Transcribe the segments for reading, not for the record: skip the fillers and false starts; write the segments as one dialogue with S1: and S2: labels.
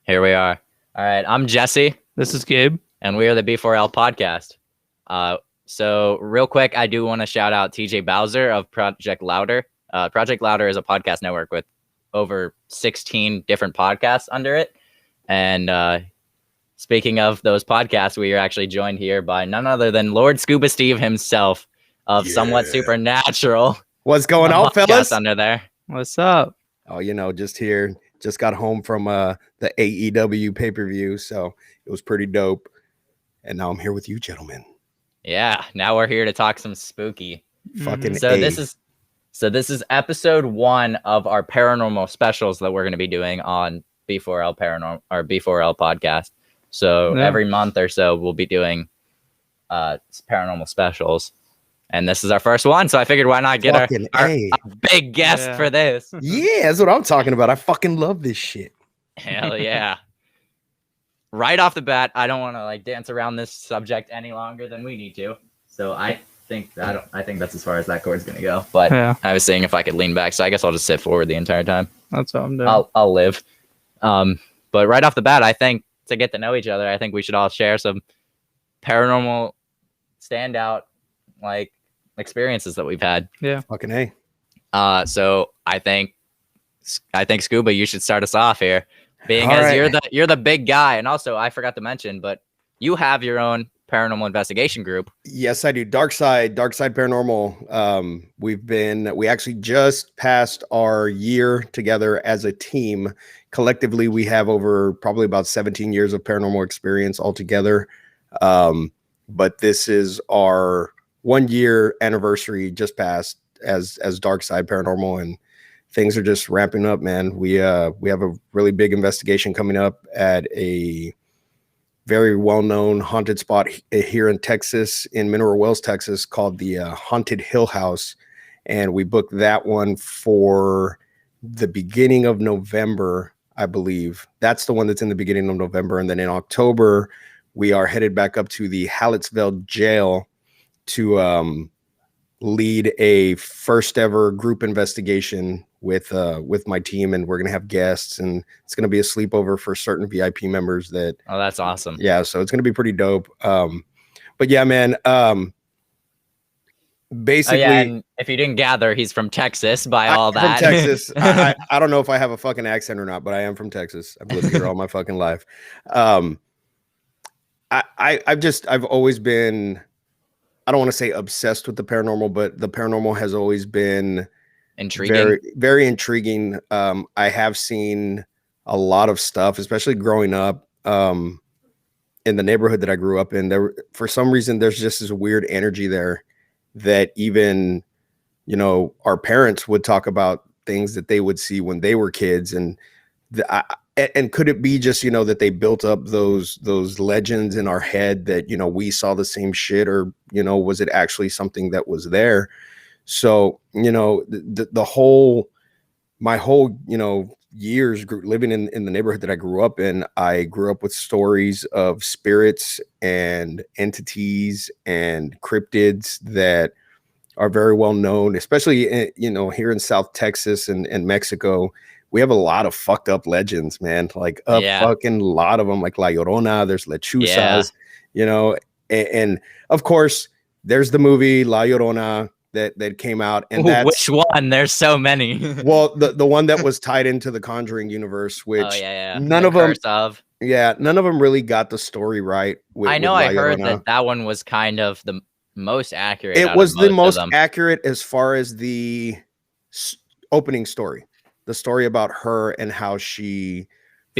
S1: Here we are. All right, I'm Jesse,
S2: This is Gabe.
S1: and we are the B4L podcast. So real quick, I do want to shout out TJ Bowser of Project Louder. Project Louder is a podcast network with over 16 different podcasts under it. And speaking of those podcasts, we are actually joined here by none other than Lord Scuba Steve himself of Somewhat Supernatural.
S3: What's going on, fellas?
S1: Under there.
S2: What's up?
S3: Oh, just here. Just got home from the AEW pay-per-view, so it was pretty dope. And now I'm here with you, gentlemen.
S1: Yeah, now we're here to talk some spooky.
S3: Fucking
S1: So this is episode 1 of our paranormal specials that we're going to be doing on B4L Paranormal or B4L podcast. So every month or so we'll be doing paranormal specials. And this is our first one, so I figured why not get our big guest for this.
S3: Yeah, that's what I'm talking about. I fucking love this shit.
S1: Hell yeah. Right off the bat, I don't want to dance around this subject any longer than we need to. So I think that's as far as that cord's gonna go. But I was saying if I could lean back, so I guess I'll just sit forward the entire time.
S2: That's what I'm doing.
S1: I'll live. But right off the bat, I think to get to know each other, I think we should all share some paranormal standout experiences that we've had.
S2: Yeah.
S3: Fucking A.
S1: So I think Scuba, you should start us off here, being you're the big guy, and also I forgot to mention, but you have your own paranormal investigation group.
S3: Yes, I do. Dark Side Paranormal. We actually just passed our year together as a team. Collectively, we have over probably about 17 years of paranormal experience altogether. But this is our 1 year anniversary just passed as Dark Side Paranormal, and things are just ramping up, man. We have a really big investigation coming up at a very well-known haunted spot here in Texas, in Mineral Wells, Texas, called the Haunted Hill House. And we booked that one for the beginning of November, I believe. That's the one that's in the beginning of November. And then in October, we are headed back up to the Hallettsville jail to lead a first ever group investigation with my team, and we're gonna have guests, and it's gonna be a sleepover for certain VIP members.
S1: That's awesome.
S3: Yeah, so it's gonna be pretty dope. But yeah, man. Basically,
S1: and if you didn't gather, he's from Texas. From
S3: Texas. I don't know if I have a fucking accent or not, but I am from Texas. I've lived here all my fucking life. I've always been, I don't want to say obsessed with the paranormal, but the paranormal has always been
S1: intriguing.
S3: Very, very intriguing. I have seen a lot of stuff, especially growing up in the neighborhood that I grew up in. For some reason, there's just this weird energy there that even, our parents would talk about things that they would see when they were kids. And could it be just, that they built up those legends in our head that, we saw the same shit, or, was it actually something that was there? So, my whole, years living in the neighborhood that I grew up in, I grew up with stories of spirits and entities and cryptids that are very well known, especially, here in South Texas and Mexico. We have a lot of fucked up legends, man. Fucking lot of them, like La Llorona. There's Lechuzas, and of course there's the movie La Llorona that came out. And
S1: which one? There's so many.
S3: Well, the one that was tied into the Conjuring universe, which none of them really got the story right.
S1: I know. I heard that one was kind of the most accurate.
S3: It was the most accurate as far as the opening story. The story about her and how she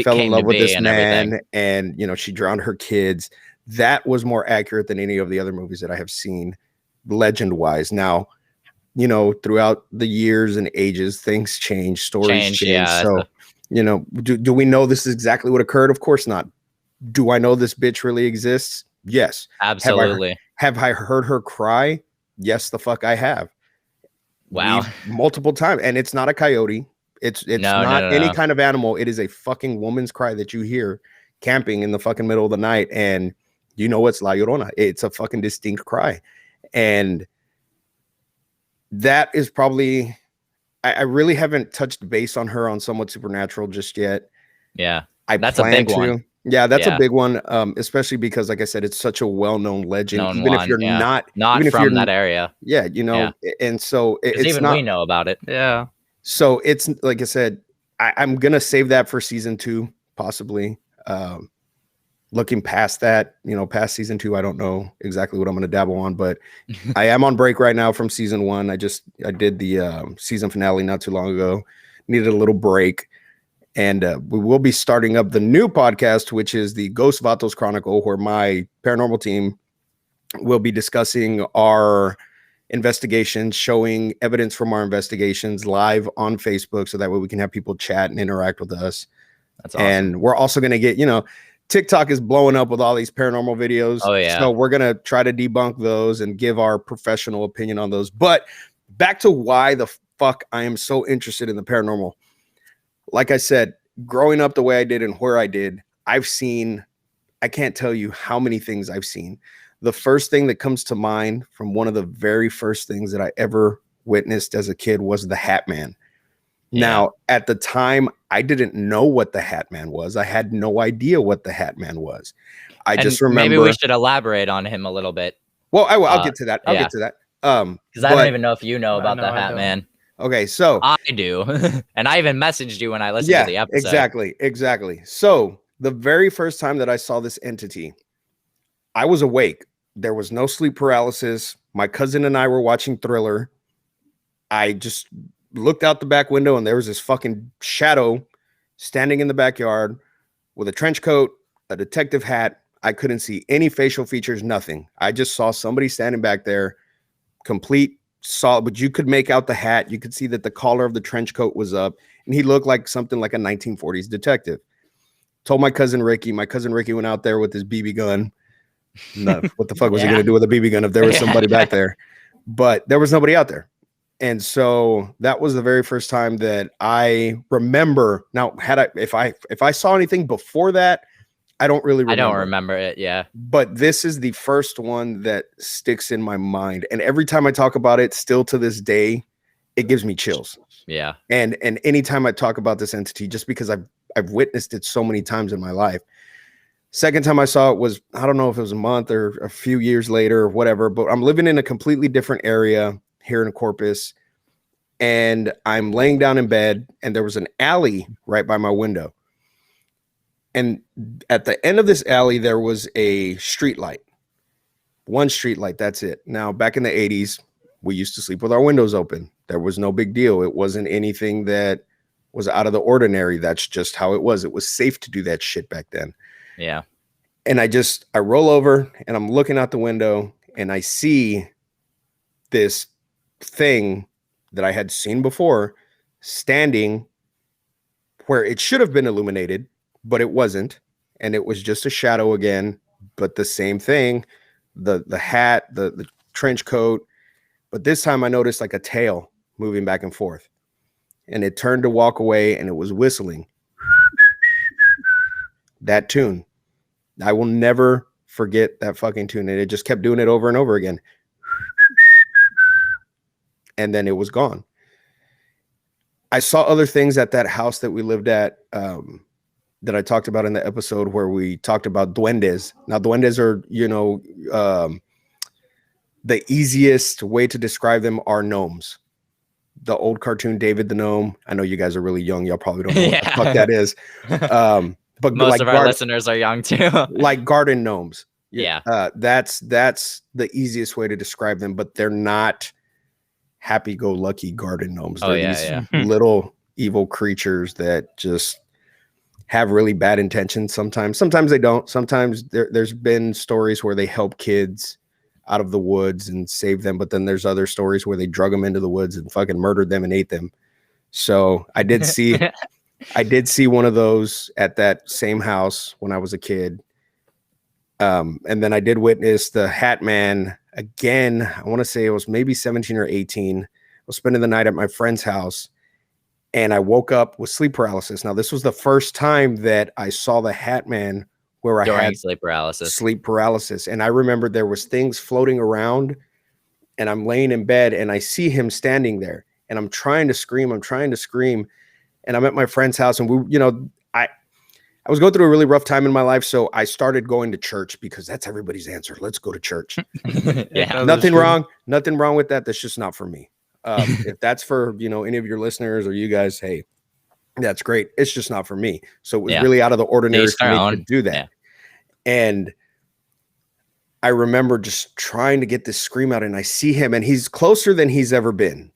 S3: fell in love with this man and she drowned her kids. That was more accurate than any of the other movies that I have seen legend wise. Now, throughout the years and ages, things change, stories change.
S1: Yeah,
S3: so, do we know this is exactly what occurred? Of course not. Do I know this bitch really exists? Yes.
S1: Absolutely.
S3: Have I heard her cry? Yes, the fuck I have.
S1: Wow.
S3: Multiple times. And it's not a coyote. It's not any kind of animal. It is a fucking woman's cry that you hear camping in the fucking middle of the night. And it's La Llorona. It's a fucking distinct cry. And that is probably, I really haven't touched base on her on Somewhat Supernatural just yet.
S1: Yeah. That's a big one.
S3: Yeah, that's a big one. Especially because, like I said, it's such a well-known legend. Even if you're not
S1: from that area.
S3: Yeah, and so
S1: it's even
S3: not,
S1: we know about it.
S2: Yeah.
S3: So it's like I said, I'm gonna save that for season 2, possibly. Looking past that, past season 2, I don't know exactly what I'm gonna dabble on, but I am on break right now from season 1. I did the season finale not too long ago. Needed a little break. And we will be starting up the new podcast, which is the Ghost Vatos Chronicle, where my paranormal team will be discussing our investigations, showing evidence from our investigations live on Facebook, so that way we can have people chat and interact with us.
S1: That's awesome.
S3: And we're also going to get, TikTok is blowing up with all these paranormal videos.
S1: Oh, yeah.
S3: So we're going to try to debunk those and give our professional opinion on those. But back to why the fuck I am so interested in the paranormal. Like I said, growing up the way I did and where I did, I can't tell you how many things I've seen. The first thing that comes to mind from one of the very first things that I ever witnessed as a kid was the Hat Man. Yeah. Now, at the time, I didn't know what the Hat Man was. I had no idea what the Hat Man was. I just remember.
S1: Maybe we should elaborate on him a little bit.
S3: Well, I'll get to that. I'll get to that.
S1: Because I don't even know if you know about the Hat Man.
S3: Okay, so
S1: I do. And I even messaged you when I listened to the episode.
S3: Exactly. So the very first time that I saw this entity, I was awake. There was no sleep paralysis. My cousin and I were watching Thriller. I just looked out the back window and there was this fucking shadow standing in the backyard with a trench coat, a detective hat. I couldn't see any facial features, nothing. I just saw somebody standing back there, complete solid, but you could make out the hat. You could see that the collar of the trench coat was up, and he looked like something like a 1940s detective. Told my cousin Ricky. My cousin Ricky went out there with his BB gun. No, what the fuck was he going to do with a BB gun if there was somebody back there? But there was nobody out there. And so that was the very first time that I remember. Now, if I saw anything before that, I don't really remember.
S1: I don't remember it, yeah.
S3: But this is the first one that sticks in my mind. And every time I talk about it, still to this day, it gives me chills.
S1: Yeah.
S3: And anytime I talk about this entity, just because I've witnessed it so many times in my life. Second time I saw it was, I don't know if it was a month or a few years later or whatever, but I'm living in a completely different area here in Corpus. And I'm laying down in bed, and there was an alley right by my window. And at the end of this alley, there was a street light. One street light, that's it. Now, back in the 80s, we used to sleep with our windows open. There was no big deal. It wasn't anything that was out of the ordinary. That's just how it was. It was safe to do that shit back then.
S1: Yeah.
S3: And I roll over, and I'm looking out the window, and I see this thing that I had seen before standing where it should have been illuminated, but it wasn't. And it was just a shadow again, but the same thing, the hat, the trench coat. But this time I noticed like a tail moving back and forth, and it turned to walk away, and it was whistling that tune. I will never forget that fucking tune. And it just kept doing it over and over again. And then it was gone. I saw other things at that house that we lived at, that I talked about in the episode where we talked about duendes. Now, duendes are, the easiest way to describe them are gnomes. The old cartoon David the Gnome. I know you guys are really young. Y'all probably don't know what the fuck that is. But
S1: most of our listeners are young too.
S3: Like garden gnomes.
S1: Yeah.
S3: That's the easiest way to describe them, but they're not happy-go-lucky garden gnomes. They're these little evil creatures that just have really bad intentions sometimes. Sometimes they don't. Sometimes there's been stories where they help kids out of the woods and save them, but then there's other stories where they drug them into the woods and fucking murdered them and ate them. So I did see one of those at that same house when I was a kid. And then I did witness the Hat Man again. I want to say it was maybe 17 or 18. I was spending the night at my friend's house, and I woke up with sleep paralysis. Now, this was the first time that I saw the Hat Man where I had
S1: sleep paralysis. And
S3: I remember there was things floating around, and I'm laying in bed, and I see him standing there, and I'm trying to scream. And I'm at my friend's house, and I was going through a really rough time in my life, so I started going to church because that's everybody's answer. Let's go to church.
S1: Yeah.
S3: Nothing wrong with that. That's just not for me. If that's for, any of your listeners or you guys, hey, that's great. It's just not for me. So it was really out of the ordinary for me to do that. Yeah. And I remember just trying to get this scream out, and I see him, and he's closer than he's ever been.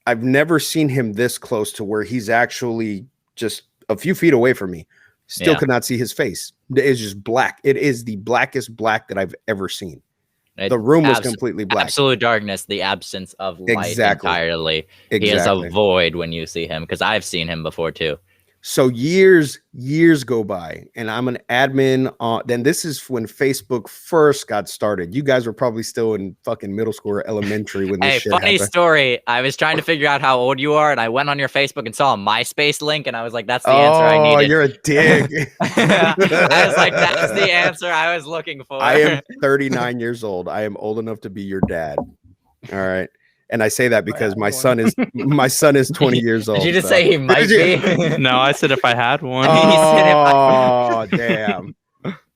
S3: I've never seen him this close to where he's actually just a few feet away from me. Still could not see his face. It's just black. It is the blackest black that I've ever seen. The room was completely black.
S1: Absolute darkness, the absence of light entirely. He is a void when you see him, because I've seen him before too.
S3: So years go by, and I'm an admin on. Then this is when Facebook first got started. You guys were probably still in fucking middle school or elementary when this shit happened. Funny
S1: story. I was trying to figure out how old you are, and I went on your Facebook and saw a MySpace link, and I was like, "That's the answer I needed." Oh,
S3: you're a dick.
S1: I was like, "That's the answer I was looking for."
S3: I am 39 years old. I am old enough to be your dad. All right. And I say that because my son is 20 years old.
S1: Did you just say he might be?
S2: No, I said if I had one.
S3: Oh, damn.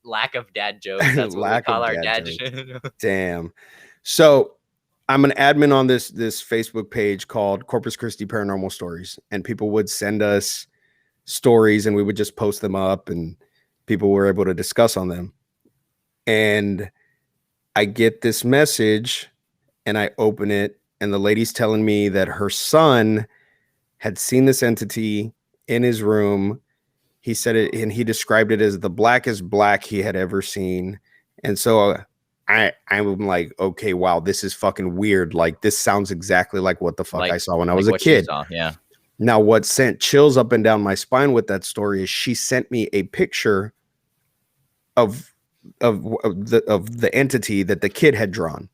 S1: Lack of dad jokes. That's what we call our dad jokes.
S3: Damn. So I'm an admin on this Facebook page called Corpus Christi Paranormal Stories. And people would send us stories, and we would just post them up, and people were able to discuss on them. And I get this message, and I open it. And the lady's telling me that her son had seen this entity in his room. He said it, and he described it as the blackest black he had ever seen. And so I'm like, okay, wow, this is fucking weird. Like, this sounds exactly like what the fuck I saw when I was a kid.
S1: Yeah.
S3: Now, what sent chills up and down my spine with that story is she sent me a picture of the entity that the kid had drawn.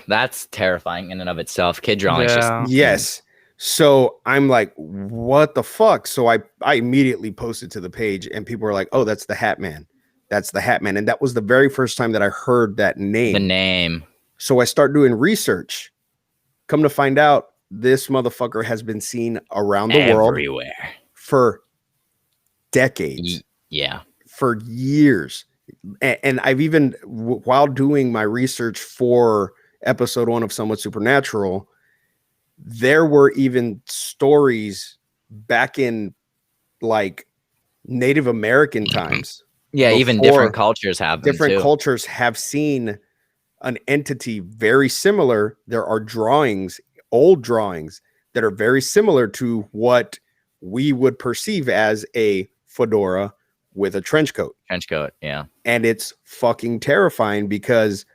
S1: That's terrifying in and of itself. Kid drawing.
S3: Yes. So I'm like, what the fuck? So I immediately posted to the page, and people were like, oh, that's the Hat Man. That's the Hat Man. And that was the very first time that I heard that name.
S1: The name.
S3: So I start doing research. Come to find out, this motherfucker has been seen around the world
S1: everywhere
S3: for decades.
S1: Yeah.
S3: For years. And I've even, while doing my research for episode 1 of Somewhat Supernatural, there were even stories back in like Native American times.
S1: Yeah, even different cultures have them
S3: different
S1: too.
S3: Cultures have seen an entity very similar. There are drawings, old drawings, that are very similar to what we would perceive as a fedora with a trench coat.
S1: Yeah.
S3: And it's fucking terrifying because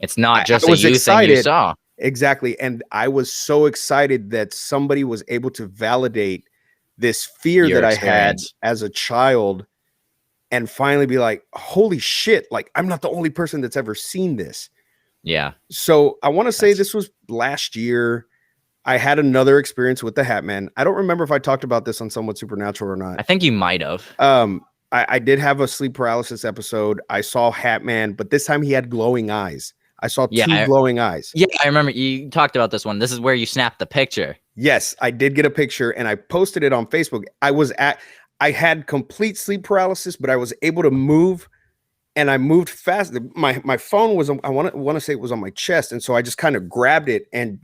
S1: it's not just a you thing you saw.
S3: Exactly. And I was so excited that somebody was able to validate this fear that I had as a child and finally be like, holy shit, like I'm not the only person that's ever seen this.
S1: Yeah.
S3: So I want to say this was last year. I had another experience with the Hat Man. I don't remember if I talked about this on Somewhat Supernatural or not.
S1: I think you might have.
S3: I did have a sleep paralysis episode. I saw Hat Man, but this time he had glowing eyes. I saw two glowing eyes.
S1: Yeah, I remember you talked about this one. This is where you snapped the picture.
S3: Yes, I did get a picture, and I posted it on Facebook. I had complete sleep paralysis, but I was able to move, and I moved fast. My phone was, I want to say it was on my chest, and so I just kind of grabbed it and,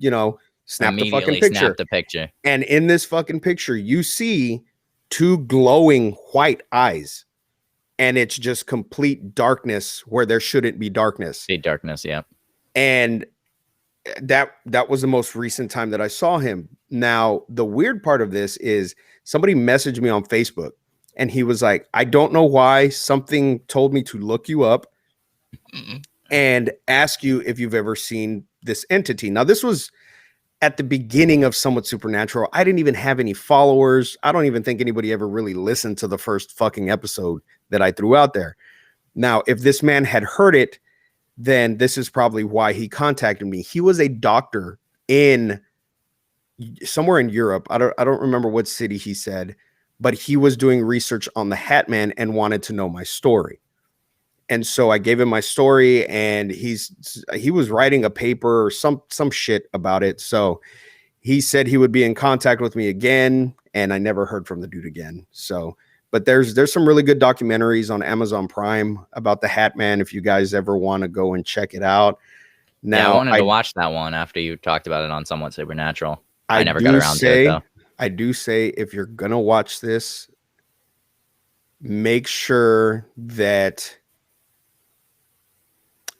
S3: snapped the fucking picture.
S1: Snapped the picture.
S3: And in this fucking picture, you see two glowing white eyes, and it's just complete darkness where there shouldn't be darkness.
S1: Darkness, yeah.
S3: And that was the most recent time that I saw him. Now, the weird part of this is somebody messaged me on Facebook, and he was like, I don't know why, something told me to look you up and ask you if you've ever seen this entity. Now, this was at the beginning of Somewhat Supernatural. I didn't even have any followers. I don't even think anybody ever really listened to the first fucking episode that I threw out there. Now, if this man had heard it, then this is probably why he contacted me. He was a doctor in somewhere in Europe. I don't remember what city he said, but he was doing research on the Hat Man and wanted to know my story. And so I gave him my story, and he was writing a paper or some shit about it. So he said he would be in contact with me again, and I never heard from the dude again. So But there's some really good documentaries on Amazon Prime about the Hat Man if you guys ever want to go and check it out. Now,
S1: I wanted to watch that one after you talked about it on Somewhat Supernatural. I never got around to it though.
S3: I do say if you're gonna watch this, make sure that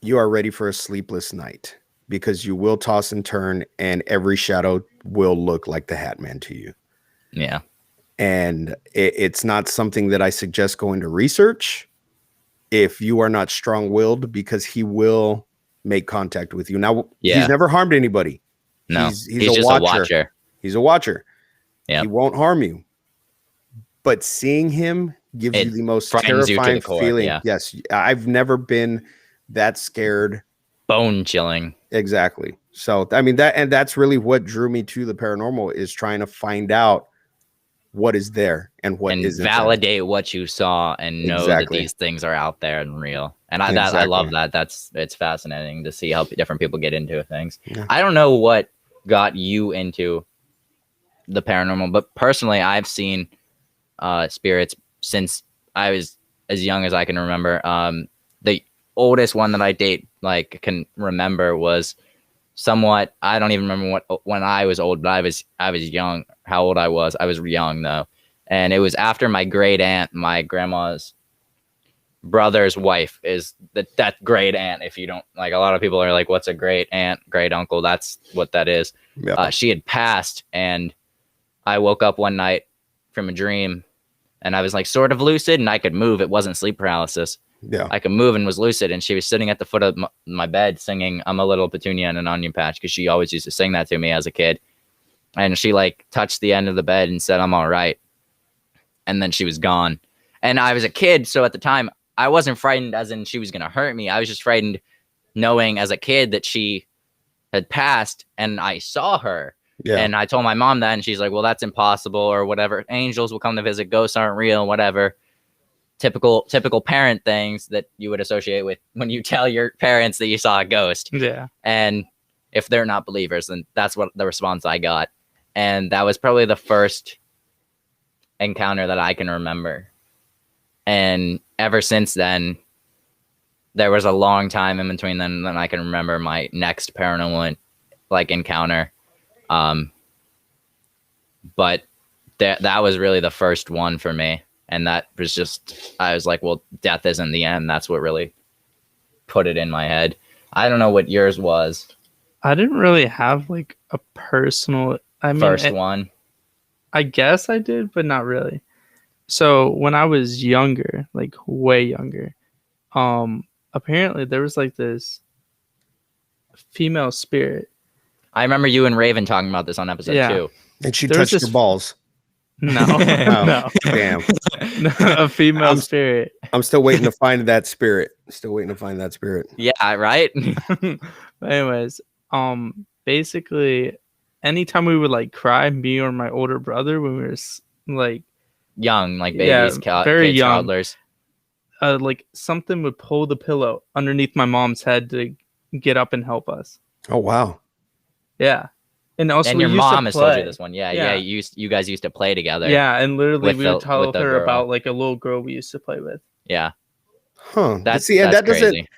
S3: you are ready for a sleepless night, because you will toss and turn and every shadow will look like the Hat Man to you.
S1: Yeah.
S3: And it's not something that I suggest going to research if you are not strong-willed, because he will make contact with you. Now, he's never harmed anybody.
S1: No,
S3: he's
S1: just a watcher.
S3: He's a watcher.
S1: Yeah.
S3: He won't harm you. But seeing him gives you the most terrifying feeling.
S1: Yeah.
S3: Yes, I've never been that scared.
S1: Bone chilling.
S3: Exactly. So, I mean, that's really what drew me to the paranormal, is trying to find out what is there and what isn't,
S1: validate what you saw and know that these things are out there and real. And I love that. It's fascinating to see how different people get into things. Yeah. I don't know what got you into the paranormal, but personally, I've seen spirits since I was as young as I can remember. The oldest one that I can remember was somewhat, I don't even remember when I was old, but I was young. How old I was young though. And it was after my great aunt, my grandma's brother's wife, is that great aunt. If you don't, like, a lot of people are like, what's a great aunt, great uncle? That's what that is. Yeah. She had passed, and I woke up one night from a dream, and I was like sort of lucid, and I could move. It wasn't sleep paralysis. Yeah, I could move and was lucid, and she was sitting at the foot of my bed singing "I'm a Little Petunia in an Onion Patch," because she always used to sing that to me as a kid. And she like touched the end of the bed and said, "I'm all right," and then she was gone. And I was a kid, so at the time I wasn't frightened as in she was gonna hurt me. I was just frightened knowing as a kid that she had passed, and I saw her. Yeah. And I told my mom that, and she's like, "Well, that's impossible," or whatever. Angels will come to visit, ghosts aren't real, whatever. Typical parent things that you would associate with when you tell your parents that you saw a ghost.
S2: Yeah.
S1: And if they're not believers, then that's what the response I got. And that was probably the first encounter that I can remember. And ever since then, there was a long time in between then I can remember my next paranormal encounter. But that was really the first one for me. And that was just, I was like, well, death isn't the end. That's what really put it in my head. I don't know what yours was.
S2: I didn't really have like a personal,
S1: first one.
S2: I guess I did, but not really. So when I was younger, like way younger, apparently there was like this female spirit.
S1: I remember you and Raven talking about this on episode 2.
S3: And she touched your balls.
S2: No, no.
S3: Damn.
S2: No, a female spirit.
S3: I'm still waiting to find that spirit.
S1: Yeah, right?
S2: Anyways, basically, anytime we would like cry, me or my older brother, when we were like
S1: young, like babies,
S2: very
S1: kids,
S2: young,
S1: toddlers,
S2: like something would pull the pillow underneath my mom's head to get up and help us.
S3: Oh wow.
S2: Yeah. And also,
S1: and your mom has told you this one. Yeah. You guys used to play together.
S2: Yeah, and literally we would tell her about like a little girl we used to play with.
S1: Yeah.
S3: Huh.
S1: That's
S3: that
S1: crazy.
S3: Doesn't.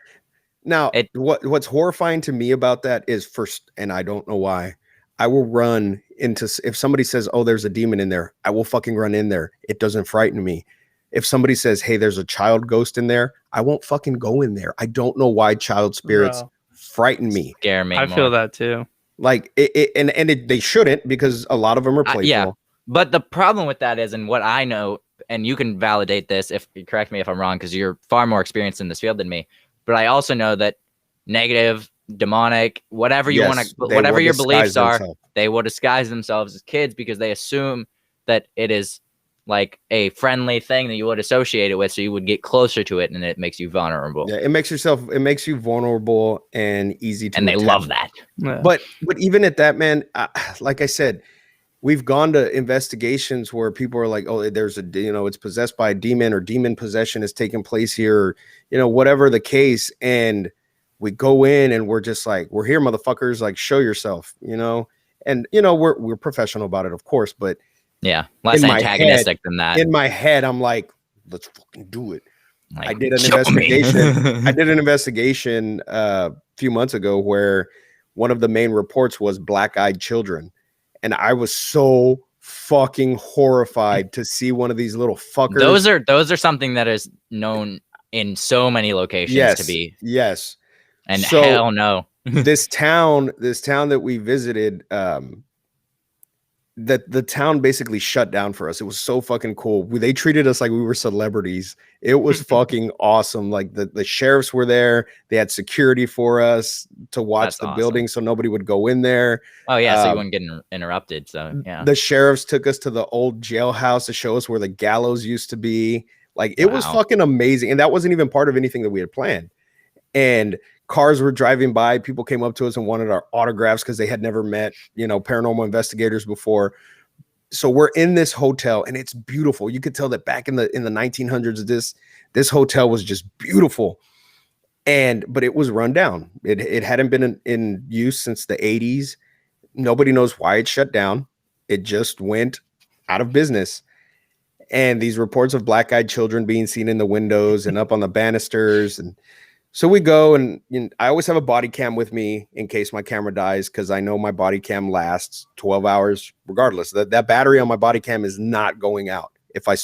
S3: Now, what's horrifying to me about that is first, and I don't know why, I will run into, if somebody says, "Oh, there's a demon in there," I will fucking run in there. It doesn't frighten me. If somebody says, "Hey, there's a child ghost in there," I won't fucking go in there. I don't know why child spirits frighten me.
S1: Scare me.
S2: I feel that too.
S3: Like they shouldn't, because a lot of them are playful.
S1: Yeah, but the problem with that is, and what I know, and you can validate this if you correct me if I'm wrong, because you're far more experienced in this field than me. But I also know that negative, demonic, whatever you want to, whatever your beliefs are, they will disguise themselves as kids because they assume that it is like a friendly thing that you would associate it with, so you would get closer to it, and it makes you vulnerable.
S3: Yeah, it makes you vulnerable and easy to,
S1: and they love that.
S2: Yeah.
S3: But even at that, man, like I said, we've gone to investigations where people are like, "Oh, there's it's possessed by a demon, or demon possession is taking place here," or, whatever the case, and we go in and we're just like, "We're here, motherfuckers! Like, show yourself," and we're professional about it, of course, but
S1: Yeah, less
S3: in my
S1: antagonistic than that.
S3: In my head, I'm like, let's fucking do it.
S1: Like,
S3: I did an
S1: show me.
S3: investigation. I did an investigation a few months ago where one of the main reports was black-eyed children, and I was so fucking horrified to see one of these little fuckers.
S1: Those are something that is known in so many locations to be.
S3: Yes.
S1: And
S3: so
S1: hell no.
S3: this town that we visited, that the town basically shut down for us. It was so fucking cool. They treated us like we were celebrities. It was fucking awesome. Like the sheriffs were there. They had security for us to watch
S1: That's
S3: the
S1: awesome.
S3: building so nobody would go in there.
S1: Oh yeah, so you wouldn't get interrupted. So yeah.
S3: The sheriffs took us to the old jailhouse to show us where the gallows used to be. Like it was fucking amazing. And that wasn't even part of anything that we had planned. And cars were driving by. People came up to us and wanted our autographs because they had never met, paranormal investigators before. So we're in this hotel and it's beautiful. You could tell that back in the 1900s, this hotel was just beautiful. But it was run down. It hadn't been in use since the 80s. Nobody knows why it shut down. It just went out of business. And these reports of black-eyed children being seen in the windows and up on the banisters. And so we go, and I always have a body cam with me in case my camera dies, because I know my body cam lasts 12 hours regardless. That battery on my body cam is not going out if my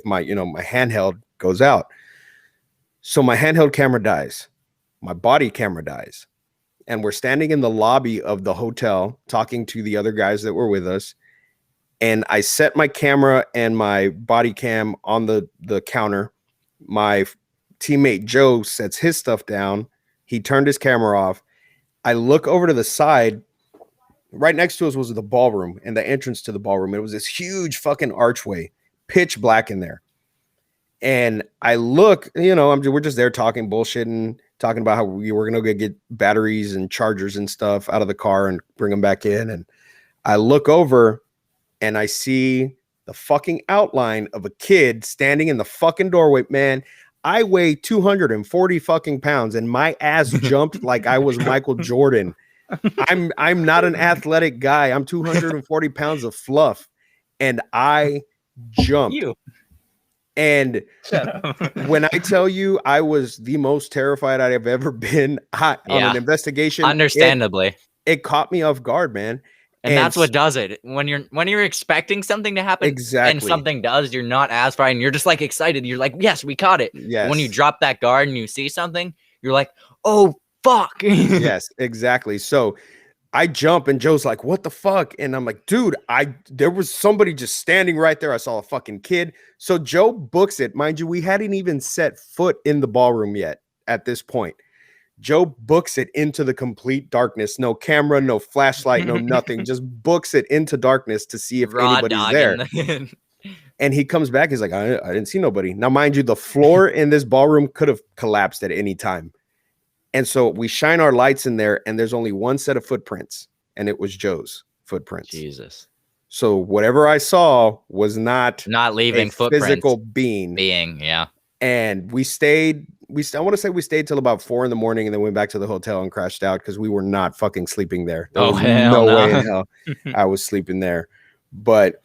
S3: my handheld goes out. So my handheld camera dies, my body camera dies, and we're standing in the lobby of the hotel talking to the other guys that were with us. And I set my camera and my body cam on the counter. My teammate Joe sets his stuff down. He turned his camera off. I look over to the side. Right next to us was the ballroom and the entrance to the ballroom. It was this huge fucking archway, pitch black in there. And I look, we're just there talking, bullshitting, talking about how we were going to get batteries and chargers and stuff out of the car and bring them back in. And I look over and I see the fucking outline of a kid standing in the fucking doorway. Man, I weigh 240 fucking pounds and my ass jumped like I was Michael Jordan. I'm not an athletic guy. I'm 240 pounds of fluff. And I jumped. And when I tell you I was the most terrified I've ever been on an investigation,
S1: understandably,
S3: it caught me off guard, man.
S1: And that's what does it. When you're expecting something to happen, and something does, you're not as frightened. You're just like excited. You're like, yes, we caught it.
S3: Yes.
S1: When you drop that guard and you see something, you're like, oh fuck.
S3: Yes, exactly. So I jump and Joe's like, what the fuck? And I'm like, dude, there was somebody just standing right there. I saw a fucking kid. So Joe books it. Mind you, we hadn't even set foot in the ballroom yet at this point. Joe books it into the complete darkness. No camera, no flashlight, no nothing. Just books it into darkness to see if anybody's there. And he comes back. He's like, I didn't see nobody. Now, mind you, the floor in this ballroom could have collapsed at any time. And so we shine our lights in there, and there's only one set of footprints, and it was Joe's footprints.
S1: Jesus.
S3: So whatever I saw was not
S1: leaving
S3: a
S1: footprints.
S3: Physical being.
S1: Yeah.
S3: And we stayed. I want to say we stayed till about 4 a.m. and then went back to the hotel and crashed out because we were not fucking sleeping there. There was no way in hell I was sleeping there. But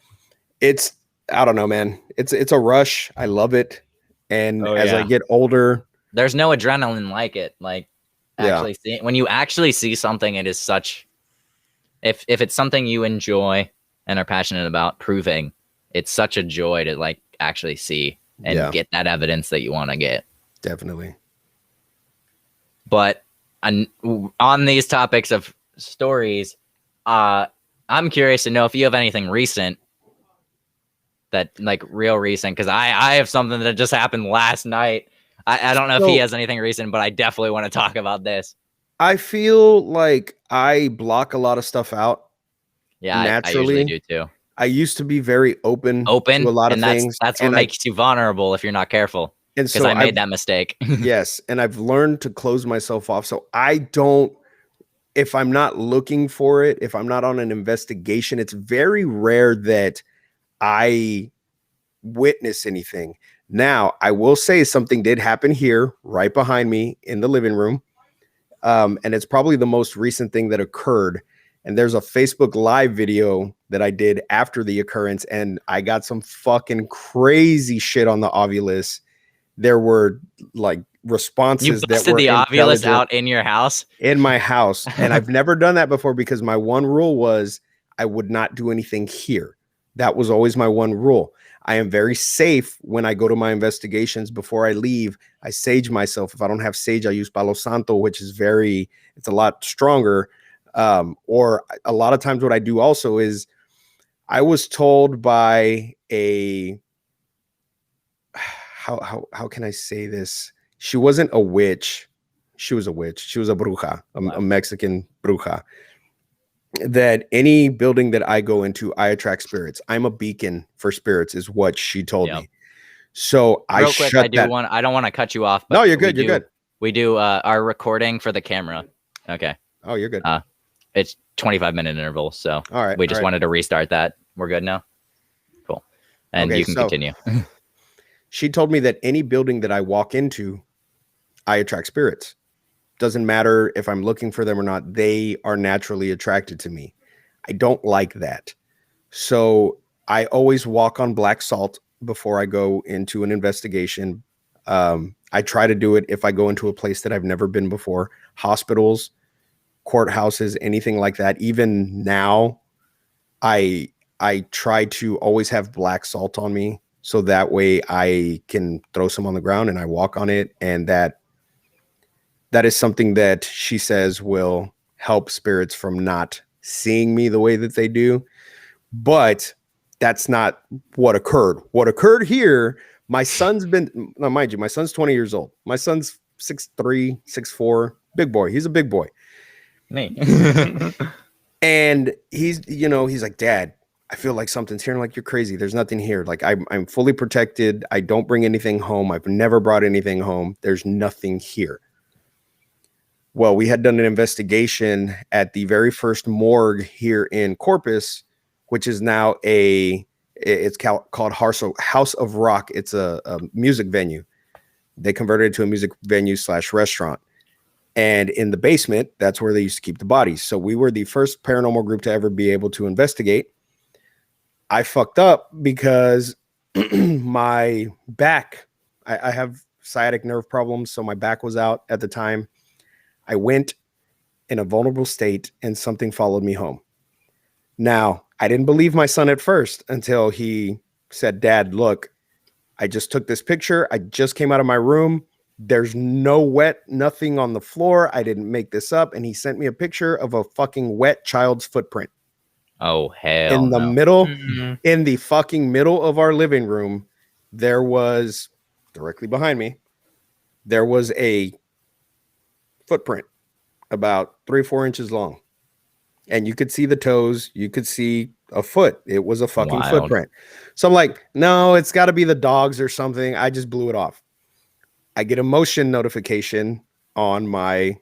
S3: I don't know, man. It's a rush. I love it. And as I get older,
S1: there's no adrenaline like it. Like when you actually see something, it is such. If it's something you enjoy and are passionate about proving, it's such a joy to like actually see and get that evidence that you want to get.
S3: Definitely.
S1: But on these topics of stories, I'm curious to know if you have anything recent that like real recent, because I have something that just happened last night. I don't know if he has anything recent, but I definitely want to talk about this. I
S3: feel like I block a lot of stuff out.
S1: Yeah, naturally. I usually do too.
S3: I used to be very open to a lot of things.
S1: That's what makes you vulnerable if you're not careful. And so I made that mistake.
S3: Yes. And I've learned to close myself off. So if I'm not looking for it, if I'm not on an investigation, it's very rare that I witness anything. Now, I will say something did happen here right behind me in the living room. And it's probably the most recent thing that occurred. And there's a Facebook Live video that I did after the occurrence, and I got some fucking crazy shit on the Ovilus. There were like responses
S1: You
S3: that
S1: busted
S3: were
S1: the Ovilus
S3: intelligent
S1: out in your house?
S3: in my house. And I've never done that before because my one rule was I would not do anything here. That was always my one rule. I am very safe when I go to my investigations. Before I leave, I sage myself. If I don't have sage, I use Palo Santo, which is it's a lot stronger. Or a lot of times what I do also is I was told by how can I say this? She wasn't a witch. She was a witch. She was a bruja, a Mexican bruja. That any building that I go into, I attract spirits. I'm a beacon for spirits, is what she told me. So
S1: Real quick, I don't want to cut you off. But
S3: no, you're good. You're good.
S1: We do our recording for the camera. Okay.
S3: Oh, you're good.
S1: It's 25-minute interval, so
S3: all right.
S1: We just wanted to restart that. We're good now. Cool. And
S3: okay,
S1: you can continue.
S3: She told me that any building that I walk into, I attract spirits. Doesn't matter if I'm looking for them or not. They are naturally attracted to me. I don't like that. So I always walk on black salt before I go into an investigation. I try to do it if I go into a place that I've never been before. Hospitals, courthouses, anything like that. Even now, I try to always have black salt on me. So that way I can throw some on the ground and I walk on it. And that is something that she says will help spirits from not seeing me the way that they do. But that's not what occurred. What occurred here, my son's mind you, my son's 20 years old. My son's 6'3", 6'4", big boy. He's a big boy.
S1: Me.
S3: And he's like, Dad, I feel like something's here. I'm like, you're crazy. There's nothing here. Like I'm fully protected. I don't bring anything home. I've never brought anything home. There's nothing here. Well, we had done an investigation at the very first morgue here in Corpus, which is now it's called House of Rock. It's a music venue. They converted it to a music venue / restaurant. And in the basement, that's where they used to keep the bodies. So we were the first paranormal group to ever be able to investigate. I fucked up because my back, I have sciatic nerve problems. So my back was out at the time. I went in a vulnerable state and something followed me home. Now, I didn't believe my son at first until he said, Dad, look, I just took this picture. I just came out of my room. There's no wet, nothing on the floor. I didn't make this up. And he sent me a picture of a fucking wet child's footprint.
S1: Oh, hell
S3: in the
S1: no.
S3: middle, in the fucking middle of our living room, there was, directly behind me, there was a footprint about 3 or 4 inches long. And you could see the toes. You could see a foot. It was a fucking footprint. So I'm like, no, it's got to be the dogs or something. I just blew it off. I get a motion notification on my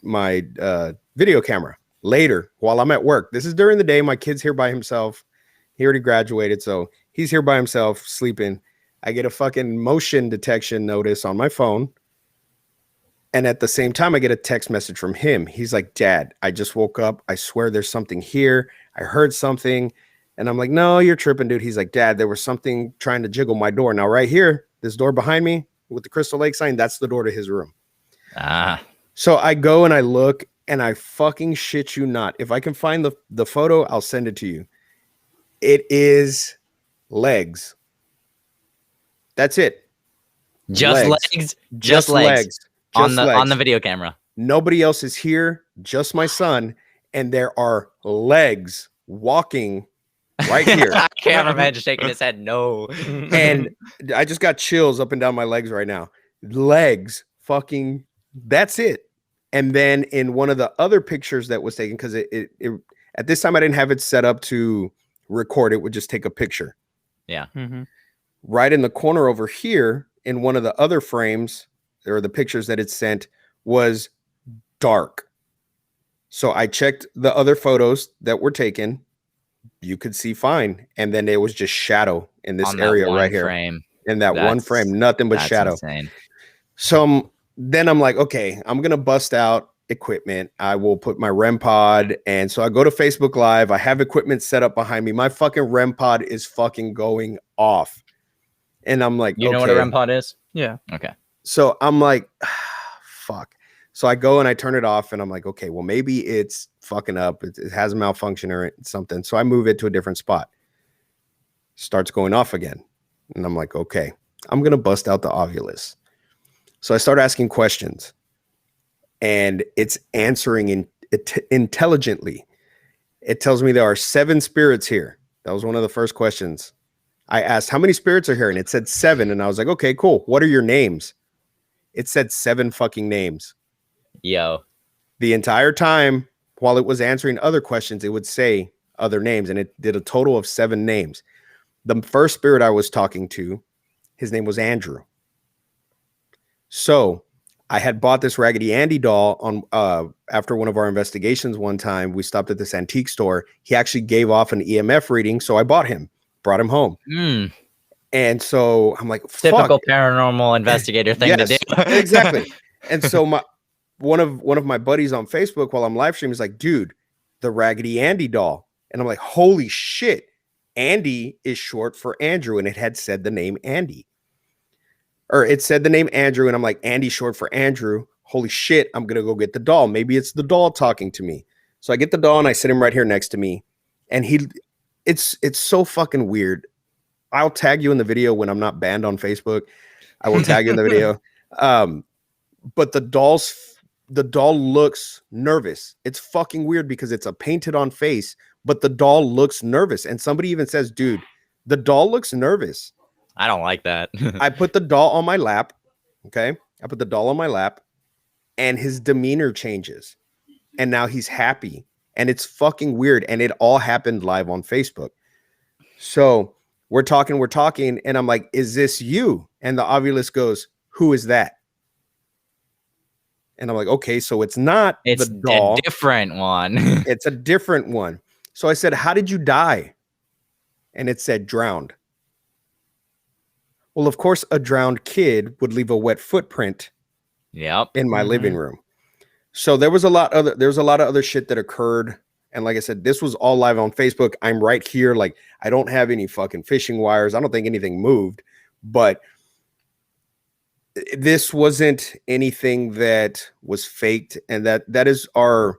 S3: video camera later while I'm at work. This is during the day. My kid's here by himself. He already graduated, so he's here by himself sleeping. I get a fucking motion detection notice on my phone. And at the same time, I get a text message from him. He's like, Dad, I just woke up. I swear there's something here. I heard something. And I'm like, no, you're tripping, dude. He's like, Dad, there was something trying to jiggle my door. Now, right here, this door behind me with the Crystal Lake sign, that's the door to his room. So I go and I look, and I fucking shit you not. If I can find the photo, I'll send it to you. It is legs. That's it.
S1: Just legs? Just legs. On the video camera.
S3: Nobody else is here, just my son, and there are legs walking right here.
S1: Cameraman just shaking his head no.
S3: And I just got chills up and down my legs right now. Legs fucking, that's it. And then in one of the other pictures that was taken, because it at this time I didn't have it set up to record, it would just take a picture.
S1: Yeah.
S2: Mm-hmm.
S3: Right in the corner over here, in one of the other frames, or the pictures that it sent, was dark. So I checked the other photos that were taken. You could see fine. And then it was just shadow in this area right here.
S1: Frame.
S3: In that one frame, nothing but shadow.
S1: Insane.
S3: So then I'm like, okay, I'm going to bust out equipment. I will put my REM pod. And so I go to Facebook Live. I have equipment set up behind me. My fucking REM pod is fucking going off. And I'm like,
S1: You know what a REM pod is?
S2: Yeah.
S1: Okay.
S3: So I'm like, fuck. So I go and I turn it off and I'm like, okay, well, maybe it's fucking up. It has a malfunction or something. So I move it to a different spot. Starts going off again. And I'm like, okay, I'm going to bust out the Ovilus. So I start asking questions and it's answering intelligently. It tells me there are 7 spirits here. That was one of the first questions. I asked, how many spirits are here? And it said 7. And I was like, okay, cool. What are your names? It said 7 fucking names.
S1: Yo.
S3: The entire time while it was answering other questions, it would say other names. And it did a total of 7 names. The first spirit I was talking to, his name was Andrew. So I had bought this Raggedy Andy doll on after one of our investigations one time. We stopped at this antique store. He actually gave off an EMF reading. So I bought him, brought him home. And so I'm like,
S1: typical paranormal investigator thing to do.
S3: Exactly. And so one of my buddies on Facebook while I'm live streaming is like, dude, the Raggedy Andy doll. And I'm like, holy shit. Andy is short for Andrew. And it had said the name Andy. Or it said the name Andrew. And I'm like, Andy short for Andrew. Holy shit. I'm going to go get the doll. Maybe it's the doll talking to me. So I get the doll and I sit him right here next to me. And it's so fucking weird. I'll tag you in the video when I'm not banned on Facebook. I will tag you in the video. But the doll looks nervous. It's fucking weird because it's a painted on face, but the doll looks nervous. And somebody even says, dude, the doll looks nervous.
S1: I don't like that.
S3: I put the doll on my lap. Okay. I put the doll on my lap and his demeanor changes. And now he's happy. And it's fucking weird. And it all happened live on Facebook. So we're talking. And I'm like, is this you? And the Ovilus goes, who is that? And I'm like, okay, so it's not the doll.
S1: It's a different one.
S3: It's a different one. So I said, how did you die? And it said drowned. Well, of course, a drowned kid would leave a wet footprint in my living room. So there's a lot of other shit that occurred. And like I said, this was all live on Facebook. I'm right here. Like, I don't have any fucking fishing wires. I don't think anything moved, but this wasn't anything that was faked. And that is our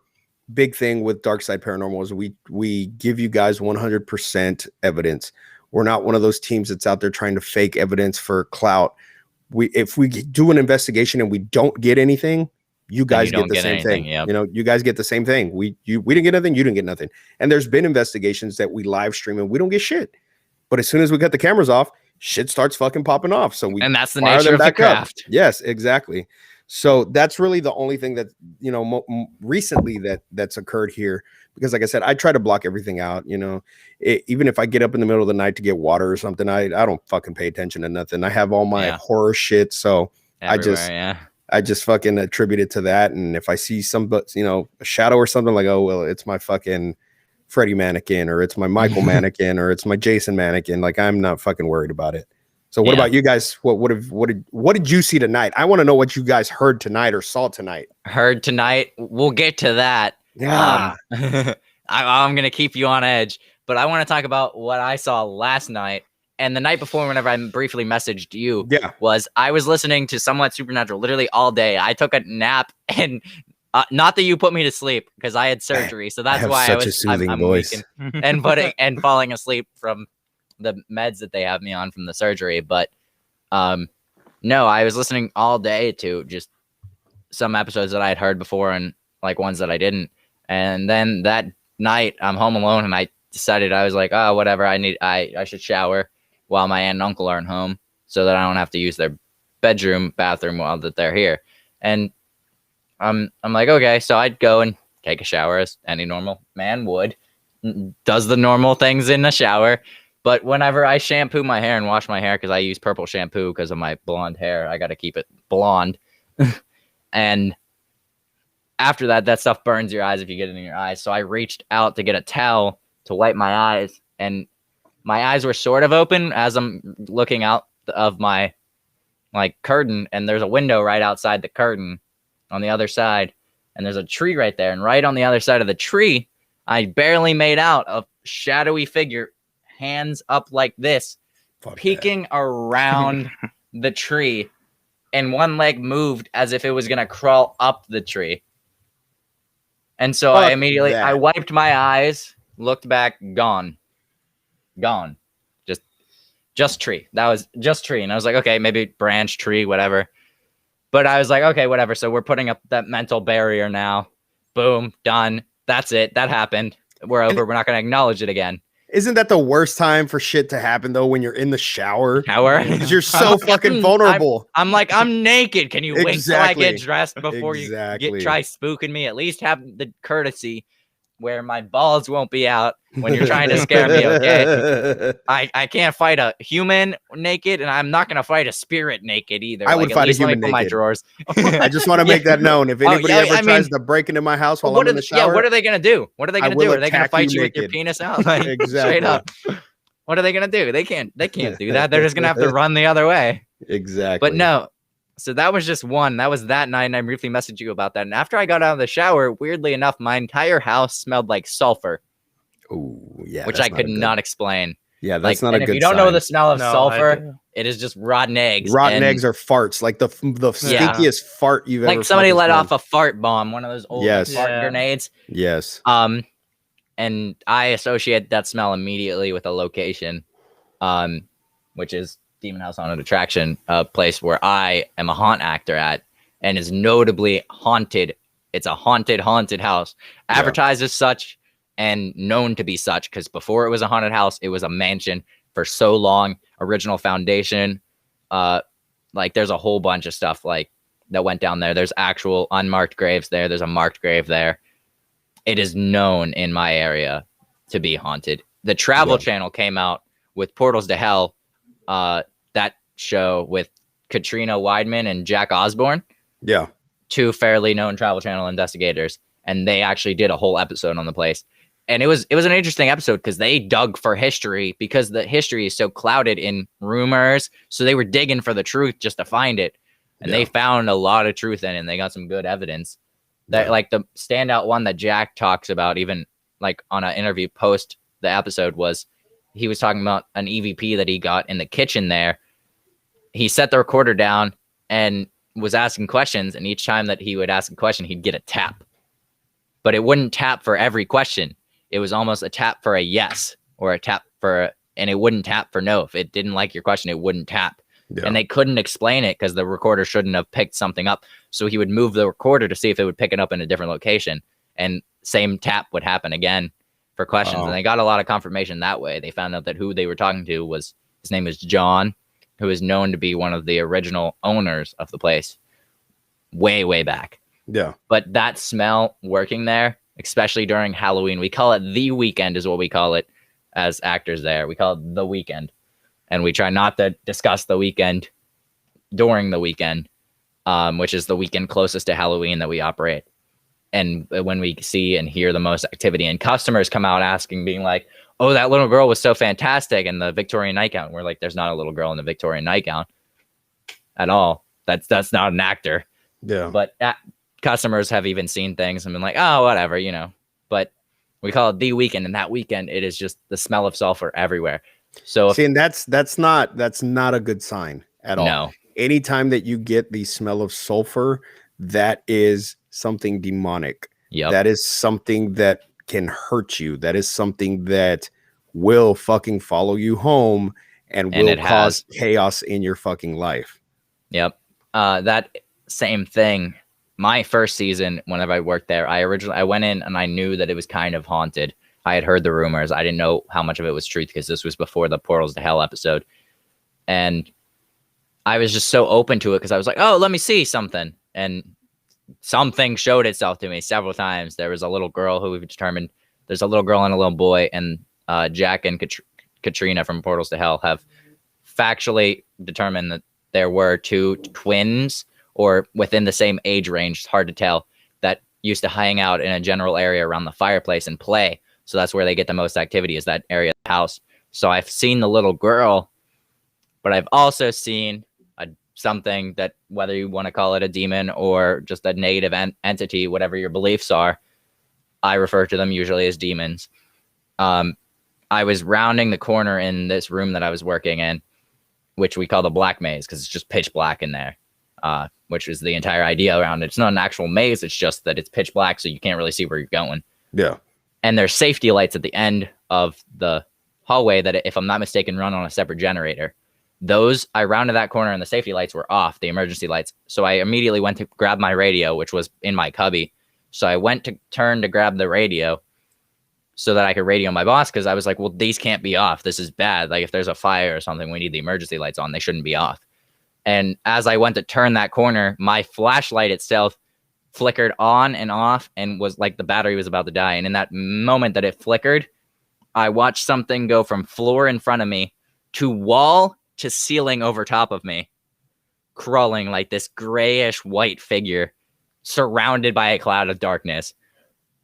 S3: big thing with Dark Side Paranormal is we give you guys 100% evidence. We're not one of those teams that's out there trying to fake evidence for clout. If we do an investigation and we don't get anything, you guys get the same thing.
S1: Yep.
S3: You know, you guys get the same thing. We didn't get nothing. You didn't get nothing. And there's been investigations that we live stream and we don't get shit. But as soon as we cut the cameras off, shit starts fucking popping off. So
S1: and that's the nature of the craft.
S3: Yes, exactly. So that's really the only thing that, you know, recently that's occurred here. Because like I said, I try to block everything out, you know, even if I get up in the middle of the night to get water or something, I don't fucking pay attention to nothing. I have all my horror shit. So
S1: everywhere,
S3: I just fucking attribute it to that. And if I see a shadow or something, like, oh, well, it's my fucking Freddy mannequin or it's my Michael mannequin or it's my Jason mannequin. Like, I'm not fucking worried about it. So what about you guys? What did you see tonight? I want to know what you guys heard tonight or saw tonight.
S1: Heard tonight. We'll get to that.
S3: Yeah.
S1: I'm going to keep you on edge, but I want to talk about what I saw last night. And the night before, whenever I briefly messaged you, was I was listening to Somewhat Supernatural literally all day. I took a nap, and not that you put me to sleep because I had surgery, so that's why I'm
S3: voice
S1: and falling asleep from the meds that they have me on from the surgery. But no, I was listening all day to just some episodes that I had heard before and like ones that I didn't. And then that night, I'm home alone, and I decided I was like, oh, whatever. I should shower while my aunt and uncle aren't home, so that I don't have to use their bathroom while that they're here. And I'm like, okay, so I'd go and take a shower as any normal man would, does the normal things in the shower. But whenever I shampoo my hair and wash my hair, because I use purple shampoo because of my blonde hair, I got to keep it blonde. And after that stuff burns your eyes if you get it in your eyes. So I reached out to get a towel to wipe my eyes, and my eyes were sort of open as I'm looking out of my like curtain, and there's a window right outside the curtain on the other side. and there's a tree right there. And right on the other side of the tree, I barely made out a shadowy figure, hands up like this, peeking around the tree, and one leg moved as if it was going to crawl up the tree. And so I immediately, I wiped my eyes, looked back, gone. Just tree. That was just tree. And I was like, okay, maybe branch, tree, whatever. But I was like, okay, whatever. So we're putting up that mental barrier now. Boom, done. That's it. That happened. We're over. We're not going to acknowledge it again.
S3: Isn't that the worst time for shit to happen, though, when you're in the shower? Because you're so fucking vulnerable.
S1: I'm like, I'm naked. Can you wait till I get dressed before you try spooking me? At least have the courtesy where my balls won't be out when you're trying to scare me, okay? I can't fight a human naked, and I'm not going to fight a spirit naked either.
S3: I would fight a human naked.
S1: My drawers.
S3: I just want to make that known. If anybody ever tries to break into my house while I'm in the shower.
S1: Yeah, what are they going to do? What are they going to do? Are they going to fight you with your penis out? Like,
S3: exactly.
S1: Straight up. What are they going to do? They can't do that. They're just going to have to run the other way.
S3: Exactly.
S1: But no. So that was just one. That was that night, and I briefly messaged you about that. And after I got out of the shower, weirdly enough, my entire house smelled like sulfur.
S3: Oh, yeah.
S1: Which I could not explain.
S3: Yeah, that's not a good sign.
S1: If you don't know the smell of sulfur, it is just rotten eggs.
S3: Rotten eggs are farts, like the stinkiest fart you've ever.
S1: Like somebody let off a fart bomb, one of those old fart grenades.
S3: Yes.
S1: And I associate that smell immediately with a location, which is Demon House Haunted Attraction, a place where I am a haunt actor at, and is notably haunted. It's a haunted house, advertised as such and known to be such, because before it was a haunted house, it was a mansion for so long. Original foundation, like there's a whole bunch of stuff like that went down there. There's actual unmarked graves there. There's a marked grave there. It is known in my area to be haunted. The Travel Channel came out with Portals to Hell. That show with Katrina Weidman and Jack Osborne.
S3: Yeah.
S1: Two fairly known Travel Channel investigators. And they actually did a whole episode on the place. And it was an interesting episode because they dug for history, because the history is so clouded in rumors. So they were digging for the truth just to find it. And they found a lot of truth in it, and they got some good evidence. That like the standout one that Jack talks about, even like on an interview post the episode, was he was talking about an EVP that he got in the kitchen there. He set the recorder down and was asking questions, and each time that he would ask a question, he'd get a tap. But it wouldn't tap for every question. It was almost a tap for a yes, or a tap for, and it wouldn't tap for no. If it didn't like your question, it wouldn't tap. Yeah. And they couldn't explain it because the recorder shouldn't have picked something up. So he would move the recorder to see if it would pick it up in a different location. And same tap would happen again for questions. And they got a lot of confirmation that way. They found out that who they were talking to was, his name was John, who is known to be one of the original owners of the place way, way back.
S3: Yeah.
S1: But that smell working there, especially during Halloween, we call it the weekend is what we call it as actors there. We call it the weekend. And we try not to discuss the weekend during the weekend, which is the weekend closest to Halloween that we operate. And when we see and hear the most activity, and customers come out asking, being like, oh, that little girl was so fantastic in the Victorian nightgown. We're like, there's not a little girl in the Victorian nightgown at all. That's not an actor.
S3: Yeah.
S1: But customers have even seen things and been like, oh, whatever, you know. But we call it the weekend, and that weekend, it is just the smell of sulfur everywhere. So
S3: see, and that's not a good sign at all.
S1: No.
S3: Anytime that you get the smell of sulfur, that is something demonic.
S1: Yep.
S3: That is something that can hurt you. That is something that will fucking follow you home and will cause chaos in your fucking life.
S1: Yep. That same thing. My first season, whenever I worked there, I went in and I knew that it was kind of haunted. I had heard the rumors. I didn't know how much of it was truth because this was before the Portals to Hell episode. And I was just so open to it because I was like, oh, let me see something. And something showed itself to me several times. There was a little girl who we've determined, there's a little girl and a little boy, and Jack and Katrina from Portals to Hell have factually determined that there were two twins, or within the same age range, it's hard to tell, that used to hang out in a general area around the fireplace and play. So that's where they get the most activity, is that area of the house. So I've seen the little girl, but I've also seen a something that, whether you want to call it a demon or just a negative entity, whatever your beliefs are, I refer to them usually as demons. I was rounding the corner in this room that I was working in, which we call the black maze because it's just pitch black in there, which is the entire idea around it. It's not an actual maze. It's just that it's pitch black, so you can't really see where you're going.
S3: Yeah.
S1: And there's safety lights at the end of the hallway that, if I'm not mistaken, run on a separate generator. Those, I rounded that corner and the safety lights were off, the emergency lights. So I immediately went to grab my radio, which was in my cubby. So I went to turn to grab the radio so that I could radio my boss, because I was like, well, these can't be off. This is bad. Like, if there's a fire or something, we need the emergency lights on. They shouldn't be off. And as I went to turn that corner, my flashlight itself flickered on and off and was like the battery was about to die. And in that moment that it flickered, I watched something go from floor in front of me to wall to ceiling over top of me, crawling like this grayish white figure surrounded by a cloud of darkness,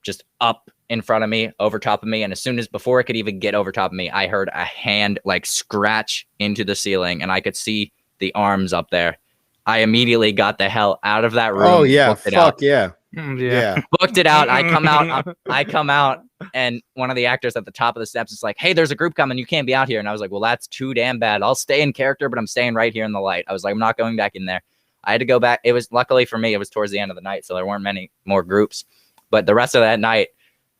S1: just up in front of me, over top of me. And as soon as, before it could even get over top of me, I heard a hand like scratch into the ceiling and I could see the arms up there. I immediately got the hell out of that room.
S3: Oh yeah, fuck yeah.
S2: Yeah.
S1: Booked it out. I come out, and one of the actors at the top of the steps is like, hey, there's a group coming. You can't be out here. And I was like, well, that's too damn bad. I'll stay in character, but I'm staying right here in the light. I was like, I'm not going back in there. I had to go back. It was, luckily for me, it was towards the end of the night, so there weren't many more groups. But the rest of that night,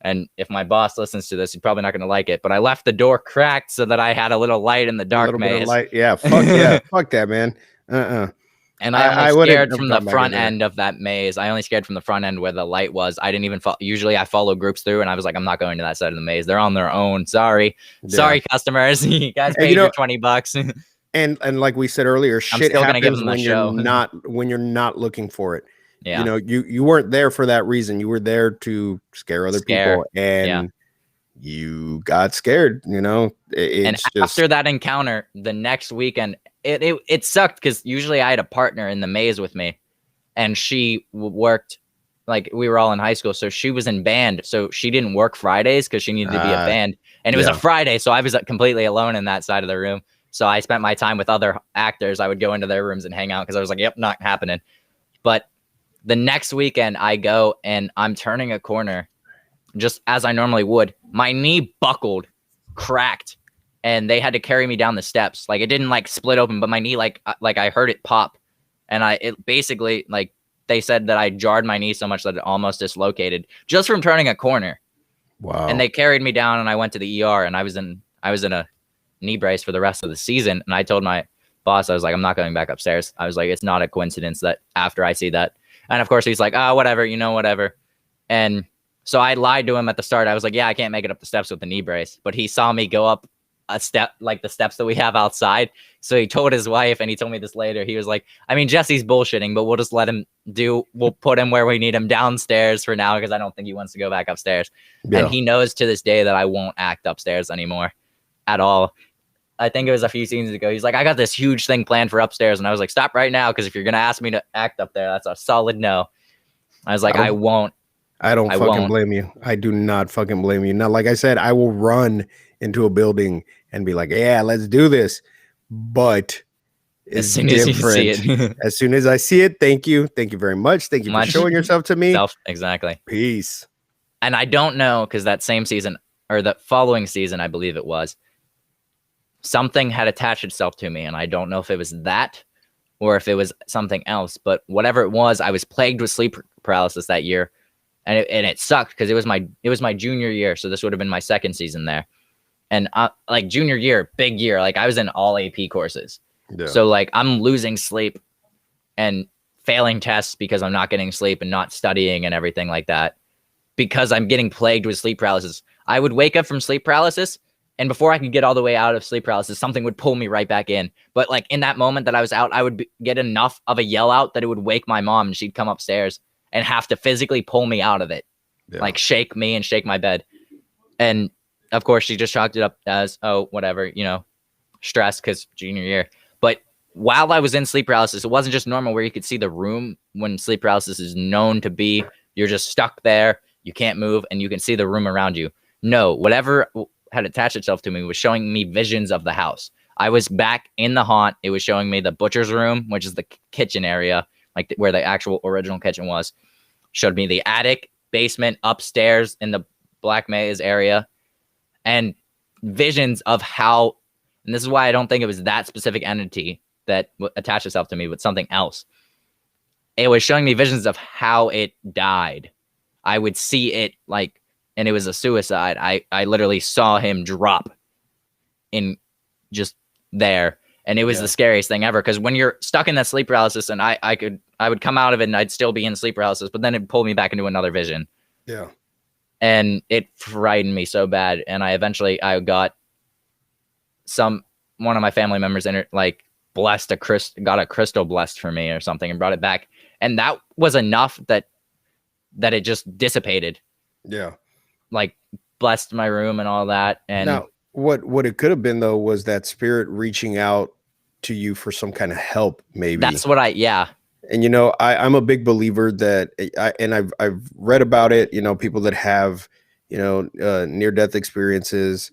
S1: and if my boss listens to this, he's probably not going to like it, but I left the door cracked so that I had a little light in the dark maze.
S3: Light. Yeah, fuck yeah. Fuck that, man.
S1: And I only scared from the front end of that maze. I only scared from the front end where the light was. I didn't even usually I follow groups through, and I was like, I'm not going to that side of the maze. They're on their own. Sorry. Sorry, customers. You guys paid your $20.
S3: And like we said earlier, shit happens when you're not looking for it.
S1: Yeah.
S3: You know, you weren't there for that reason. You were there to scare other people, and you got scared. You know,
S1: after that encounter, the next weekend, it sucked because usually I had a partner in the maze with me, and she worked, like, we were all in high school, so she was in band, so she didn't work Fridays because she needed to be a band, and it was a Friday, so I was completely alone in that side of the room. So I spent my time with other actors. I would go into their rooms and hang out because I was like, yep, not happening. But the next weekend I go and I'm turning a corner just as I normally would. My knee buckled, cracked, and they had to carry me down the steps. Like, it didn't like split open, but my knee, like I heard it pop, and it basically, like, they said that I jarred my knee so much that it almost dislocated just from turning a corner.
S3: Wow.
S1: And they carried me down, and I went to the ER, and I was in a knee brace for the rest of the season. And I told my boss, I was like, I'm not going back upstairs. I was like, it's not a coincidence that after I see that. And of course he's like, oh, whatever, whatever. And so I lied to him at the start. I was like, yeah, I can't make it up the steps with the knee brace. But he saw me go up a step, like the steps that we have outside. So he told his wife, and he told me this later. He was like, I mean, Jesse's bullshitting, but we'll just let him we'll put him where we need him downstairs for now, because I don't think he wants to go back upstairs. Yeah. And he knows to this day that I won't act upstairs anymore at all. I think it was a few seasons ago. He's like, I got this huge thing planned for upstairs. And I was like, stop right now, because if you're going to ask me to act up there, that's a solid no. I was like, I won't.
S3: I don't fucking blame you. I do not fucking blame you. Now, like I said, I will run into a building and be like, yeah, let's do this. But it's
S1: as soon
S3: different.
S1: As you see it.
S3: As soon as I see it, thank you. Thank you very much. Thank you for showing yourself to me.
S1: Exactly.
S3: Peace.
S1: And I don't know, because that same season, or the following season, I believe it was, something had attached itself to me, and I don't know if it was that or if it was something else, but whatever it was, I was plagued with sleep paralysis that year, and it sucked because it was my junior year, so this would have been my second season there, and like junior year, big year, like I was in all AP courses, so like I'm losing sleep and failing tests because I'm not getting sleep and not studying and everything like that because I'm getting plagued with sleep paralysis. I would wake up from sleep paralysis, and before I could get all the way out of sleep paralysis, something would pull me right back in. But like in that moment that I was out, I would get enough of a yell out that it would wake my mom, and she'd come upstairs and have to physically pull me out of it, like shake me and shake my bed. And of course, she just chalked it up as, oh, whatever, stress because junior year. But while I was in sleep paralysis, it wasn't just normal where you could see the room when sleep paralysis is known to be. You're just stuck there. You can't move, and you can see the room around you. No, whatever had attached itself to me was showing me visions of the house. I was back in the haunt. It was showing me the butcher's room, which is the kitchen area, like where the actual original kitchen was. Showed me the attic, basement, upstairs in the Black Maze area, and visions of how, and this is why I don't think it was that specific entity that attached itself to me, but something else. It was showing me visions of how it died. I would see it like, and it was a suicide. I literally saw him drop in just there. And it was the scariest thing ever. Because when you're stuck in that sleep paralysis, and I would come out of it and I'd still be in sleep paralysis, but then it pulled me back into another vision.
S3: Yeah.
S1: And it frightened me so bad. And I got one of my family members got a crystal blessed for me or something and brought it back. And that was enough that it just dissipated.
S3: Yeah.
S1: Like blessed my room and all that. And
S3: now, what it could have been though was that spirit reaching out to you for some kind of help, maybe.
S1: That's what
S3: And you know, I'm a big believer that I've read about it, you know, people that have, you know, near death experiences,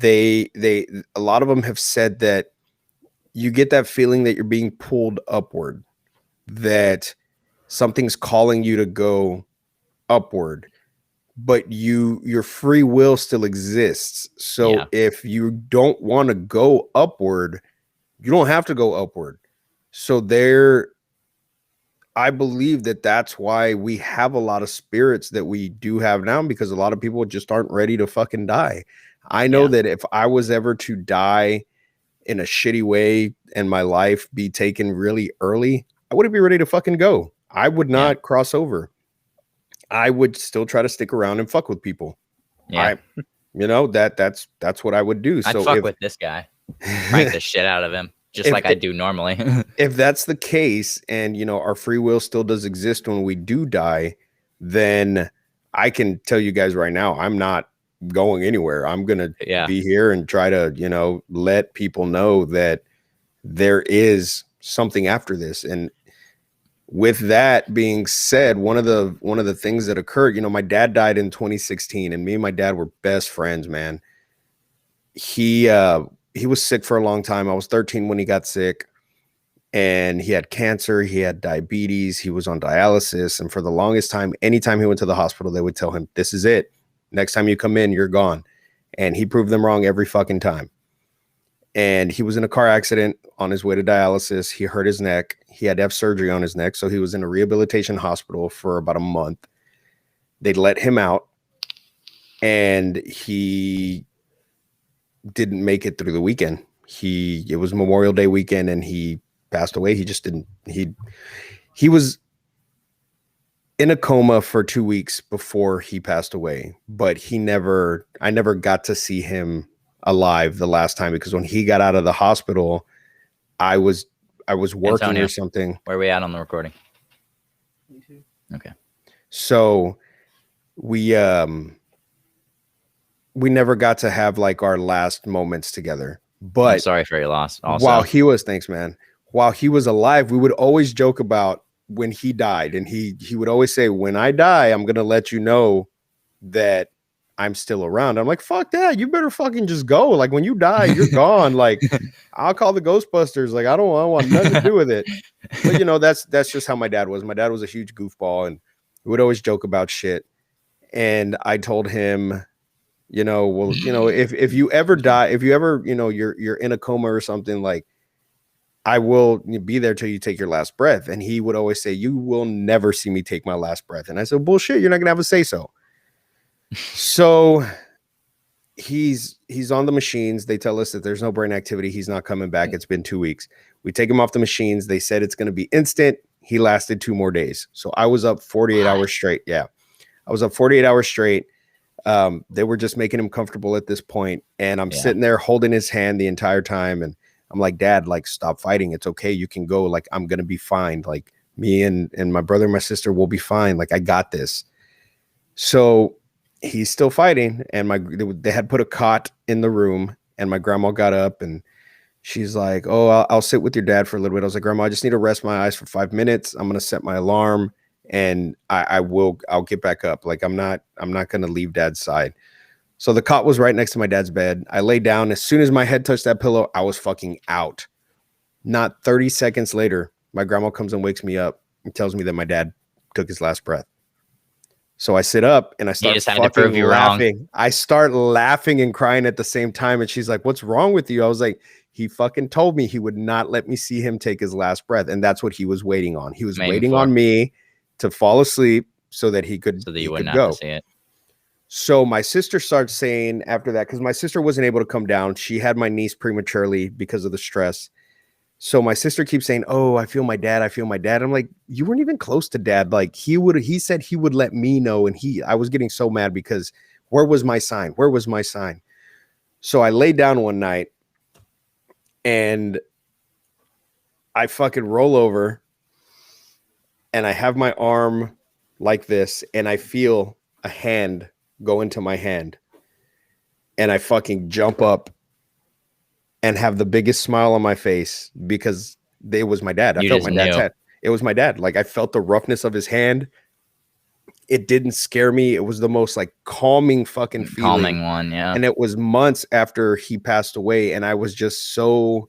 S3: a lot of them have said that you get that feeling that you're being pulled upward, that something's calling you to go upward, but your free will still exists. So if you don't want to go upward, you don't have to go upward. So I believe that's why we have a lot of spirits that we do have now, because a lot of people just aren't ready to fucking die. I know that if I was ever to die in a shitty way and my life be taken really early, I wouldn't be ready to fucking go. I would not cross over. I would still try to stick around and fuck with people.
S1: Yeah.
S3: You know, that's what I would do.
S1: I'd fuck with this guy. Prank the shit out of him. Just like I do normally.
S3: If that's the case, and you know, our free will still does exist when we do die, then I can tell you guys right now, I'm not going anywhere. I'm gonna be here and try to, you know, let people know that there is something after this. And with that being said, one of the things that occurred, you know, my dad died in 2016, and me and my dad were best friends, man. He was sick for a long time. I was 13 when he got sick, and he had cancer. He had diabetes. He was on dialysis. And for the longest time, anytime he went to the hospital, they would tell him, this is it. Next time you come in, you're gone. And he proved them wrong every fucking time. And he was in a car accident on his way to dialysis. He hurt his neck. He had to have surgery on his neck. So he was in a rehabilitation hospital for about a month. They let him out, and he didn't make it through the weekend. It was Memorial Day weekend, and he passed away. He just didn't, he was in a coma for 2 weeks before he passed away, but I never got to see him alive the last time, because when he got out of the hospital, I was working Antonio, or something.
S1: Where are we at on the recording?
S2: Me too.
S1: Okay.
S3: So we never got to have like our last moments together. But
S1: I'm sorry for your loss. Also,
S3: thanks, man. While he was alive, we would always joke about when he died, and he would always say, when I die, I'm gonna let you know that I'm still around. I'm like, fuck that. You better fucking just go. Like, when you die, you're gone. Like, I'll call the Ghostbusters. Like, I don't want nothing to do with it. But you know, that's just how my dad was. My dad was a huge goofball, and we would always joke about shit. And I told him, you know, well, you know, if you ever die, if you ever, you know, you're in a coma or something, like, I will be there till you take your last breath. And he would always say, you will never see me take my last breath. And I said, bullshit, you're not gonna have a say so. So he's on the machines. They tell us that there's no brain activity. He's not coming back. It's been 2 weeks. We take him off the machines. They said it's going to be instant. He lasted 2 more days. So I was up 48 hours straight. Yeah. I was up 48 hours straight. They were just making him comfortable at this point. And I'm sitting there holding his hand the entire time. And I'm like, Dad, like, stop fighting. It's okay. You can go. Like, I'm going to be fine. Like, me and my brother and my sister will be fine. Like, I got this. So he's still fighting, and they had put a cot in the room, and my grandma got up, and she's like, oh, I'll sit with your dad for a little bit. I was like, Grandma, I just need to rest my eyes for 5 minutes. I'm going to set my alarm, and I'll get back up. Like, I'm not going to leave Dad's side. So the cot was right next to my dad's bed. I lay down. As soon as my head touched that pillow, I was fucking out. Not 30 seconds later, my grandma comes and wakes me up and tells me that my dad took his last breath. So I sit up and I start fucking laughing. I start laughing and crying at the same time. And she's like, "What's wrong with you?" I was like, "He fucking told me he would not let me see him take his last breath." And that's what he was waiting on. He was waiting on me to fall asleep so that he could,
S1: you wouldn't have to see it.
S3: So my sister starts saying after that, because my sister wasn't able to come down. She had my niece prematurely because of the stress. So my sister keeps saying, "Oh, I feel my dad. I feel my dad." I'm like, "You weren't even close to dad. Like he said he would let me know." And I was getting so mad because where was my sign? Where was my sign? So I laid down one night and I fucking roll over and I have my arm like this and I feel a hand go into my hand and I fucking jump up and have the biggest smile on my face because it was my dad. I felt my dad's hand. It was my dad. Like I felt the roughness of his hand. It didn't scare me. It was the most like calming fucking feeling.
S1: Calming one, yeah.
S3: And it was months after he passed away. And I was just so,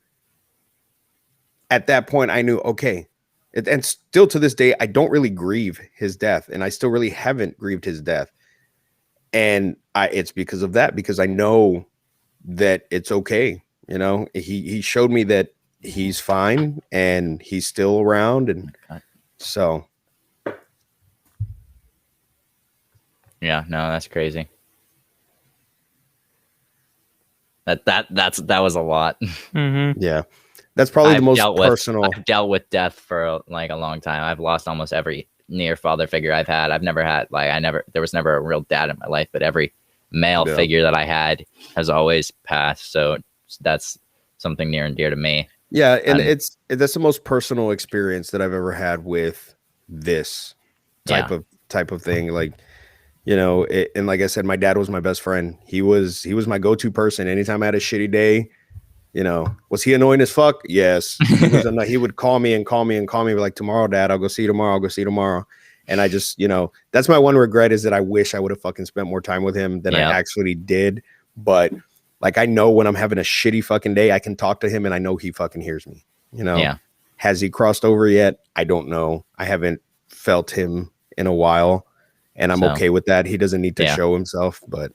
S3: at that point I knew, okay. And still to this day, I don't really grieve his death. And I still really haven't grieved his death. And it's because of that, because I know that it's okay. You know, he showed me that he's fine and he's still around. And so.
S1: Yeah, no, that's crazy. That was a lot.
S2: Mm-hmm.
S3: Yeah. That's probably the most personal.
S1: I've dealt with death for like a long time. I've lost almost every near father figure I've had. I've never had there was never a real dad in my life, but every male figure that I had has always passed. So that's something near and dear to me.
S3: Yeah, and that's the most personal experience that I've ever had with this type of thing. Like, you know, and like I said, my dad was my best friend. He was my go-to person. Anytime I had a shitty day, you know, was he annoying as fuck? Yes. He would call me like, "Tomorrow, Dad, I'll go see you tomorrow. I'll go see you tomorrow." And I just, you know, that's my one regret is that I wish I would have fucking spent more time with him than I actually did. But like, I know when I'm having a shitty fucking day, I can talk to him and I know he fucking hears me, you know?
S1: Yeah.
S3: Has he crossed over yet? I don't know. I haven't felt him in a while and I'm okay with that. He doesn't need to show himself, but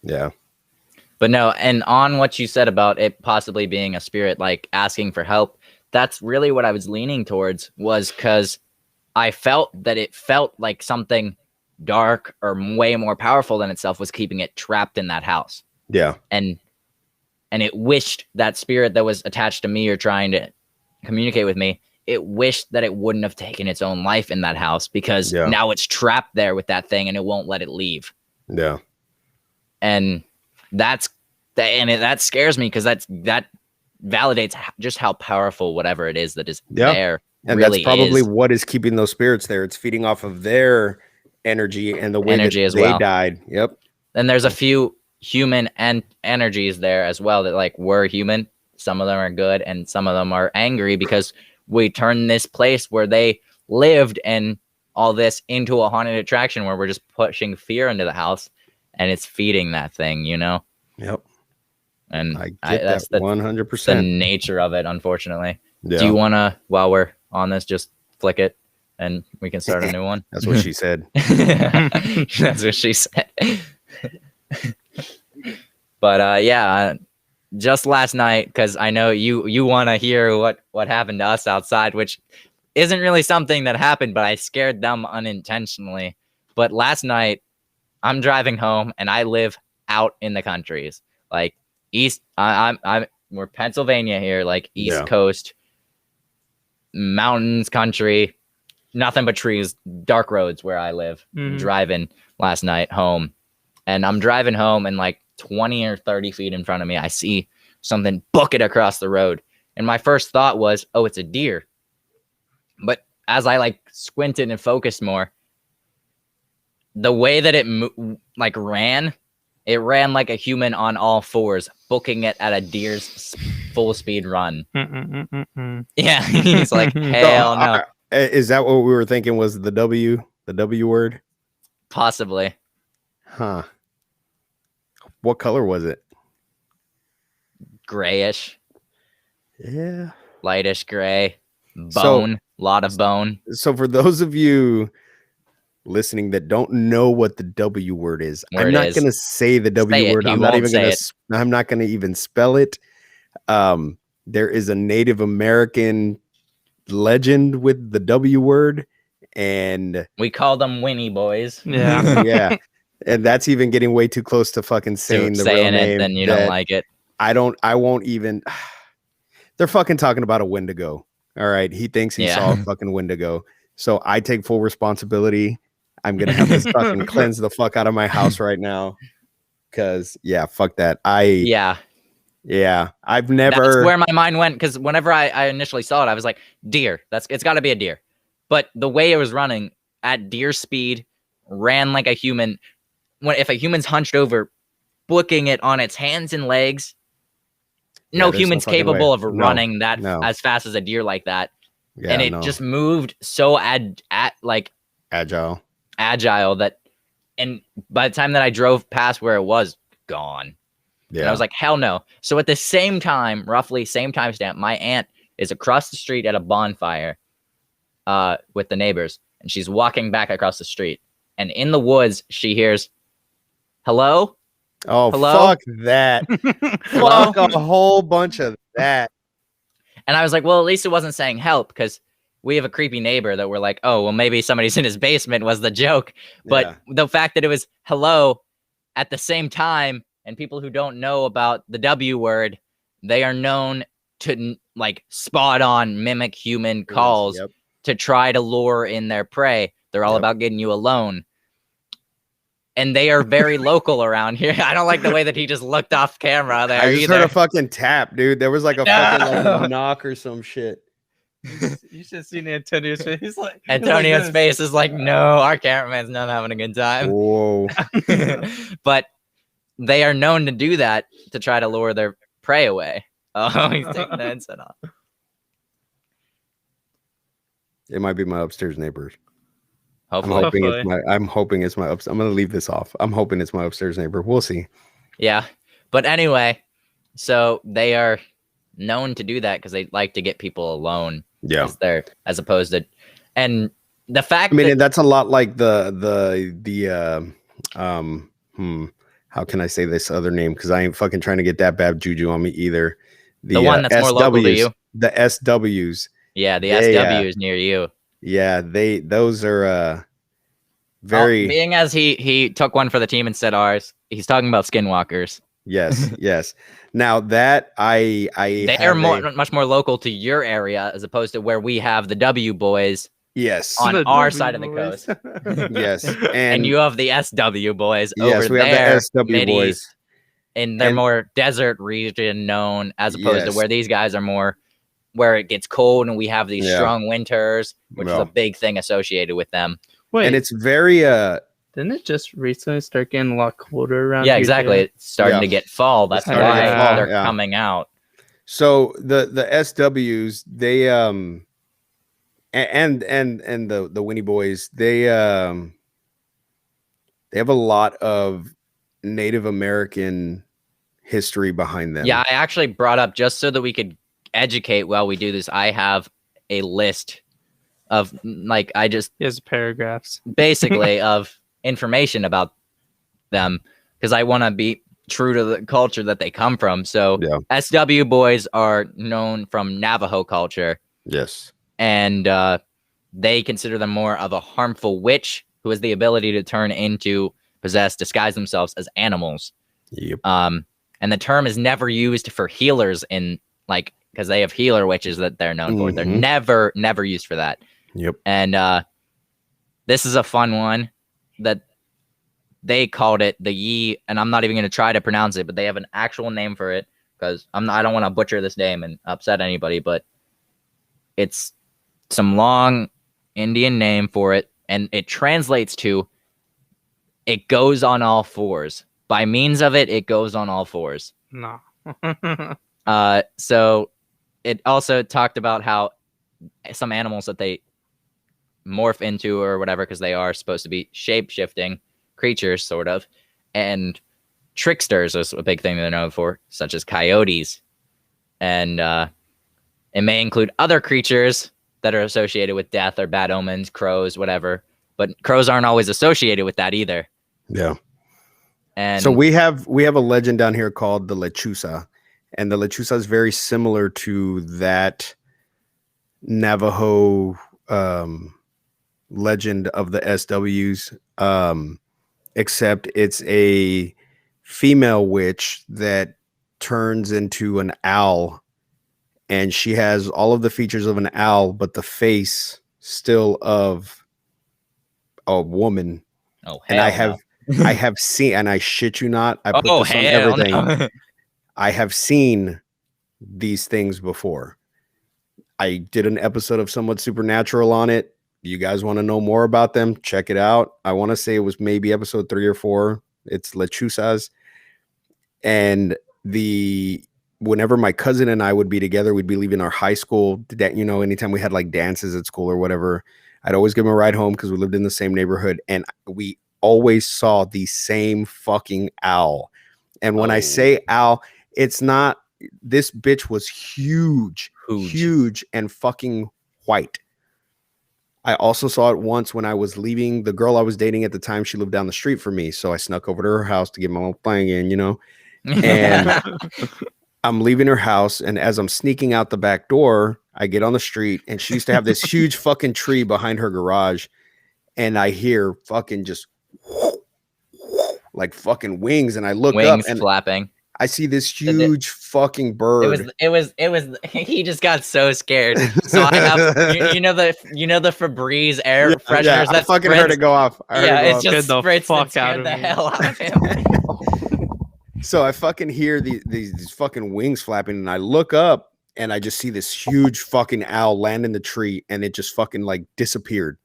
S3: yeah.
S1: But no, and on what you said about it possibly being a spirit, like asking for help, that's really what I was leaning towards, was because I felt that it felt like something dark or way more powerful than itself was keeping it trapped in that house.
S3: Yeah.
S1: And it wished that spirit that was attached to me or trying to communicate with me, it wished that it wouldn't have taken its own life in that house because now it's trapped there with that thing and it won't let it leave.
S3: Yeah.
S1: And that scares me because that validates just how powerful whatever it is that is there.
S3: And really that's probably what is keeping those spirits there. It's feeding off of their energy and the way that they died. Yep.
S1: And there's a few human and energies there as well that like were human. Some of them are good and some of them are angry because we turned this place where they lived and all this into a haunted attraction where we're just pushing fear into the house and it's feeding that thing, you know?
S3: Yep.
S1: And
S3: that's the 100%
S1: the nature of it, unfortunately.
S3: Yeah.
S1: Do you want to, while we're on this, just flick it and we can start a new one?
S3: That's what she said.
S1: That's what she said. But just last night, because I know you want to hear what happened to us outside, which isn't really something that happened, but I scared them unintentionally. But last night, I'm driving home, and I live out in the countries, like east. We're Pennsylvania here, like East Coast, mountains, country, nothing but trees, dark roads where I live. Driving last night home, and I'm driving home, and like 20 or 30 feet in front of me, I see something book it across the road. And my first thought was, oh, it's a deer. But as I like squinted and focused more, the way that it ran like a human on all fours, booking it at a deer's full speed run. Yeah, he's like, hell no.
S3: Is that what we were thinking was the W word?
S1: Possibly.
S3: Huh. What color was it?
S1: Grayish,
S3: Yeah.
S1: lightish gray,
S3: So-
S1: bone, lot of bone.
S3: So for those of you listening that don't know what the W word is,
S1: Where
S3: I'm
S1: it
S3: not
S1: is.
S3: going to say the W
S1: Say it.
S3: word.
S1: You
S3: I'm not
S1: won't
S3: even
S1: say
S3: going
S1: it.
S3: to. I'm not going to even spell it. There is a Native American legend with the W word, and
S1: We call them Winnie boys.
S2: Yeah.
S3: yeah, and that's even getting way too close to fucking saying the real
S1: Saying it,
S3: name.
S1: then you
S3: that
S1: don't like it.
S3: I won't even. They're fucking talking about a Wendigo. All right, he thinks he
S1: Yeah.
S3: saw a fucking Wendigo, so I take full responsibility. I'm gonna have this fucking cleanse the fuck out of my house right now, because yeah, fuck that.
S1: Yeah.
S3: I've
S1: That's
S3: never.
S1: where my mind went, because whenever I initially saw it, I was like, deer. It's got to be a deer. But the way it was running at deer speed, ran like a human. If a human's hunched over, booking it on its hands and legs, no
S3: there's
S1: human's
S3: fucking
S1: capable
S3: way.
S1: of running that
S3: no.
S1: as fast as a deer like that.
S3: Yeah,
S1: And it
S3: no.
S1: just moved so
S3: Agile.
S1: agile that, and by the time that I drove past where it was, gone.
S3: Yeah.
S1: And I was like, hell no. So at the same time, roughly same timestamp, my aunt is across the street at a bonfire with the neighbors, and she's walking back across the street. And in the woods, she hears, hello?
S3: Oh,
S1: Hello?
S3: fuck that.
S1: Hello?
S3: Fuck a whole bunch of that.
S1: And I was like, well, at least it wasn't saying help, because we have a creepy neighbor that we're like, oh, well, maybe somebody's in his basement was the joke. But
S3: Yeah.
S1: the fact that it was hello at the same time, and people who don't know about the W word, they are known to like spot on mimic human calls
S3: Yep.
S1: to try to lure in their prey. They're all
S3: Yep.
S1: about getting you alone. And they are very local around here. I don't like the way that he just looked off camera there
S3: I just
S1: either.
S3: heard a fucking tap, dude. There was like a fucking like
S1: No.
S3: a knock or some shit.
S2: You should have seen Antonio's face. He's like
S1: Antonio's
S2: this.
S1: face is like, no, our cameraman's not having a good time.
S3: Whoa.
S1: But they are known to do that to try to lure their prey away. Oh, he's taking the headset off.
S3: It might be my upstairs neighbors. I'm
S1: Hopefully.
S3: hoping it's my I'm gonna leave this off. I'm hoping it's my upstairs neighbor. We'll see.
S1: Yeah. But anyway, so they are known to do that because they like to get people alone.
S3: Yeah.
S1: As opposed to, and the fact
S3: I mean,
S1: that
S3: that's a lot like the how can I say this other name? Because I ain't fucking trying to get that bad juju on me either.
S1: the one that's more local to you.
S3: The SWs.
S1: Yeah, the
S3: They,
S1: SW is near you.
S3: Yeah, those are very
S1: Being as he took one for the team instead of ours, he's talking about skinwalkers.
S3: yes. Now that I
S1: They are much more local to your area as opposed to where we have the W boys
S3: yes
S1: on
S2: The
S1: our
S2: W
S1: side of the
S2: boys.
S1: coast.
S3: yes
S1: And you have the SW boys
S3: yes
S1: over
S3: we have
S1: there,
S3: the SW
S1: Middies,
S3: boys.
S1: in their
S3: And-
S1: more desert region known, as opposed to
S3: Yes.
S1: where these guys are more where it gets cold and we have these
S3: Yeah.
S1: strong winters, which is
S3: Yeah.
S1: a big thing associated with them.
S2: Wait,
S3: And it's very
S2: didn't it just recently start getting a lot colder around
S1: Yeah,
S2: here?
S1: exactly.
S2: too?
S1: It's starting
S3: Yeah.
S1: to get fall. That's
S2: starting to
S1: why
S2: get fall,
S1: they're
S3: yeah.
S1: coming out.
S3: so the SWs they and the Winnie boys they have a lot of Native American history behind them.
S1: Yeah, I actually brought up just so that we could educate while we do this. I have a list of like
S2: He has paragraphs.
S1: basically of information about them because I want to be true to the culture that they come from. So
S3: Yeah.
S1: SW boys are known from Navajo culture,
S3: Yes.
S1: and they consider them more of a harmful witch who has the ability to turn into, possess, disguise themselves as animals.
S3: Yep.
S1: And the term is never used for healers in like because they have healer witches that they're known for. They're
S3: Mhm.
S1: never used for that.
S3: Yep.
S1: And this is a fun one that they called it the Yi, and I'm not even going to try to pronounce it, but they have an actual name for it because I don't want to butcher this name and upset anybody, but it's some long Indian name for it, and it translates to it goes on all fours. By means of it, it goes on all fours.
S2: No.
S1: So it also talked about how some animals that they morph into or whatever, because they are supposed to be shape-shifting creatures, sort of, and tricksters is a big thing they're known for, such as coyotes. And it may include other creatures that are associated with death or bad omens, crows, whatever. But crows aren't always associated with that either.
S3: Yeah.
S1: And
S3: so we have a legend down here called the Lechuza, and the Lechuza is very similar to that Navajo legend of the SWs, except it's a female witch that turns into an owl, and she has all of the features of an owl, but the face still of a woman.
S1: Oh,
S3: and I have seen, and I shit you not, I put this on everything.
S1: No.
S3: I have seen these things before. I did an episode of Somewhat Supernatural on it. You guys want to know more about them? Check it out. I want to say it was maybe episode 3 or 4. It's Lechuzas. And whenever my cousin and I would be together, we'd be leaving our high school. Anytime we had like dances at school or whatever, I'd always give him a ride home because we lived in the same neighborhood. And we always saw the same fucking owl. And when I say owl, it's not, this bitch was huge and fucking white. I also saw it once when I was leaving. The girl I was dating at the time, she lived down the street from me. So I snuck over to her house to get my little thing in, and I'm leaving her house. And as I'm sneaking out the back door, I get on the street, and she used to have this huge fucking tree behind her garage. And I hear fucking just like fucking wings. And I look up and
S1: flapping.
S3: I see this huge fucking bird.
S1: It was he just got so scared. So I have the Febreze air fresheners.
S3: Yeah, I fucking heard it go off.
S1: It just spritz and scared the hell out of him.
S3: So I fucking hear these fucking wings flapping, and I look up and I just see this huge fucking owl land in the tree, and it just fucking like disappeared,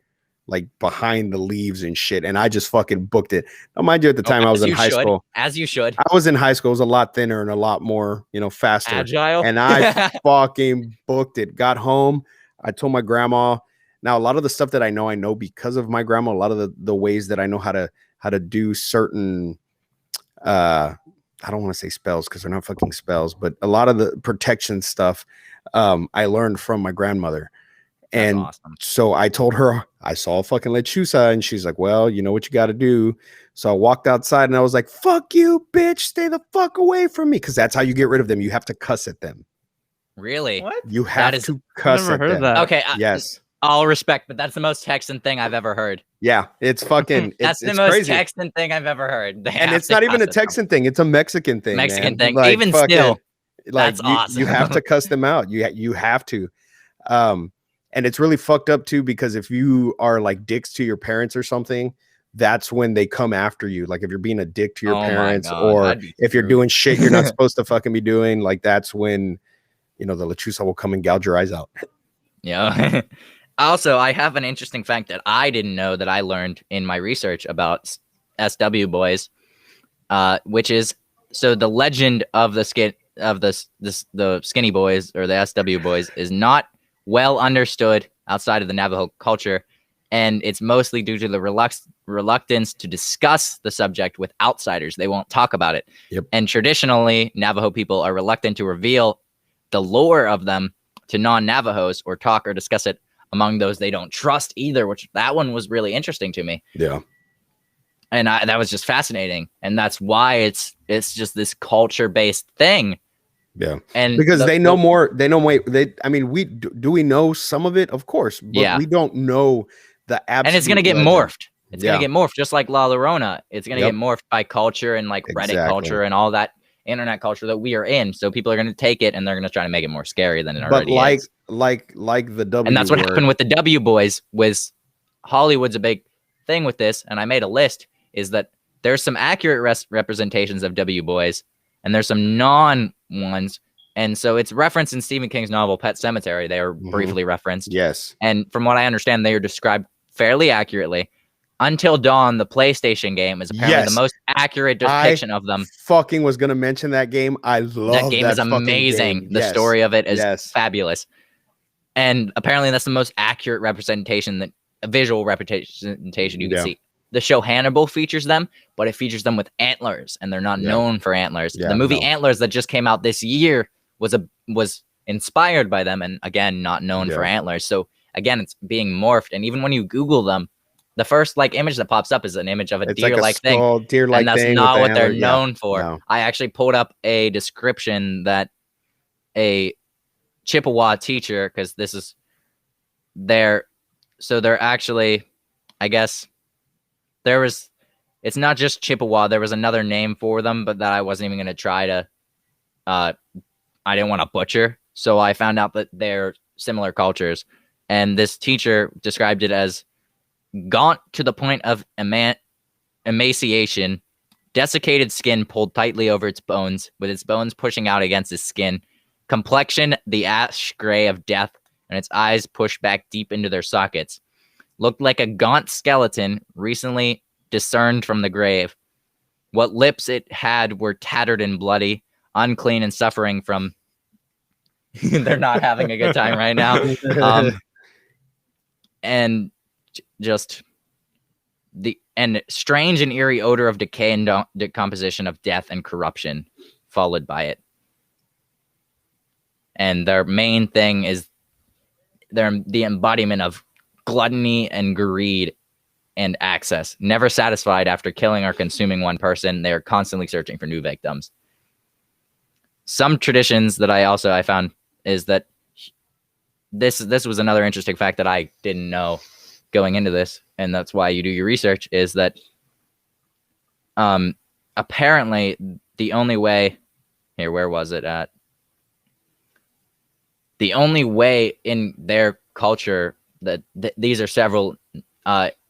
S3: like behind the leaves and shit. And I just fucking booked it. Now, mind you, at the time I was in high school.
S1: As you should.
S3: I was in high school. It was a lot thinner and a lot more, faster.
S1: Agile.
S3: And I fucking booked it. Got home. I told my grandma. Now, a lot of the stuff that I know because of my grandma. A lot of the ways that I know how to do certain, I don't want to say spells because they're not fucking spells, but a lot of the protection stuff I learned from my grandmother. And awesome. So I told her I saw a fucking Lechuza, and she's like, well, you know what you got to do. So I walked outside and I was like, fuck you, bitch. Stay the fuck away from me. Because that's how you get rid of them. You have to cuss at them.
S1: Really?
S3: What? You have to cuss at them.
S2: That.
S1: Okay.
S3: Yes.
S1: All respect, but that's the most Texan thing I've ever heard.
S3: Yeah, it's fucking.
S1: That's the most crazy. Texan thing I've ever heard.
S3: And it's not even a Texan thing; it's a Mexican thing.
S1: Mexican
S3: man.
S1: thing.
S3: Like,
S1: even still,
S3: like
S1: that's awesome.
S3: You have to cuss them out. You have to. And it's really fucked up too, because if you are like dicks to your parents or something, that's when they come after you. Like if you're being a dick to your parents, or if you're doing shit you're not supposed to fucking be doing, like that's when the Lechuza will come and gouge your eyes out.
S1: Yeah. Also, I have an interesting fact that I didn't know that I learned in my research about SW boys, which is the legend of the skinny boys or the SW boys is not well understood outside of the Navajo culture, and it's mostly due to the reluctance to discuss the subject with outsiders. They won't talk about it.
S3: Yep.
S1: And traditionally, Navajo people are reluctant to reveal the lore of them to non-Navajos or talk or discuss it among those they don't trust either, which that one was really interesting to me.
S3: Yeah.
S1: And that was just fascinating. And that's why it's just this culture-based thing.
S3: Yeah.
S1: And
S3: because they know more, we know some of it, of course, but we don't know the absolute.
S1: And it's going to get morphed. It's going to get morphed just like La Llorona. It's going to get morphed by culture and like Reddit culture and all that internet culture that we are in. So people are going to take it and they're going to try to make it more scary than it already is.
S3: Like the W.
S1: And that's what happened with the W boys. Was Hollywood's a big thing with this, and I made a list. Is that there's some accurate representations of W boys, and there's some non ones, and so it's referenced in Stephen King's novel Pet Sematary. They are briefly referenced.
S3: Yes,
S1: and from what I understand, they are described fairly accurately. Until Dawn, the PlayStation game, is apparently the most accurate depiction of them.
S3: Fucking was going to mention that game. I love
S1: that game. Is amazing.
S3: Game.
S1: The story of it is fabulous. And apparently that's the most accurate representation, a visual representation you can see the show Hannibal features them, but it features them with antlers, and they're not known for antlers.
S3: Yeah,
S1: the movie Antlers that just came out this year was inspired by them, and again, not known for antlers. So again, it's being morphed. And even when you Google them, the first like image that pops up is an image of a deer-like thing, and that's not what they're known for.
S3: No.
S1: I actually pulled up a description that a Chippewa teacher, because this is they're actually, I guess it's not just Chippewa. There was another name for them, but that I wasn't even going to try to, I didn't want to butcher. So I found out that they're similar cultures. And this teacher described it as gaunt to the point of emaciation, desiccated skin pulled tightly over its bones, with its bones pushing out against its skin, complexion the ash gray of death, and its eyes pushed back deep into their sockets. Looked like a gaunt skeleton recently discerned from the grave. What lips it had were tattered and bloody, unclean and suffering from... They're not having a good time right now. And just and strange and eerie odor of decay and decomposition of death and corruption followed by it. And their main thing is they're the embodiment of gluttony and greed and access. Never satisfied after killing or consuming one person, they are constantly searching for new victims. Some traditions that I found is that this was another interesting fact that I didn't know going into this, and that's why you do your research, is that apparently the only way here, where was it at? The only way in their culture that these are several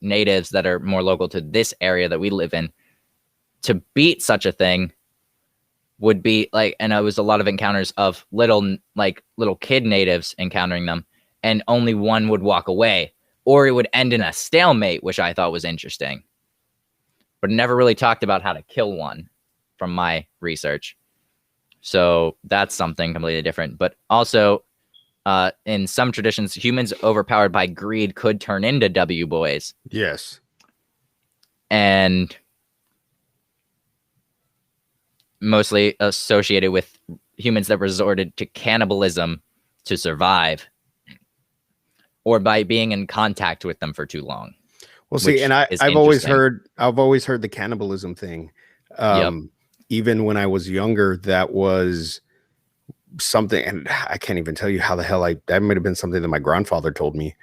S1: natives that are more local to this area that we live in, to beat such a thing would be like, and it was a lot of encounters of little kid natives encountering them, and only one would walk away, or it would end in a stalemate, which I thought was interesting, but never really talked about how to kill one from my research. So that's something completely different. But also, in some traditions, humans overpowered by greed could turn into W boys.
S3: Yes.
S1: And mostly associated with humans that resorted to cannibalism to survive, or by being in contact with them for too long.
S3: Well, see, and I've always heard the cannibalism thing. Even when I was younger, that was something, and I can't even tell you how the hell that might have been something that my grandfather told me.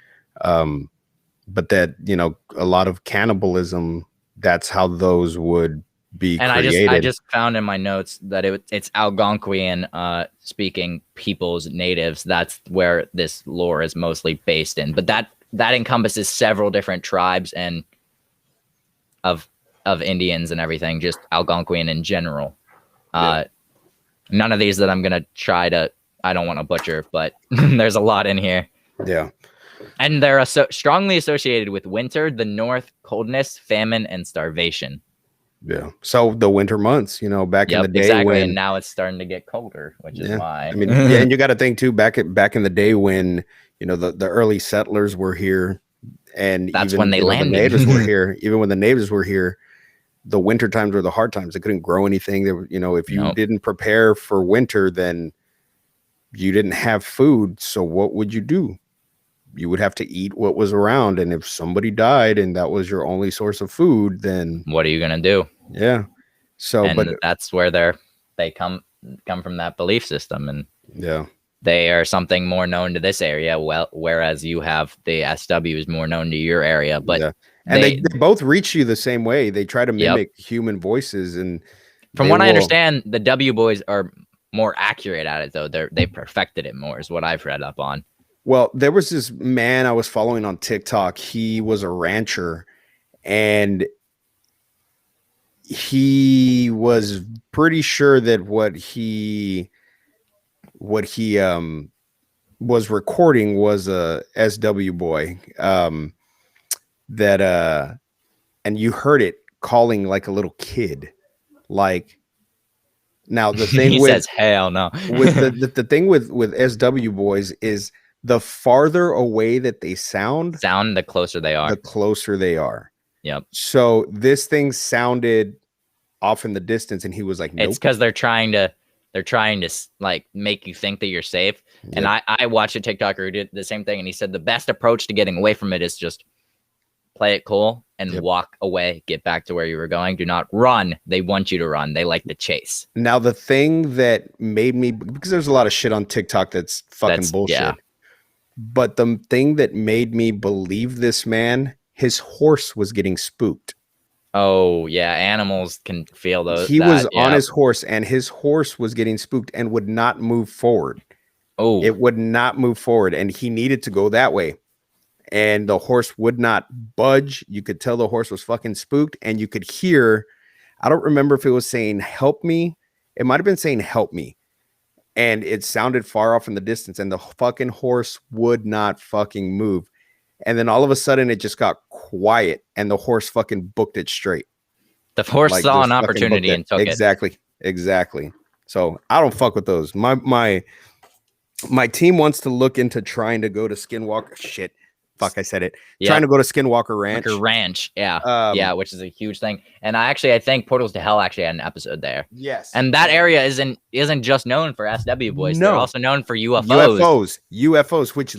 S3: But that, a lot of cannibalism, that's how those would be created.
S1: I just found in my notes that it's Algonquian speaking peoples, natives. That's where this lore is mostly based in. But that encompasses several different tribes and of Indians and everything, just Algonquian in general. None of these that I'm gonna try to, I don't want to butcher, but there's a lot in here.
S3: Yeah.
S1: And they're strongly associated with winter, the north, coldness, famine, and starvation.
S3: Yeah. So the winter months, back in the day,
S1: exactly. And now it's starting to get colder, which is why.
S3: I mean, and you got to think too, back in the day when, the early settlers were here, and
S1: that's
S3: even,
S1: when they landed.
S3: The natives were here. Even when the natives were here, the winter times were the hard times. They couldn't grow anything. They were, if you didn't prepare for winter, then you didn't have food. So what would you do? You would have to eat what was around. And if somebody died and that was your only source of food, then
S1: what are you going to do?
S3: Yeah. So,
S1: but that's where they come from, that belief system. And
S3: yeah,
S1: they are something more known to this area. Well, whereas you have the SWs more known to your area, but
S3: and they both reach you the same way. They try to mimic human voices. And
S1: from what I understand, the W boys are more accurate at it, though. They perfected it more, is what I've read up on.
S3: Well, there was this man I was following on TikTok. He was a rancher, and he was pretty sure that what he was recording was a SW boy. And you heard it calling like a little kid. Like, now the thing
S1: he says, hell no.
S3: With the thing with SW boys is, the farther away that they sound,
S1: the closer they are.
S3: The closer they are.
S1: Yep.
S3: So this thing sounded off in the distance, and he was like, nope.
S1: It's because they're trying to like make you think that you're safe.
S3: Yep.
S1: And I watched a TikToker who did the same thing, and he said the best approach to getting away from it is just play it cool and walk away, get back to where you were going. Do not run. They want you to run. They like to chase.
S3: Now, the thing that made me, because there's a lot of shit on TikTok that's fucking bullshit. Yeah. But the thing that made me believe this man, his horse was getting spooked.
S1: Oh, yeah. Animals can feel those.
S3: He was on his horse, and his horse was getting spooked and would not move forward.
S1: Oh,
S3: it would not move forward, and he needed to go that way. And the horse would not budge. You could tell the horse was fucking spooked, and you could hear, I don't remember if it was saying, help me. It might have been saying, help me. And it sounded far off in the distance, and the fucking horse would not fucking move. And then all of a sudden it just got quiet, and the horse fucking booked it straight.
S1: The horse saw an opportunity and took it.
S3: Exactly. So I don't fuck with those. My team wants to look into trying to go to Skinwalker. Shit. Fuck, I said it.
S1: Yeah.
S3: Trying to go to Skinwalker Ranch.
S1: Yeah, which is a huge thing. And I think Portals to Hell actually had an episode there.
S3: Yes.
S1: And that area isn't just known for SW boys. No. They're also known for UFOs.
S3: UFOs, which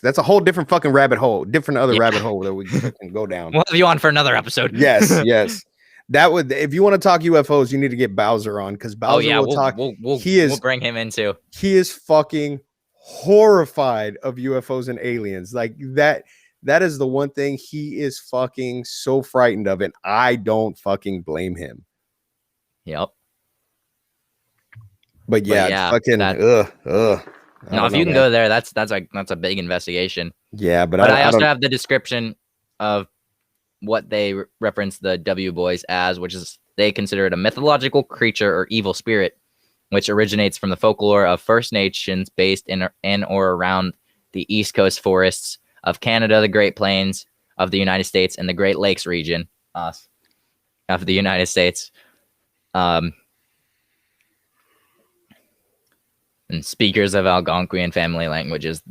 S3: that's a whole different fucking rabbit hole. Different other rabbit hole that we can go down.
S1: We'll have you on for another episode.
S3: Yes. That would, if you want to talk UFOs, you need to get Bowser on, because Bowser will talk.
S1: We'll bring him in too.
S3: He is fucking horrified of UFOs and aliens. Like that is the one thing he is fucking so frightened of, and I don't fucking blame him.
S1: Yep.
S3: But yeah, fucking
S1: no, if you can go there, that's a big investigation.
S3: Yeah, but
S1: I also have the description of what they reference the W boys as, which is they consider it a mythological creature or evil spirit, which originates from the folklore of First Nations based in or around the East Coast forests of Canada, the Great Plains of the United States, and the Great Lakes region of the United States. And speakers of Algonquian family languages.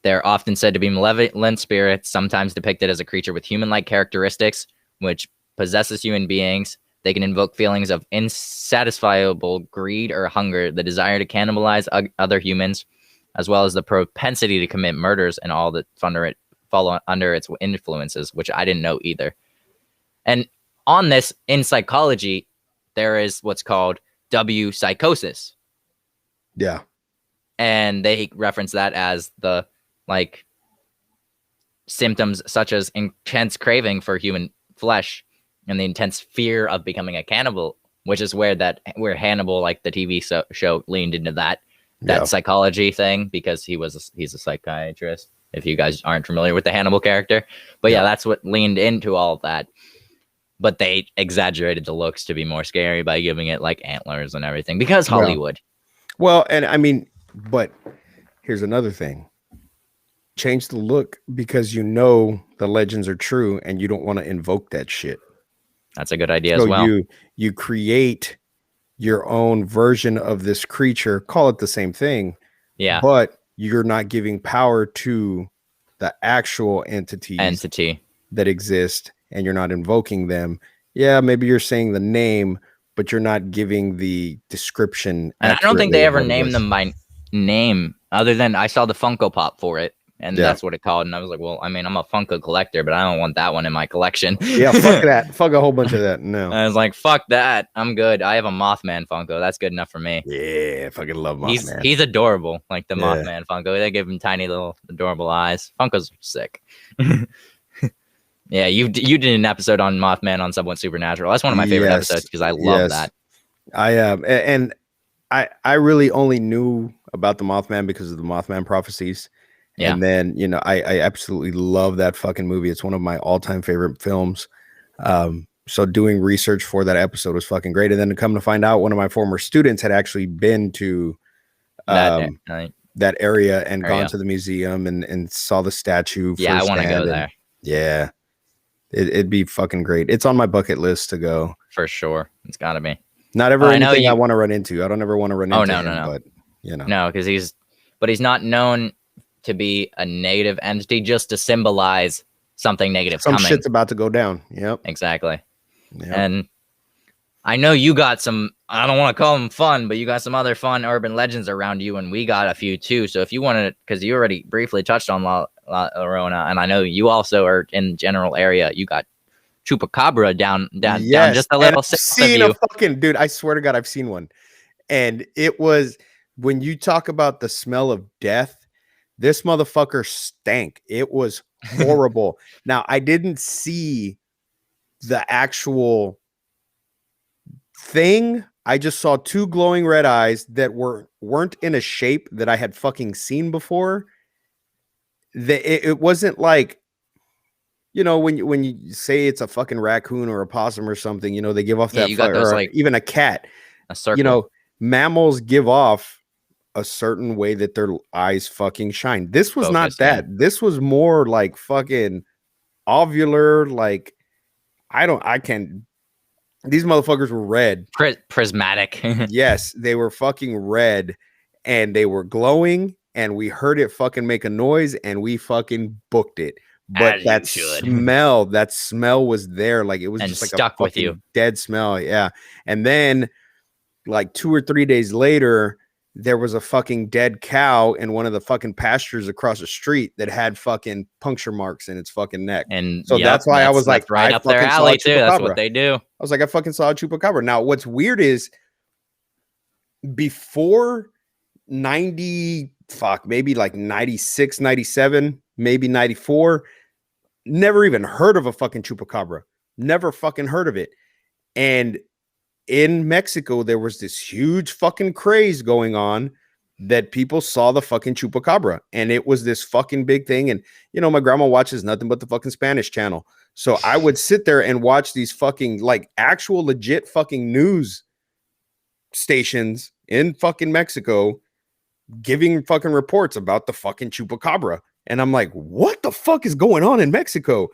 S1: They're often said to be malevolent spirits, sometimes depicted as a creature with human-like characteristics, which possesses human beings. They can invoke feelings of insatisfiable greed or hunger, the desire to cannibalize other humans, as well as the propensity to commit murders and all that fall under its influences, which I didn't know either. And on this, in psychology, there is what's called W psychosis.
S3: Yeah.
S1: And they reference that as the symptoms such as intense craving for human flesh and the intense fear of becoming a cannibal, which is where Hannibal, like the TV show, leaned into that psychology thing, because he's a psychiatrist. If you guys aren't familiar with the Hannibal character, but yeah, that's what leaned into all of that. But they exaggerated the looks to be more scary by giving it like antlers and everything, because Hollywood.
S3: Well, and I mean, but here's another thing. Change the look because the legends are true and you don't want to invoke that shit.
S1: That's a good idea as well.
S3: You create your own version of this creature, call it the same thing.
S1: Yeah.
S3: But you're not giving power to the actual entity that exist, and you're not invoking them. Yeah, maybe you're saying the name, but you're not giving the description.
S1: And I don't think they ever named them by name, other than I saw the Funko Pop for it, and that's what it called. And I was like, well, I mean, I'm a Funko collector, but I don't want that one in my collection.
S3: Yeah, fuck that. Fuck a whole bunch of that. No.
S1: I was like, fuck that. I'm good. I have a Mothman Funko. That's good enough for me.
S3: Yeah, fucking love Mothman.
S1: He's adorable, like the Mothman Funko. They give him tiny little adorable eyes. Funkos are sick. Yeah, you did an episode on Mothman on Somewhat Supernatural. That's one of my favorite episodes because I love that.
S3: I really only knew about the Mothman because of the Mothman prophecies. Yeah. And then, I absolutely love that fucking movie. It's one of my all-time favorite films. So doing research for that episode was fucking great. And then to come to find out, one of my former students had actually been to that area and gone to the museum and saw the statue.
S1: Yeah, I want to go there.
S3: Yeah. It'd be fucking great. It's on my bucket list to go.
S1: For sure. It's got to be.
S3: Not ever anything I want to run into. I don't ever want to run into him.
S1: No.
S3: But,
S1: No, because he's not known to be a negative entity, just to symbolize something negative
S3: Some
S1: coming.
S3: shit's about to go down. Yep.
S1: Exactly.
S3: Yep.
S1: And I know you got some, I don't want to call them fun, but you got some other fun urban legends around you, and we got a few too. So if you wanted, because you already briefly touched on Llorona, and I know you also are in the general area, you got Chupacabra down just a little south
S3: seen
S1: of you.
S3: a fucking dude. I swear to God, I've seen one. And it was, when you talk about the smell of death, this motherfucker stank. It was horrible. Now, I didn't see the actual thing. I just saw two glowing red eyes that weren't in a shape that I had fucking seen before. It wasn't like, you know, when you say it's a fucking raccoon or a possum or something, you know, they give off that,
S1: you got those, like,
S3: even a cat,
S1: a circle.
S3: you know, mammals give off a certain way that their eyes fucking shine. This was not that.
S1: Yeah.
S3: This was more like fucking ovular. Like, I can't. These motherfuckers were red.
S1: Prismatic.
S3: Yes, they were fucking red, and they were glowing, and we heard it fucking make a noise, and we fucking booked it. But
S1: As
S3: that
S1: you should.
S3: that smell was there. Like, it was
S1: And
S3: just like
S1: stuck
S3: a
S1: with
S3: fucking
S1: you.
S3: dead smell. Yeah. And then like 2 or 3 days later, there was a fucking dead cow in one of the fucking pastures across the street that had fucking puncture marks in its fucking neck.
S1: And
S3: so that's why I was like,
S1: right
S3: I
S1: up their
S3: fucking saw
S1: alley
S3: a
S1: too. That's
S3: chupacabra.
S1: what they do.
S3: I was like, I fucking saw a chupacabra. Now, what's weird is before 90, maybe like 96, 97, maybe 94, never even heard of a fucking chupacabra. Never fucking heard of it. And in Mexico, there was this huge fucking craze going on that people saw the fucking chupacabra, and it was this fucking big thing. And, you know, my grandma watches nothing but the fucking Spanish channel. So I would sit there and watch these fucking, like, actual legit fucking news stations in fucking Mexico giving fucking reports about the fucking chupacabra. And I'm like, what the fuck is going on in Mexico?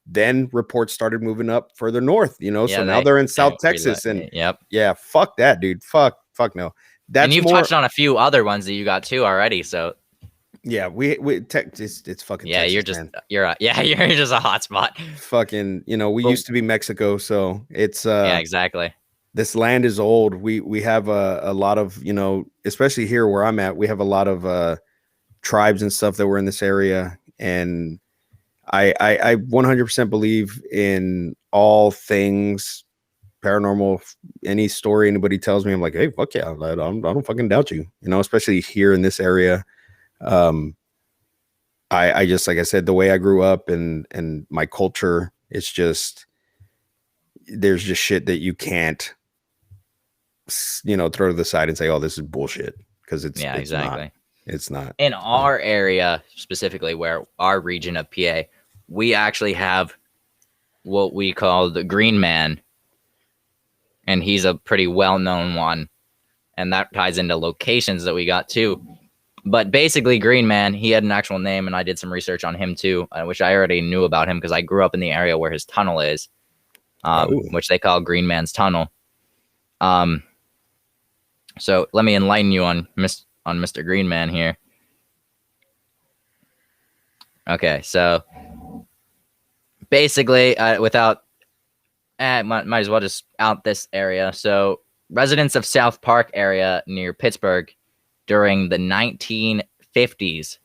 S3: Then reports started moving up further north, you know. So now they're in South Texas, and yeah, fuck that, dude. Fuck no. That's,
S1: and you've touched on a few other ones that you got too already. So
S3: yeah, it's fucking Texas,
S1: you're just
S3: man.
S1: you're just a hot spot.
S3: Fucking, you know, we used to be Mexico, so it's
S1: yeah, exactly.
S3: This land is old. We have a lot of, you know, especially here where I'm at, we have a lot of tribes and stuff that were in this area, and I 100% believe in all things paranormal. Any story anybody tells me, I'm like, hey, fuck yeah, I don't fucking doubt you, you know, especially here in this area. I just, like I said, the way I grew up and my culture, it's just, there's just shit that you can't, you know, throw to the side and say, oh, this is bullshit, because it's
S1: exactly.
S3: It's not.
S1: In our area, specifically where our region of PA, we actually have what we call the Green Man, and he's a pretty well-known one, and that ties into locations that we got too. But basically, Green Man, he had an actual name, and I did some research on him too, which I already knew about him because I grew up in the area where his tunnel is, which they call Green Man's Tunnel. So let me enlighten you on Mr. Green Man here. Okay, so basically, might as well just out this area. So residents of South Park area near Pittsburgh during the 1950s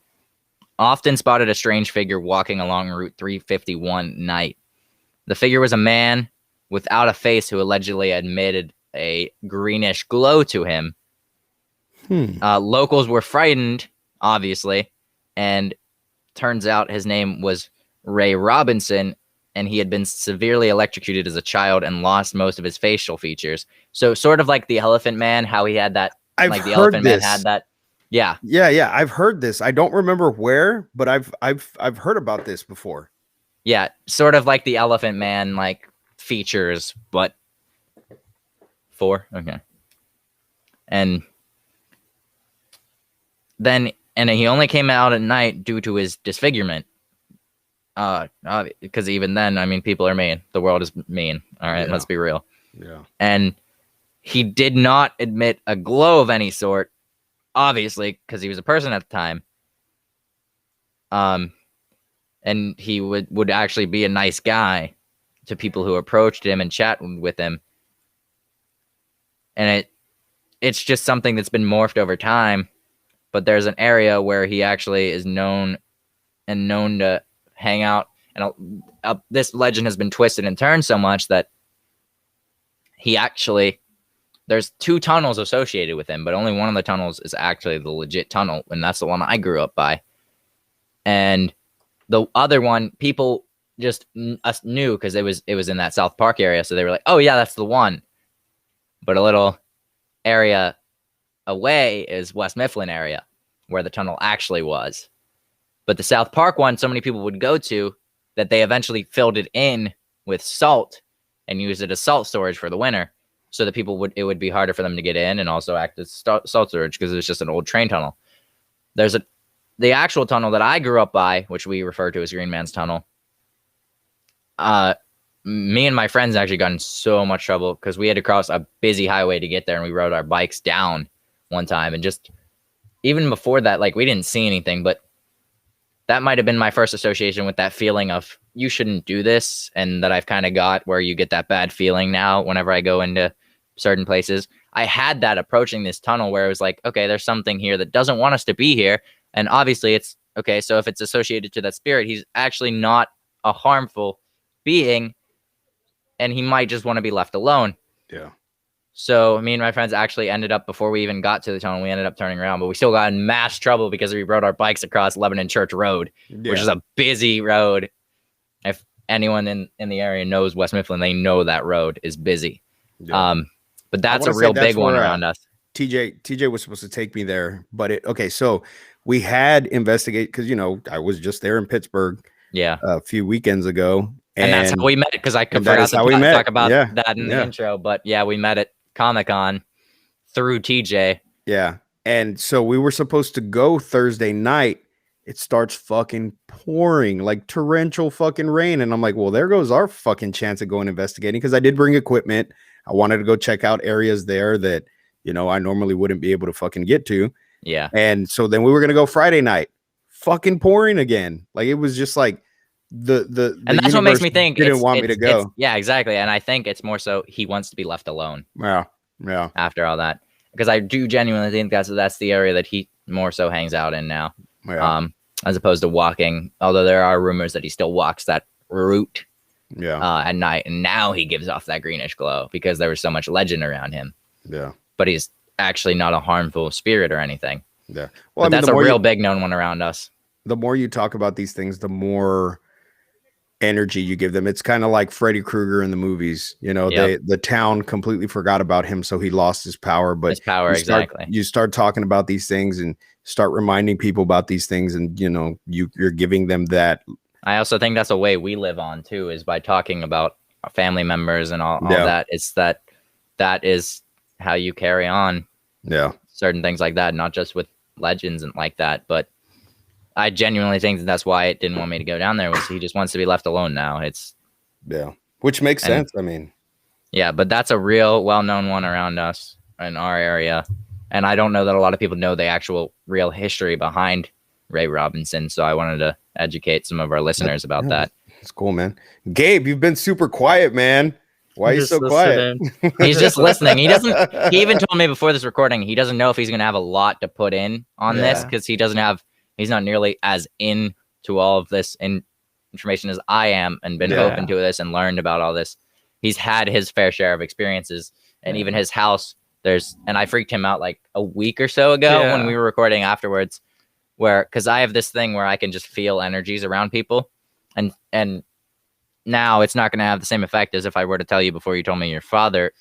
S1: often spotted a strange figure walking along Route 351 night. The figure was a man without a face who allegedly emitted a greenish glow to him. Locals were frightened, obviously, and turns out his name was Ray Robinson, and he had been severely electrocuted as a child and lost most of his facial features. So sort of like the Elephant Man, how he had that.
S3: I've
S1: like the
S3: heard
S1: Elephant
S3: this.
S1: Man had that. Yeah.
S3: I've heard this. I don't remember where, but I've heard about this before.
S1: Yeah, sort of like the Elephant Man, like features, but 4. Okay. And then, and he only came out at night due to his disfigurement. Because even then, I mean, people are mean. The world is mean. All right, let's be real.
S3: Yeah.
S1: And he did not emit a glow of any sort, obviously, because he was a person at the time. and he would actually be a nice guy to people who approached him and chat with him. And it's just something that's been morphed over time. But there's an area where he actually is known to hang out, and this legend has been twisted and turned so much that there's 2 tunnels associated with him, but only one of the tunnels is actually the legit tunnel, and that's the one I grew up by. And the other one, people just knew because it was in that South Park area, so they were like, "Oh yeah, that's the one." But a little area away is West Mifflin area, where the tunnel actually was. But the South Park one, so many people would go to that they eventually filled it in with salt and used it as salt storage for the winter, so that it would be harder for them to get in, and also act as salt storage because it was just an old train tunnel. There's the actual tunnel that I grew up by, which we refer to as Green Man's Tunnel. Me and my friends actually got in so much trouble because we had to cross a busy highway to get there, and we rode our bikes down one time. And just even before that, like, we didn't see anything, but that might have been my first association with that feeling of you shouldn't do this, and that I've kind of got where you get that bad feeling now whenever I go into certain places. I had that approaching this tunnel where it was like, okay, there's something here that doesn't want us to be here. And obviously it's okay. So if it's associated to that spirit, he's actually not a harmful being, and he might just want to be left alone.
S3: Yeah.
S1: So me and my friends actually ended up, before we even got to the tunnel, we ended up turning around, but we still got in mass trouble because we rode our bikes across Lebanon Church Road, which is a busy road. If anyone in the area knows West Mifflin, they know that road is busy. Yeah. But that's a real big one around us.
S3: TJ was supposed to take me there, but so we had investigate because I was just there in Pittsburgh a few weekends ago.
S1: And that's how we met, because I forgot to talk about that in the intro. But yeah, we met at Comic-Con through TJ.
S3: Yeah. And so we were supposed to go Thursday night. It starts fucking pouring, like torrential fucking rain. And I'm like, well, there goes our fucking chance of going investigating, because I did bring equipment. I wanted to go check out areas there that, I normally wouldn't be able to fucking get to.
S1: Yeah.
S3: And so then we were going to go Friday night, fucking pouring again. Like, it was just like the
S1: and that's what makes me think
S3: didn't want me to go.
S1: Yeah, exactly. And I think it's more so he wants to be left alone.
S3: Yeah. Yeah.
S1: After all that, because I do genuinely think that's the area that he more so hangs out in now.
S3: Yeah.
S1: As opposed to walking, although there are rumors that he still walks that route at night, and now he gives off that greenish glow because there was so much legend around him.
S3: Yeah.
S1: But he's actually not a harmful spirit or anything.
S3: Yeah.
S1: Well, but that's a real big known one around us.
S3: The more you talk about these things, the more energy you give them. It's kind of like Freddy Krueger in the movies. The town completely forgot about him, so he lost his power. But you start talking about these things and start reminding people about these things, and you're giving them that.
S1: I also think that's a way we live on too, is by talking about our family members and all that. It's that is how you carry on.
S3: Yeah.
S1: Certain things like that, not just with legends and like that, but I genuinely think that's why it didn't want me to go down there, was he just wants to be left alone now.
S3: Which makes sense. I mean,
S1: yeah, but that's a real well-known one around us in our area. And I don't know that a lot of people know the actual real history behind Ray Robinson. So I wanted to educate some of our listeners about that.
S3: It's cool, man. Gabe, you've been super quiet, man. Why are you so quiet?
S1: He's just listening. He even told me before this recording, he doesn't know if he's going to have a lot to put in on this, because he's not nearly as into all of this information as I am, and been open to this and learned about all this. He's had his fair share of experiences, and even his house, and I freaked him out like a week or so ago when we were recording afterwards, because I have this thing where I can just feel energies around people, and now it's not going to have the same effect as if I were to tell you before you told me your father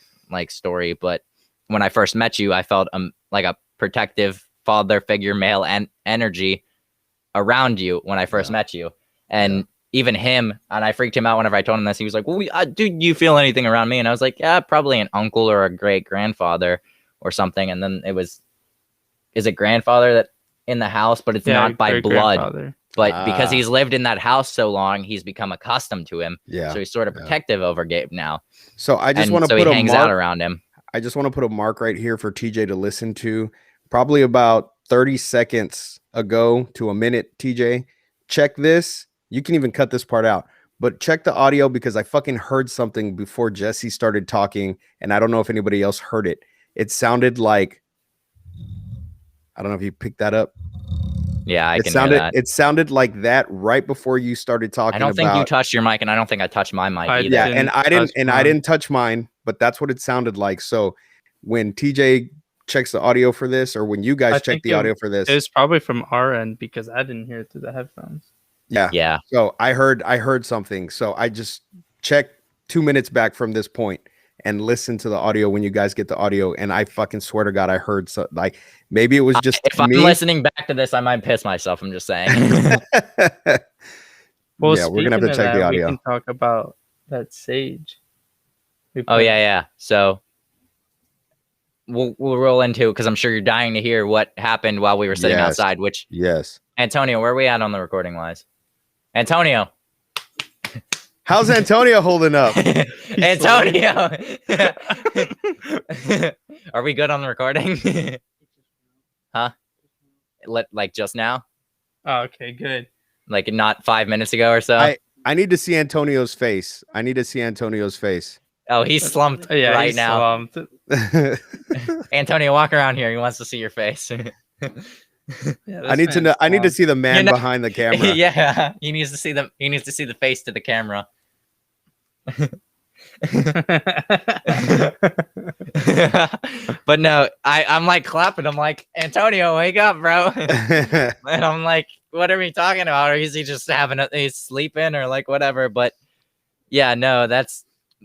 S1: story. But when I first met you, I felt like a protective father figure, male and energy around you when I first met you. And even him, and I freaked him out whenever I told him this. He was like, well, do you feel anything around me? And I was like, yeah, probably an uncle or a great grandfather or something. And then is it grandfather that in the house, but it's not by blood. But because he's lived in that house so long, he's become accustomed to him.
S3: Yeah.
S1: So he's sort of protective over Gabe now.
S3: So I just want to put
S1: he hangs out around him.
S3: I just want to put a mark right here for TJ to listen to. Probably about 30 seconds ago to a minute, TJ. Check this. You can even cut this part out. But check the audio because I fucking heard something before Jesse started talking, and I don't know if anybody else heard it. It sounded like, I don't know if you picked that up.
S1: Yeah, I can hear that.
S3: It sounded like that right before you started talking.
S1: I don't think you touched your mic, and I don't think I touched my mic either.
S3: Yeah, and I didn't touch mine, but that's what it sounded like. So when TJ checks the audio for this, or when you guys check the audio for this,
S2: it's probably from our end because I didn't hear it through the headphones.
S3: Yeah. So I heard something. So I just checked 2 minutes back from this point and listen to the audio when you guys get the audio. And I fucking swear to God, I heard so, like maybe it was just
S1: if I'm listening back to this, I might piss myself. I'm just saying.
S2: Well,
S3: yeah, we're gonna have to check the audio.
S2: We can talk about that sage.
S1: Oh yeah. So we'll roll into, because I'm sure you're dying to hear what happened while we were sitting outside. Which Antonio, where are we at on the recording wise? Antonio.
S3: How's Antonio holding up?
S1: Antonio. Are we good on the recording? Huh? Like just now?
S2: Oh, okay, good.
S1: Like not 5 minutes ago or so?
S3: I need to see Antonio's face. Oh,
S1: he's slumped right now. Slumped. Antonio, walk around here. He wants to see your face.
S3: I need to see the man behind the camera.
S1: Yeah, he needs to see the face to the camera. But no, I'm like clapping. I'm like, Antonio, wake up, bro. And I'm like, what are we talking about? Or is he just he's sleeping or like whatever? But yeah, no,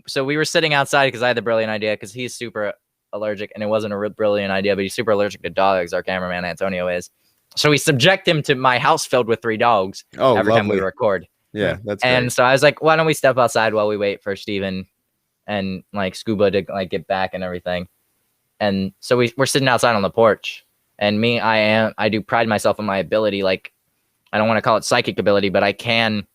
S1: so we were sitting outside because I had the brilliant idea, because he's super allergic, and it wasn't a brilliant idea, but he's super allergic to dogs. Our cameraman Antonio is. So we subject him to my house filled with 3 dogs every time we record.
S3: Yeah, that's
S1: and
S3: great.
S1: So I was like, why don't we step outside while we wait for Steven and like Scuba to like get back and everything. And so we're sitting outside on the porch, and I do pride myself on my ability. Like, I don't want to call it psychic ability, but I can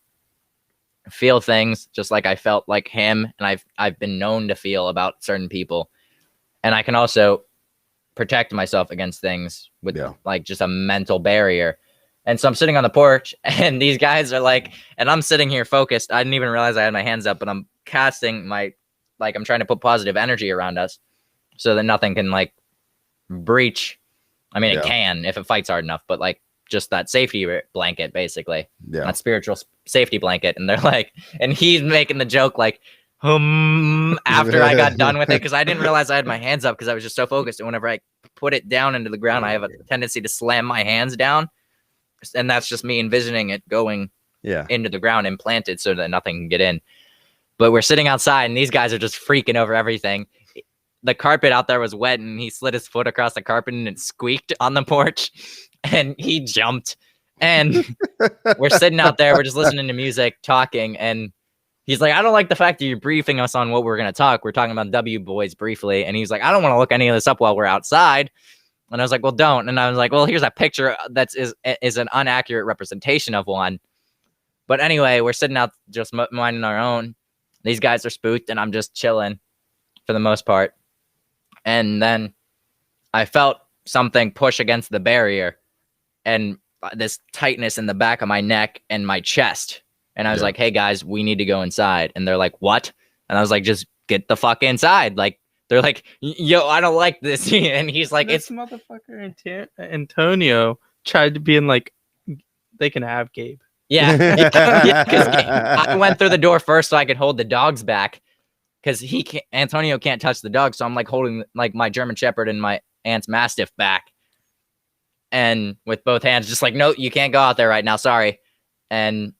S1: feel things just like I felt like him, and I've been known to feel about certain people. And I can also protect myself against things with like just a mental barrier. And so I'm sitting on the porch, and these guys are like, and I'm sitting here focused. I didn't even realize I had my hands up, but I'm casting I'm trying to put positive energy around us so that nothing can like breach. I mean, it can if it fights hard enough, but like just that safety blanket, basically. That spiritual safety blanket. And they're like, and he's making the joke like, after I got done with it, because I didn't realize I had my hands up because I was just so focused. And whenever I put it down into the ground, I have a tendency to slam my hands down. And that's just me envisioning it going into the ground, implanted so that nothing can get in. But we're sitting outside, and these guys are just freaking over everything. The carpet out there was wet, and he slid his foot across the carpet, and it squeaked on the porch, and he jumped. And we're sitting out there, we're just listening to music, talking, and he's like, I don't like the fact that you're briefing us on what we're going to talk. We're talking about W Boys briefly, and he's like, I don't want to look any of this up while we're outside. And I was like, well, don't. And I was like, well, here's a picture that is an inaccurate representation of one. But anyway, we're sitting out just minding our own. These guys are spooked, and I'm just chilling for the most part. And then I felt something push against the barrier, and this tightness in the back of my neck and my chest. And I was like, hey, guys, we need to go inside. And they're like, what? And I was like, just get the fuck inside. Like, they're like, yo, I don't like this. And he's like,
S2: this motherfucker Antonio tried to be in like, they can have Gabe.
S1: Yeah. I went through the door first so I could hold the dogs back, because Antonio can't touch the dog. So I'm like holding like my German Shepherd and my aunt's Mastiff back, and with both hands, just like, no, you can't go out there right now. Sorry. And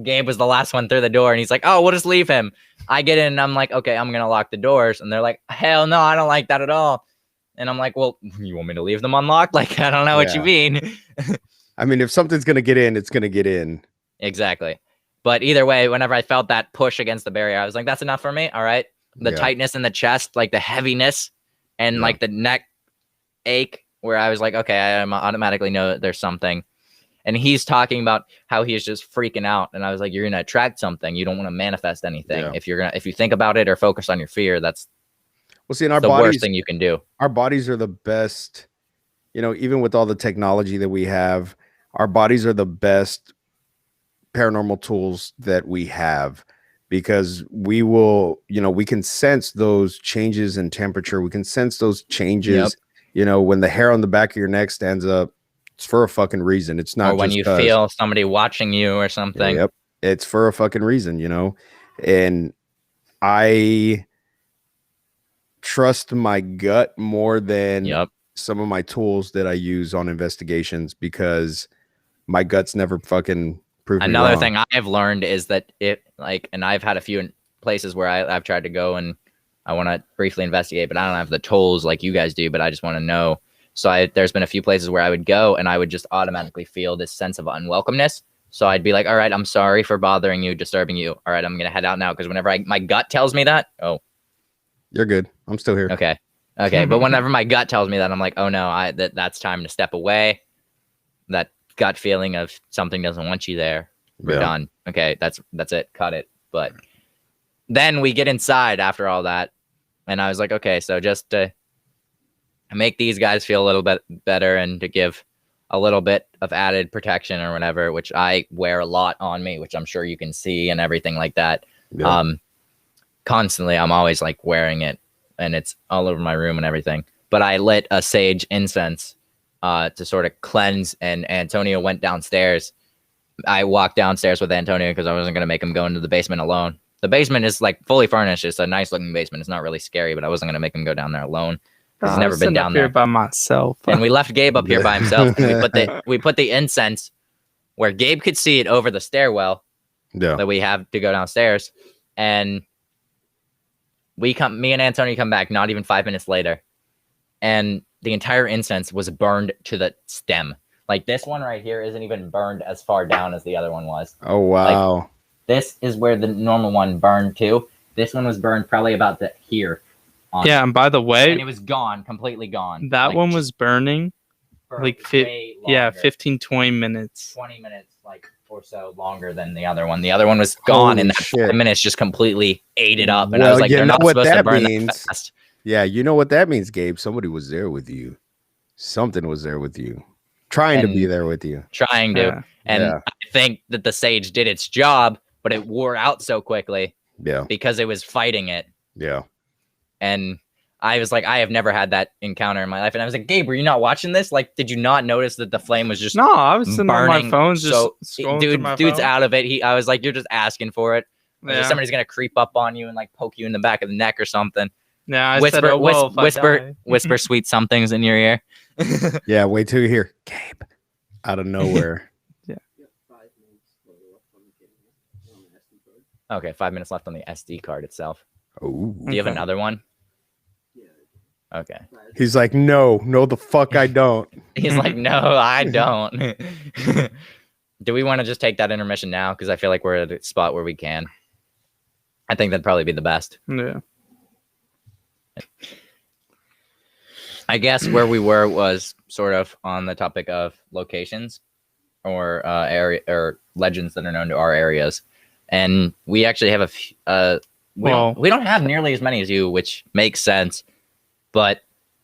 S1: Gabe was the last one through the door, and he's like, oh, we'll just leave him. I get in, and I'm like, okay, I'm going to lock the doors. And they're like, hell no, I don't like that at all. And I'm like, well, you want me to leave them unlocked? Like, I don't know what you mean.
S3: I mean, if something's going to get in, it's going to get in.
S1: Exactly. But either way, whenever I felt that push against the barrier, I was like, that's enough for me. All right. The tightness in the chest, like the heaviness and like the neck ache, where I was like, okay, I automatically know that there's something. And he's talking about how he's just freaking out. And I was like, you're going to attract something. You don't want to manifest anything. Yeah. If you think about it or focus on your fear, that's
S3: in our
S1: the
S3: bodies,
S1: worst thing you can do.
S3: Our bodies are the best, even with all the technology that we have, our bodies are the best paranormal tools that we have, because we will, we can sense those changes in temperature. We can sense those changes, when the hair on the back of your neck stands up, it's for a fucking reason. It's not
S1: or when
S3: just
S1: you
S3: 'cause.
S1: feel somebody watching you or something.
S3: Yep. It's for a fucking reason, and I trust my gut more than some of my tools that I use on investigations, because my gut's never fucking proved me
S1: Another
S3: wrong.
S1: thing I've learned is that and I've had a few places where I've tried to go and I want to briefly investigate, but I don't have the tools like you guys do, but I just want to know. So there's been a few places where I would go and I would just automatically feel this sense of unwelcomeness. So I'd be like, all right, I'm sorry for bothering you, disturbing you. All right, I'm going to head out now. Because whenever my gut tells me that,
S3: you're good. I'm still here.
S1: Okay. But whenever my gut tells me that, I'm like, oh no, that's time to step away. That gut feeling of something doesn't want you there. We're done. Okay, that's it. Cut it. But then we get inside after all that, and I was like, okay, so just to make these guys feel a little bit better and to give a little bit of added protection or whatever, which I wear a lot on me, which I'm sure you can see and everything like that. Constantly, I'm always like wearing it, and it's all over my room and everything. But I lit a sage incense to sort of cleanse, and Antonio went downstairs. I walked downstairs with Antonio because I wasn't going to make him go into the basement alone. The basement is like fully furnished. It's a nice looking basement. It's not really scary, but I wasn't going to make him go down there alone. He's never been down there
S2: by myself.
S1: And we left Gabe up here by himself. And we put the incense where Gabe could see it over the stairwell that we have to go downstairs. And me and Antonio come back not even 5 minutes later. And the entire incense was burned to the stem. Like this one right here isn't even burned as far down as the other one was.
S3: Oh, wow.
S1: Like, this is where the normal one burned to. This one was burned probably about here.
S2: Yeah, and by the way,
S1: and it was gone, completely gone.
S2: That one was burning like 15, 20 minutes.
S1: 20 minutes, like, or so longer than the other one. The other one was gone, and that 5 minutes just completely ate it up. And I was like, they're not supposed to burn that fast.
S3: Yeah, you know what that means, Gabe? Somebody was there with you. Something was there with you. Trying to be there with you.
S1: Trying to. I think that the sage did its job, but it wore out so quickly.
S3: Yeah.
S1: Because it was fighting it.
S3: Yeah.
S1: And I was like, I have never had that encounter in my life. And I was like, Gabe, were you not watching this? Like, did you not notice that the flame was just
S2: I was sitting on my phone just
S1: dude's out of it. I was like, you're just asking for it.
S2: Yeah.
S1: Somebody's gonna creep up on you and like poke you in the back of the neck or something.
S2: Yeah,
S1: whisper sweet somethings in your ear.
S3: Yeah, wait till you hear Gabe out of nowhere.
S1: Okay, 5 minutes left on the SD card itself.
S3: Oh,
S1: do you have another one? Okay.
S3: He's like, no, the fuck I don't.
S1: He's like, no, I don't. Do we want to just take that intermission now? Because I feel like we're at a spot where we can. I think that'd probably be the best.
S2: Yeah.
S1: I guess where we were was sort of on the topic of locations or area or legends that are known to our areas. And we actually have we don't have nearly as many as you, which makes sense. But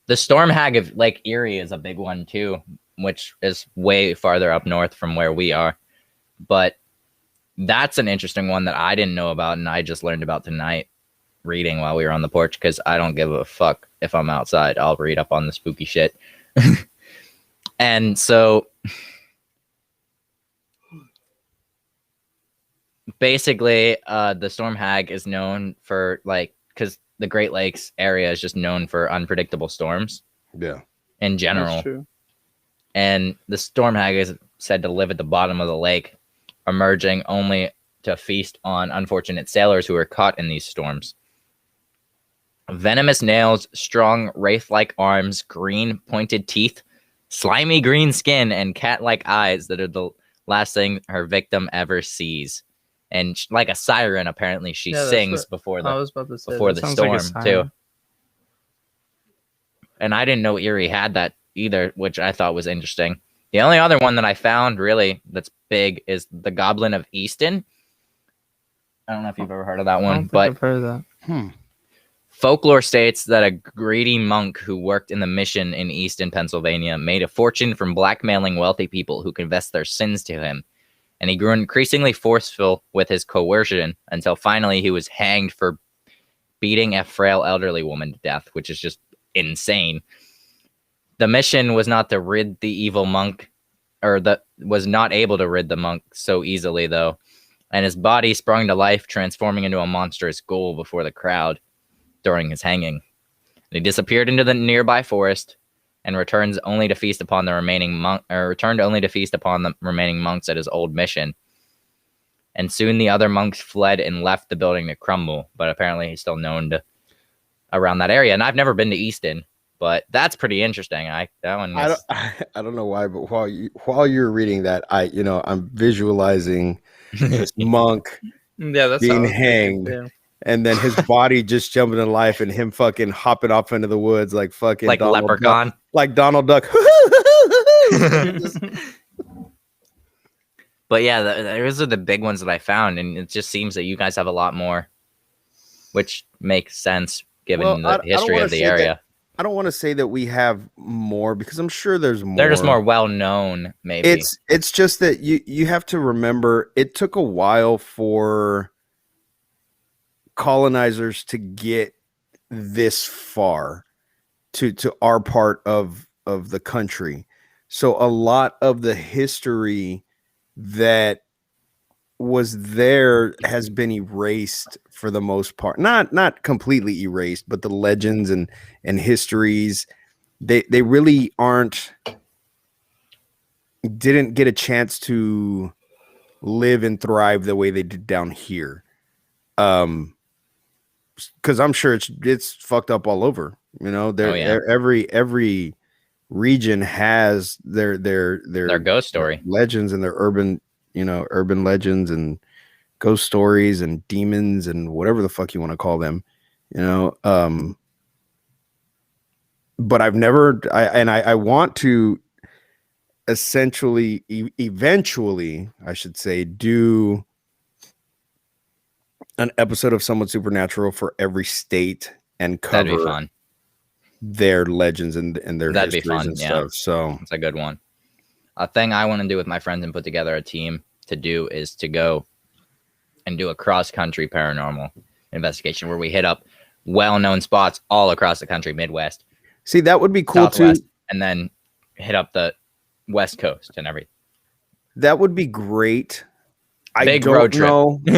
S1: the Stormhag of Lake Erie is a big one too, which is way farther up north from where we are. But that's an interesting one that I didn't know about, and I just learned about tonight reading while we were on the porch, because I don't give a fuck if I'm outside. I'll read up on the spooky shit. And so basically, the Stormhag is known for, like, because the Great Lakes area is just known for unpredictable storms.
S3: Yeah.
S1: In general.
S2: That's true.
S1: And the Stormhag is said to live at the bottom of the lake, emerging only to feast on unfortunate sailors who are caught in these storms. Venomous nails, strong wraith-like arms, green pointed teeth, slimy green skin, and cat-like eyes that are the last thing her victim ever sees. And like a siren, apparently she sings before the storm too. And I didn't know Erie had that either, which I thought was interesting. The only other one that I found really that's big is the Goblin of Easton. I don't know if you've ever heard of that one, but
S2: I've heard of that.
S1: Folklore states that a greedy monk who worked in the mission in Easton, Pennsylvania, made a fortune from blackmailing wealthy people who confessed their sins to him. and he grew increasingly forceful with his coercion until finally he was hanged for beating a frail elderly woman to death, which is just insane. The mission was not to rid the evil monk, was not able to rid the monk so easily, though, and his body sprung to life, transforming into a monstrous ghoul before the crowd during his hanging. He disappeared into the nearby forest and returned only to feast upon the remaining monks at his old mission. And soon the other monks fled and left the building to crumble, but apparently he's still known to around that area. And I've never been to Easton, but that's pretty interesting. I don't
S3: know why, but while you're reading that, I'm visualizing this monk
S2: that's
S3: being hanged, and then his body just jumping to life, and him fucking hopping off into the woods like fucking
S1: like
S3: Donald
S1: Leprechaun,
S3: Duck, like Donald Duck.
S1: But yeah, those are the big ones that I found, and it just seems that you guys have a lot more, which makes sense given the history of the area.
S3: I don't want to say that we have more, because I'm sure there's more.
S1: They're just more well known, maybe.
S3: It's just that you have to remember, it took a while for colonizers to get this far to our part of the country. So a lot of the history that was there has been erased for the most part. Not completely erased, but the legends and histories, they really didn't get a chance to live and thrive the way they did down here. Because I'm sure it's fucked up all over. Every region has their
S1: ghost story,
S3: legends, and their urban legends and ghost stories and demons and whatever the fuck you want to call them, but I've never, I want to eventually, I should say, do an episode of Somewhat Supernatural for every state and cover
S1: that'd be fun.
S3: Their legends and their
S1: that'd
S3: histories
S1: be fun,
S3: and stuff. So
S1: it's a good one. A thing I want to do with my friends and put together a team to do is to go and do a cross-country paranormal investigation where we hit up well-known spots all across the country, Midwest.
S3: See, that would be cool
S1: Southwest,
S3: too.
S1: And then hit up the West Coast and everything. That
S3: would be great.
S1: Big road trip.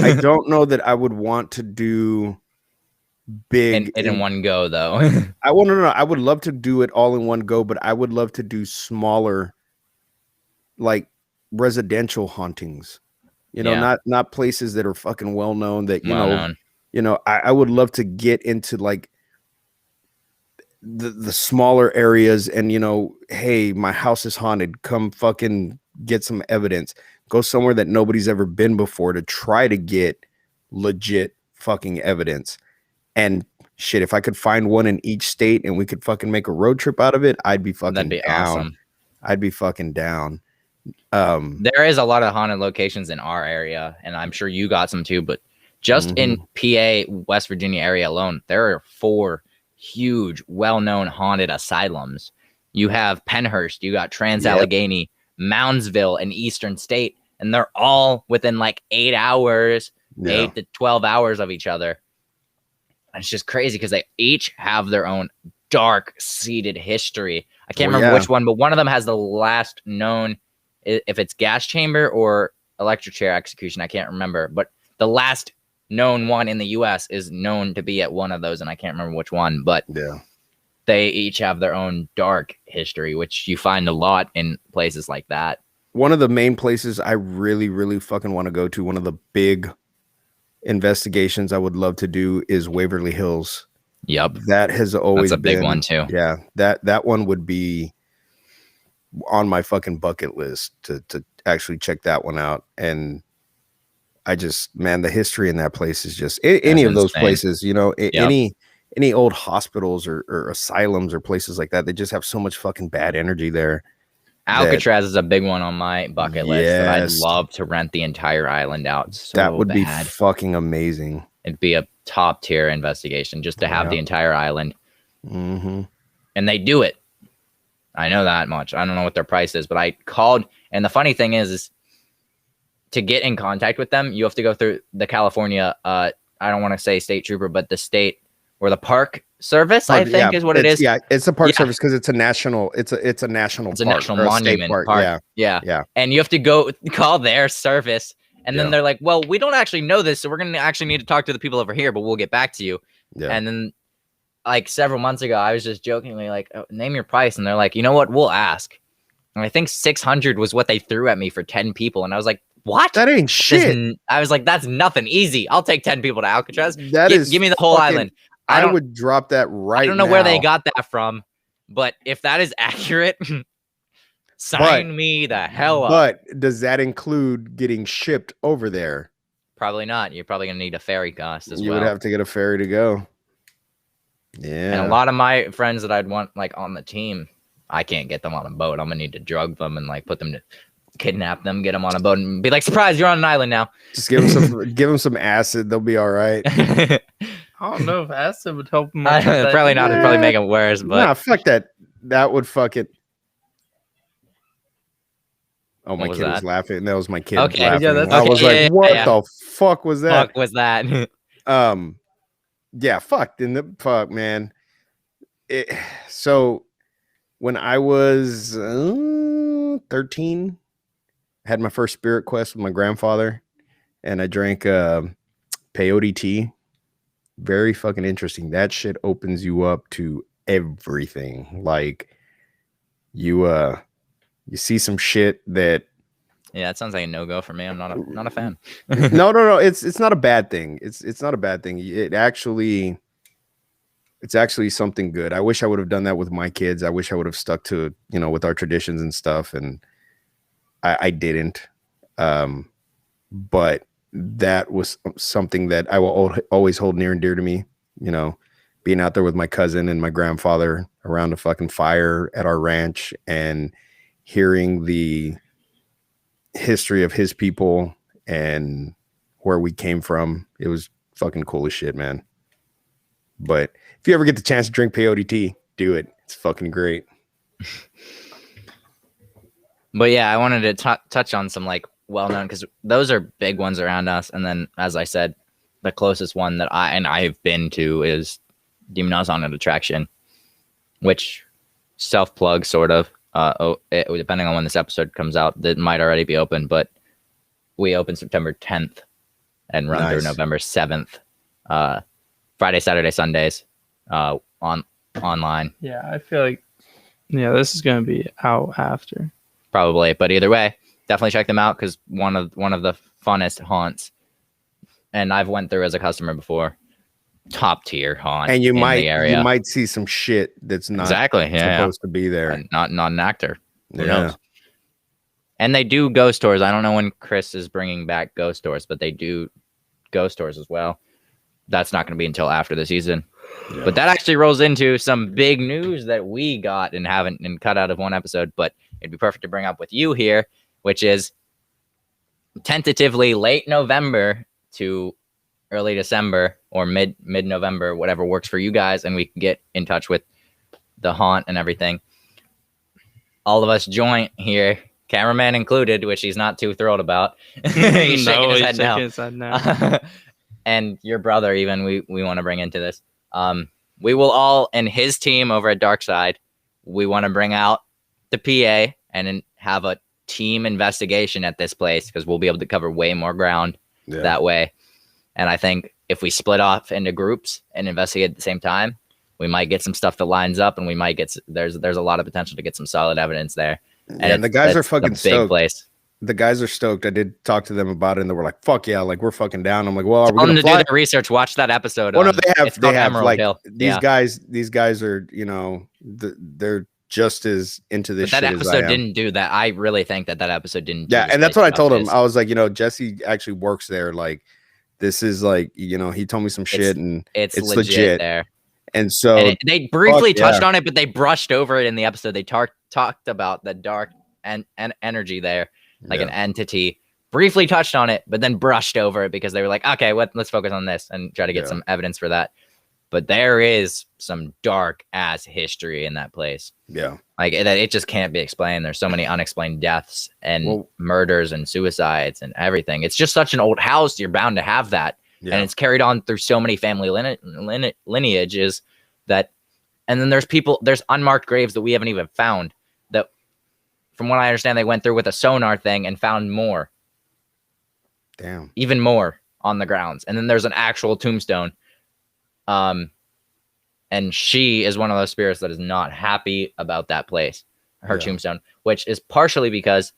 S3: I don't know that I would want to do big
S1: in one go, though.
S3: I want to know. I would love to do it all in one go, but I would love to do smaller, like residential hauntings. Not places that are fucking well known. That I would love to get into like the smaller areas, and hey, my house is haunted. Come fucking get some evidence. Go somewhere that nobody's ever been before to try to get legit fucking evidence. And shit, if I could find one in each state and we could fucking make a road trip out of it, I'd be fucking down.
S1: Awesome.
S3: I'd be fucking down.
S1: There is a lot of haunted locations in our area, and I'm sure you got some too, but just in PA, West Virginia area alone, there are 4 huge, well-known haunted asylums. You have Pennhurst, you got Trans-Allegheny, Moundsville, and Eastern State, and they're all within like 8 hours, 8 to 12 hours of each other. And it's just crazy because they each have their own dark-seated history. I can't remember which one, but one of them has the last known, if it's gas chamber or electric chair execution, I can't remember. But the last known one in the U.S. is known to be at one of those, and I can't remember which one. But they each have their own dark history, which you find a lot in places like that.
S3: One of the main places I really, really fucking want to go to, one of the big investigations I would love to do, is Waverly Hills.
S1: Yep.
S3: That has always been
S1: a big one too.
S3: Yeah. That one would be on my fucking bucket list to actually check that one out. And I just, man, the history in that place is just any of those places, any old hospitals or asylums or places like that, they just have so much fucking bad energy there.
S1: Alcatraz is a big one on my bucket list. That I'd love to rent the entire island out.
S3: That would be fucking amazing.
S1: It'd be a top tier investigation just to have the entire island.
S3: Mm-hmm.
S1: And they do it. I know that much. I don't know what their price is, but I called. And the funny thing is to get in contact with them, you have to go through the California, I don't want to say state trooper, but the state or the park service, I think is what it is.
S3: Yeah, it's a park service because it's a national. It's a national.
S1: It's a
S3: park,
S1: national
S3: or a
S1: monument
S3: state park.
S1: Yeah. And you have to go call their service, and then they're like, "Well, we don't actually know this, so we're gonna actually need to talk to the people over here, but we'll get back to you." Yeah. And then, like several months ago, I was just jokingly like, oh, "Name your price," and they're like, "You know what? We'll ask." And I think 600 was what they threw at me for 10 people, and I was like, "What?
S3: That ain't shit."
S1: I was like, "That's nothing. Easy. I'll take 10 people to Alcatraz. Give me the whole
S3: fucking,
S1: island."
S3: I would drop that right now.
S1: I don't know where they got that from, but if that is accurate, sign me the hell up.
S3: But does that include getting shipped over there?
S1: Probably not. You're probably going to need a ferry cost as well.
S3: You would have to get a ferry to go. Yeah.
S1: And a lot of my friends that I'd want like on the team, I can't get them on a boat. I'm going to need to drug them and like put them to kidnap them, get them on a boat and be like, surprise, you're on an island now.
S3: Just give them some acid. They'll be all right.
S2: I don't know if acid would help them.
S1: Probably not. It'd probably make it worse. But
S3: nah, fuck that. That would fuck it. Oh, my kid was laughing. That was my kid laughing.
S2: Yeah, that's
S3: I was like, what the fuck was that?
S1: Fuck was that?
S3: Yeah, fuck, man. So when I was 13, I had my first spirit quest with my grandfather, and I drank peyote tea. Very fucking interesting. That shit opens you up to everything. Like you see some shit that.
S1: Yeah, that sounds like a no-go for me. I'm not a fan.
S3: No. It's not a bad thing. It's not a bad thing. It's actually something good. I wish I would have done that with my kids. I wish I would have stuck to, with our traditions and stuff. And I didn't. But that was something that I will always hold near and dear to me, being out there with my cousin and my grandfather around a fucking fire at our ranch and hearing the history of his people and where we came from. It was fucking cool as shit, man. But if you ever get the chance to drink peyote tea, do it. It's fucking great.
S1: But yeah, I wanted to touch on some like well-known, because those are big ones around us. And then, as I said, the closest one that I've been to is Demon House Haunted Attraction, which self-plug sort of. Depending on when this episode comes out, that might already be open, but we open September 10th and run through November 7th. Friday, Saturday, Sundays, online.
S2: Yeah, I feel like this is gonna be out after.
S1: Probably, but either way, definitely check them out because one of the funnest haunts, and I've went through as a customer before. Top tier haunt,
S3: and you might see some shit that's not supposed to be there.
S1: Not an actor. Who knows? And they do ghost tours. I don't know when Chris is bringing back ghost tours, but they do ghost tours as well. That's not going to be until after the season. Yeah. But that actually rolls into some big news that we got and haven't cut out of one episode. But it'd be perfect to bring up with you here, which is tentatively late November to early December or mid-November, whatever works for you guys, and we can get in touch with the haunt and everything. All of us joint here, cameraman included, which he's not too thrilled about. He's shaking his head now. And your brother even, we want to bring into this. We will all, and his team over at Darkside, we want to bring out the PA and have a team investigation at this place because we'll be able to cover way more ground that way. And I think if we split off into groups and investigate at the same time, we might get some stuff that lines up, and we might get there's a lot of potential to get some solid evidence there.
S3: And the guys are fucking stoked.
S1: Big place.
S3: The guys are stoked. I did talk to them about it, and they were like, "Fuck yeah!" Like we're fucking down. I'm like, "Well, are we gonna
S1: do their research? Watch that episode."
S3: Oh no, they have like
S1: Hill.
S3: These guys are they're just as into this.
S1: But that
S3: shit
S1: episode
S3: as I am.
S1: didn't do that. I really think that episode didn't.
S3: Yeah, and that's what I told him. I was like, Jesse actually works there. Like, this is like, he told me some shit, and it's legit
S1: there.
S3: And so
S1: they briefly touched on it, but they brushed over it in the episode. They talked about the dark and energy there, like an entity. Briefly touched on it, but then brushed over it because they were like, okay, let's focus on this and try to get some evidence for that. but there is some dark ass history in that place.
S3: Yeah.
S1: Like it just can't be explained. There's so many unexplained deaths and murders and suicides and everything. It's just such an old house. You're bound to have that. Yeah. And it's carried on through so many family lineages that, and then there's unmarked graves that we haven't even found that, from what I understand, they went through with a sonar thing and found more.
S3: Damn.
S1: Even more on the grounds. And then there's an actual tombstone. And she is one of those spirits that is not happy about that place, her tombstone, which is partially because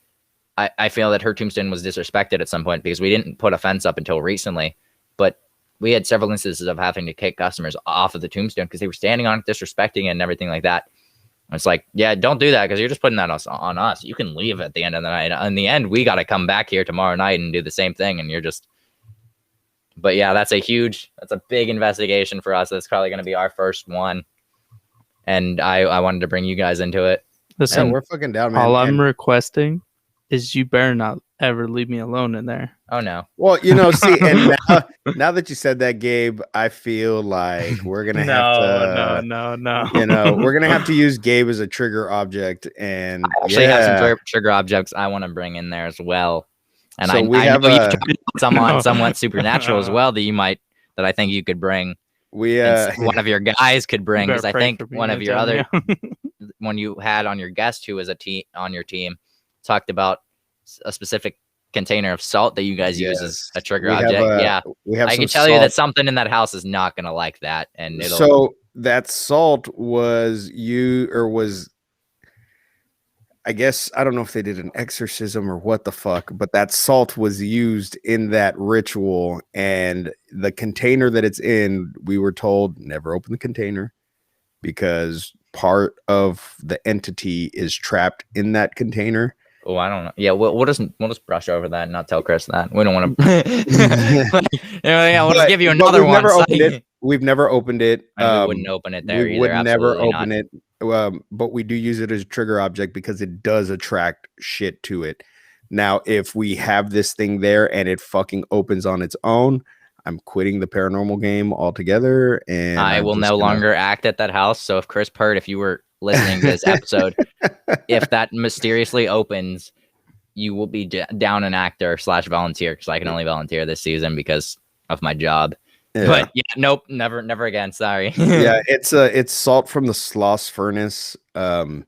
S1: I feel that her tombstone was disrespected at some point because we didn't put a fence up until recently. But we had several instances of having to kick customers off of the tombstone because they were standing on it, disrespecting it and everything like that. And it's like, yeah, don't do that because you're just putting that on us. You can leave at the end of the night. In the end, we got to come back here tomorrow night and do the same thing. And you're just... But yeah, that's a big investigation for us. That's probably going to be our first one. And I wanted to bring you guys into it.
S2: Listen,
S3: we're fucking down, man.
S2: All I'm requesting is you better not ever leave me alone in there.
S1: Oh, no.
S3: Well, see, and now that you said that, Gabe, I feel like we're going to have to... No. We're going to have to use Gabe as a trigger object. And
S1: I actually have some trigger objects I want to bring in there as well. And so I know you've tried someone somewhat supernatural as well that I think you could bring. One of your guys could bring, because I think one of your other one you had on your guest who was on your team talked about a specific container of salt that you guys use as a trigger object. I can tell you that something in that house is not going to like that, and
S3: so that salt was I guess, I don't know if they did an exorcism or what the fuck, but that salt was used in that ritual, and the container that it's in, we were told never open the container because part of the entity is trapped in that container.
S1: Oh, I don't know. Yeah, we'll just brush over that and not tell Chris that. We don't want to. We'll just give you another one.
S3: We've never opened it.
S1: We wouldn't open it there either.
S3: We would never open it. But we do use it as a trigger object because it does attract shit to it. Now, if we have this thing there and it fucking opens on its own, I'm quitting the paranormal game altogether. And
S1: I will no longer act at that house. So if Chris Pert, if you were listening to this episode, if that mysteriously opens, you will be down an actor / volunteer, because I can only volunteer this season because of my job. Yeah. But yeah, nope, never again. Sorry.
S3: Yeah, it's salt from the Sloss furnace. You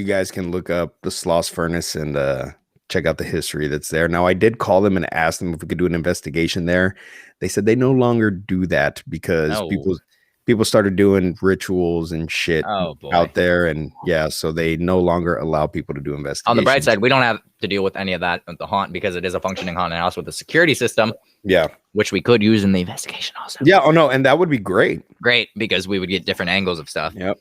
S3: guys can look up the Sloss furnace and check out the history that's there. Now, I did call them and ask them if we could do an investigation there. They said they no longer do that because people started doing rituals and shit out there, and so they no longer allow people to do investigations.
S1: On the bright side, we don't have to deal with any of that at the haunt because it is a functioning haunted house with a security system.
S3: Yeah,
S1: which we could use in the investigation also.
S3: Yeah, and that would be great.
S1: Great, because we would get different angles of stuff.
S3: Yep.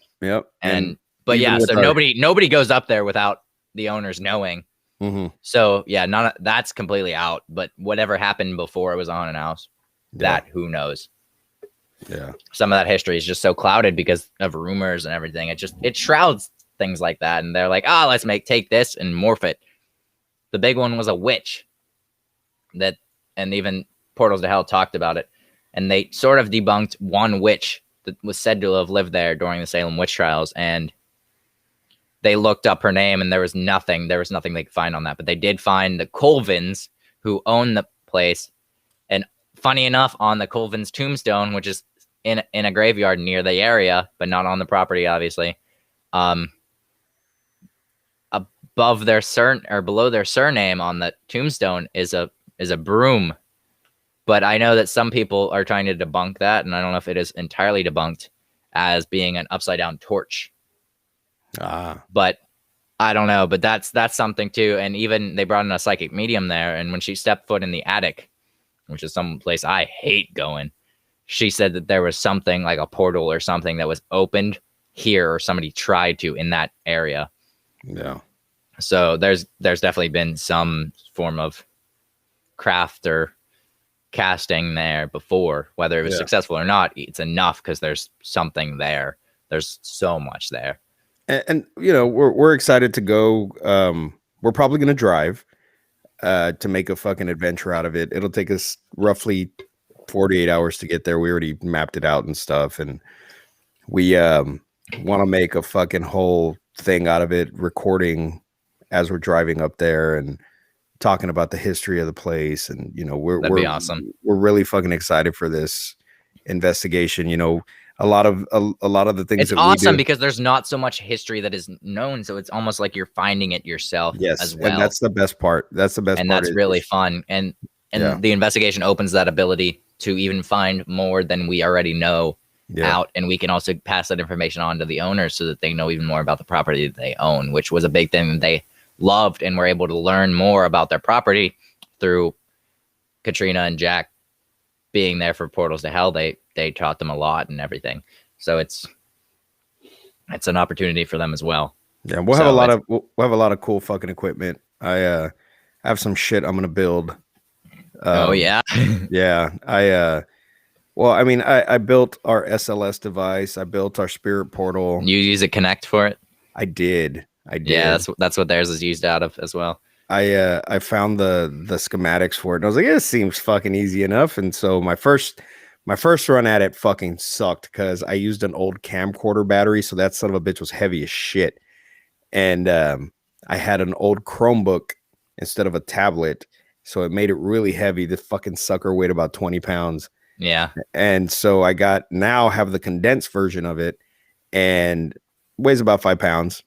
S1: But yeah, so nobody goes up there without the owners knowing.
S3: Mm-hmm.
S1: So yeah, that's completely out. But whatever happened before it was a haunted house, that who knows.
S3: Yeah,
S1: some of that history is just so clouded because of rumors and everything. It shrouds things like that, and they're like, let's take this and morph it. The big one was a witch and even Portals to Hell talked about it, and they sort of debunked one witch that was said to have lived there during the Salem witch trials, and they looked up her name, and there was nothing they could find on that, but they did find the Colvins who own the place. And funny enough, on the Colvin's tombstone, which is in a graveyard near the area, but not on the property, obviously, above their below their surname on the tombstone is a broom. But I know that some people are trying to debunk that, and I don't know if it is entirely debunked as being an upside down torch. But I don't know. But that's something too. And even they brought in a psychic medium there, and when she stepped foot in the attic, which is some place I hate going, she said that there was something like a portal or something that was opened here, or somebody tried to in that area.
S3: Yeah.
S1: So there's definitely been some form of craft or casting there before, whether it was successful or not. It's enough because there's something there. There's so much there.
S3: And we're excited to go. We're probably going to drive to make a fucking adventure out of it. It'll take us roughly 48 hours to get there. We already mapped it out and stuff, and we want to make a fucking whole thing out of it, recording as we're driving up there and talking about the history of the place. And
S1: That'd be awesome.
S3: We're really fucking excited for this investigation. A lot of the things
S1: it's
S3: that
S1: awesome
S3: we do,
S1: because there's not so much history that is known, so it's almost like you're finding it yourself.
S3: yes,
S1: as well.
S3: And that's the best part. That's
S1: really fun. And the investigation opens that ability to even find more than we already know out, and we can also pass that information on to the owners so that they know even more about the property that they own, which was a big thing that they loved, and were able to learn more about their property through Katrina and Jack being there for Portals to Hell. They taught them a lot and everything, so it's an opportunity for them as well.
S3: Yeah, we'll have a lot of cool fucking equipment. I have some shit I'm gonna build.
S1: Yeah.
S3: I built our SLS device. I built our spirit portal.
S1: You use a Connect for it?
S3: I did.
S1: Yeah, that's what theirs is used out of as well.
S3: I found the schematics for it, and I was like, it seems fucking easy enough. And so my first run at it fucking sucked because I used an old camcorder battery, so that son of a bitch was heavy as shit. And I had an old Chromebook instead of a tablet, so it made it really heavy. The fucking sucker weighed about 20 pounds.
S1: Yeah.
S3: And so I have the condensed version of it, and weighs about 5 pounds,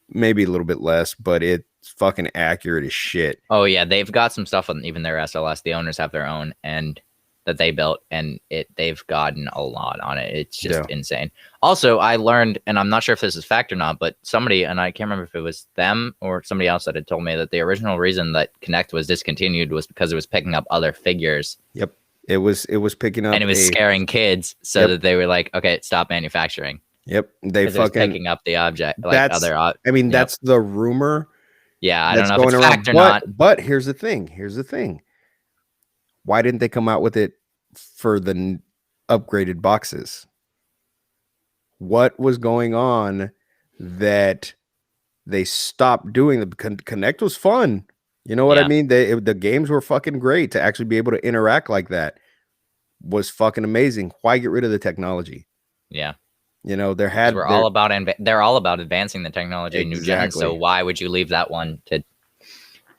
S3: maybe a little bit less, but it's fucking accurate as shit.
S1: Oh yeah, they've got some stuff on even their SLS. The owners have their own and that they built, and they've gotten a lot on it. It's just insane. Also, I learned, and I'm not sure if this is fact or not, but somebody, and I can't remember if it was them or somebody else that had told me that the original reason that Connect was discontinued was because it was picking up other figures.
S3: Yep. It was picking up,
S1: and it was scaring kids, so that they were like, okay, stop manufacturing.
S3: Yep. They fucking
S1: picking up the object, like other.
S3: That's the rumor.
S1: Yeah, I don't know if it's fact or not.
S3: But here's the thing. Why didn't they come out with it for the upgraded boxes? What was going on that they stopped doing? The Connect was fun. You know what I mean? The games were fucking great. To actually be able to interact like that was fucking amazing. Why get rid of the technology?
S1: Yeah.
S3: They're
S1: all about advancing the technology in new gen. So why would you leave that one to?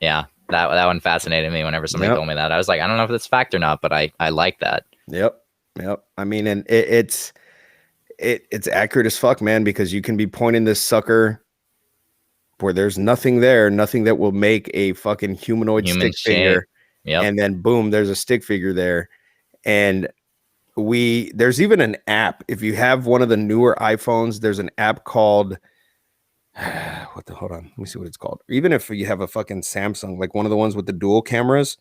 S1: Yeah, that one fascinated me whenever somebody told me that. I was like, I don't know if that's fact or not, but I like that.
S3: Yep. I mean, and it's accurate as fuck, man, because you can be pointing this sucker where there's nothing there, nothing that will make a fucking human stick figure.
S1: Yep.
S3: And then boom, there's a stick figure there. And there's even an app. If you have one of the newer iPhones, there's an app called hold on, let me see what it's called. Even if you have a fucking Samsung, like one of the ones with the dual cameras,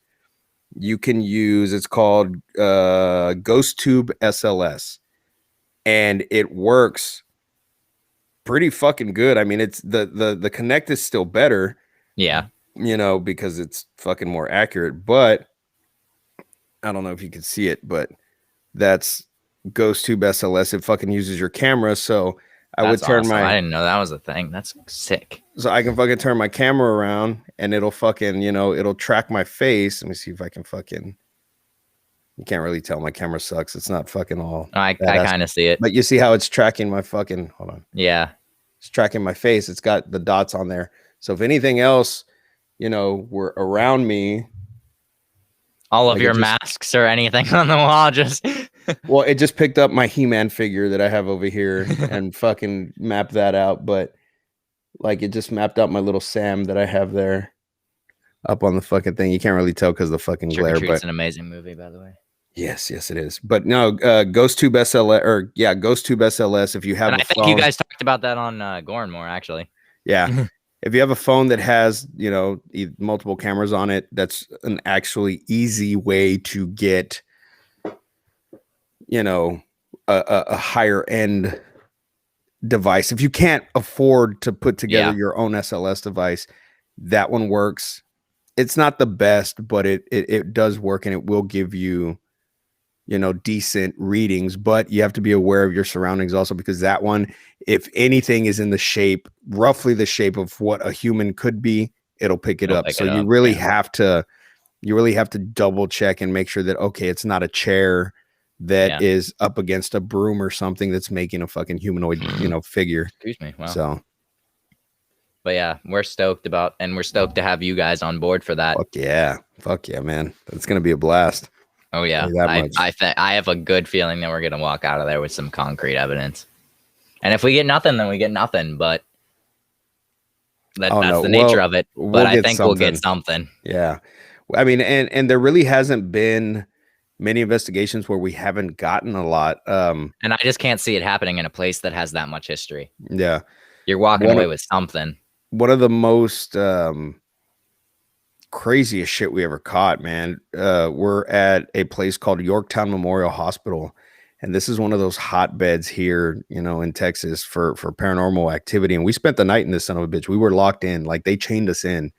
S3: you can use, it's called GhostTube SLS, and it works pretty fucking good. I mean, it's the Connect is still better, because it's fucking more accurate. But I don't know if you can see it, but that's GhostTube SLS. It fucking uses your camera, so I didn't know that was a thing. That's sick. So I can fucking turn my camera around, and it'll fucking it'll track my face. Let me see if I can fucking. You can't really tell. My camera sucks. It's not fucking all.
S1: I kind of see it,
S3: but you see how it's tracking my fucking. Hold on.
S1: Yeah,
S3: it's tracking my face. It's got the dots on there. So if anything else, were around me.
S1: All of your masks or anything on the wall, just
S3: well, it just picked up my He-Man figure that I have over here and fucking mapped that out. But like, it just mapped out my little Sam that I have there up on the fucking thing. You can't really tell because the fucking glare. But
S1: it's an amazing movie, by the way.
S3: Yes, it is. But no, GhostTube SLS GhostTube SLS. If you have,
S1: I think you guys talked about that on Gorn more, actually.
S3: Yeah. If you have a phone that has, multiple cameras on it, that's an actually easy way to get, a higher end device. If you can't afford to put together your own SLS device, that one works. It's not the best, but it does work, and it will give you, decent readings, but you have to be aware of your surroundings also, because that one, if anything is in roughly the shape of what a human could be, it'll pick it up. So you really have to You really have to double check and make sure that, okay, it's not a chair that is up against a broom or something that's making a fucking humanoid, figure.
S1: Excuse me. Wow.
S3: So,
S1: but yeah, we're stoked to have you guys on board for that.
S3: Fuck yeah, man. It's going to be a blast.
S1: Oh yeah. I have a good feeling that we're going to walk out of there with some concrete evidence. And if we get nothing, then we get nothing, but that's the nature of it. But I think we'll get something.
S3: Yeah. I mean, and there really hasn't been many investigations where we haven't gotten a lot.
S1: And I just can't see it happening in a place that has that much history.
S3: Yeah.
S1: You're walking away with something.
S3: One of the most craziest shit we ever caught, man. We're at a place called Yorktown Memorial Hospital. And this is one of those hotbeds here, in Texas for paranormal activity. And we spent the night in this son of a bitch. We were locked in. Like, they chained us in.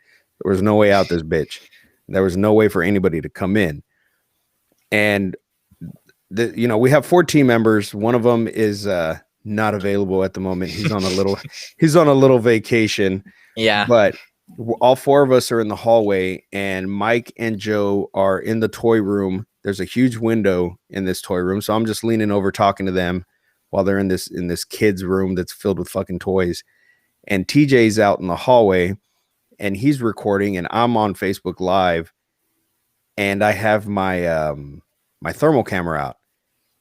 S3: There was no way out this bitch. There was no way for anybody to come in. And, we have 4 team members. One of them is not available at the moment. He's on a little vacation.
S1: Yeah.
S3: But all 4 of us are in the hallway, and Mike and Joe are in the toy room. There's a huge window in this toy room. So I'm just leaning over talking to them while they're in this kid's room that's filled with fucking toys. And TJ's out in the hallway and he's recording, and I'm on Facebook Live, and I have my my thermal camera out.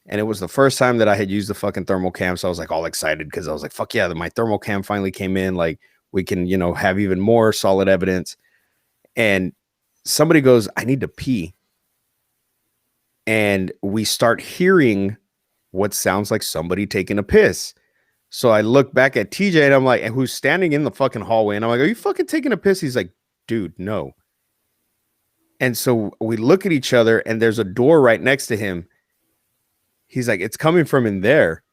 S3: And it was the first time that I had used the fucking thermal cam. So I was like all excited because I was like, fuck yeah, my thermal cam finally came in. Like, we can, have even more solid evidence. And somebody goes, I need to pee. And we start hearing what sounds like somebody taking a piss. So I look back at TJ and I'm like, who's standing in the fucking hallway? And I'm like, are you fucking taking a piss? He's like, dude, no. And so we look at each other, and there's a door right next to him. He's like, it's coming from in there.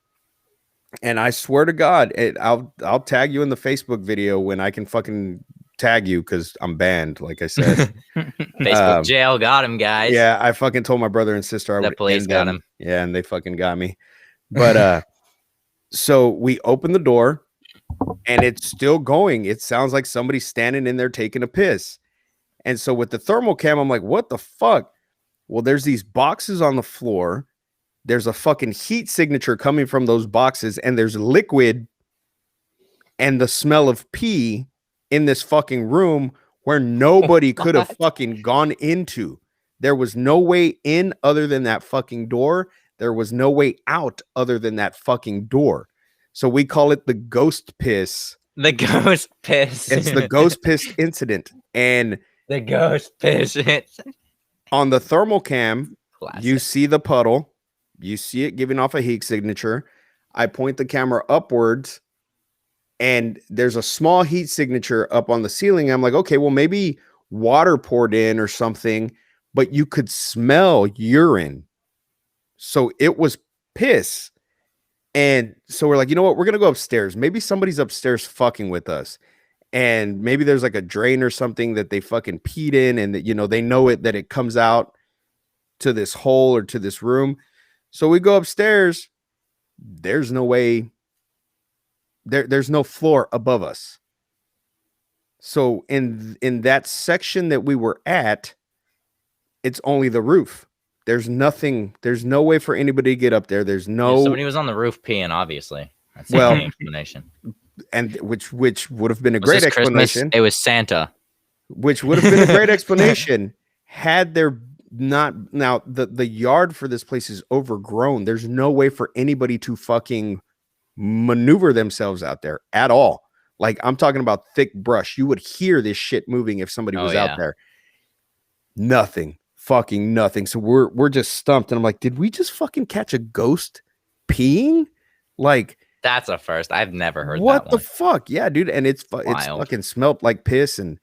S3: And I swear to God, I'll tag you in the Facebook video when I can fucking tag you, because I'm banned, like I said.
S1: Facebook jail got him, guys.
S3: Yeah, I fucking told my brother and sister.
S1: The police got him.
S3: Yeah, and they fucking got me. But so we open the door, and it's still going. It sounds like somebody's standing in there taking a piss. And so with the thermal cam, I'm like, what the fuck? Well, there's these boxes on the floor. There's a fucking heat signature coming from those boxes, and there's liquid and the smell of pee in this fucking room where nobody could have fucking gone into. There was no way in other than that fucking door. There was no way out other than that fucking door. So we call it the ghost piss.
S1: The ghost piss.
S3: It's the ghost piss incident. And
S1: the ghost piss.
S3: On the thermal cam,
S1: Classic.
S3: You see the puddle. You see it giving off a heat signature. I point the camera upwards, and there's a small heat signature up on the ceiling. I'm like, okay, well, maybe water poured in or something, but you could smell urine. So it was piss. And so we're like, you know what? We're going to go upstairs. Maybe somebody's upstairs fucking with us. And maybe there's like a drain or something that they fucking peed in, and that, they know it, that it comes out to this hole or to this room. So we go upstairs. There's no way. There's no floor above us. So in that section that we were at, it's only the roof. There's nothing. There's no way for anybody to get up there. There's no.
S1: Somebody was on the roof peeing, obviously. That's the only explanation.
S3: And which would have been a great explanation.
S1: Christmas? It was Santa.
S3: Which would have been a great explanation had there not. Now the yard for this place is overgrown. There's no way for anybody to fucking maneuver themselves out there at all. Like, I'm talking about thick brush. You would hear this shit moving if somebody was out there. Nothing. Fucking nothing. So we're just stumped. And I'm like, did we just fucking catch a ghost peeing? Like,
S1: that's a first. I've never heard
S3: what
S1: that
S3: the
S1: one.
S3: Fuck? Yeah, dude. And it's fucking smelled like piss. And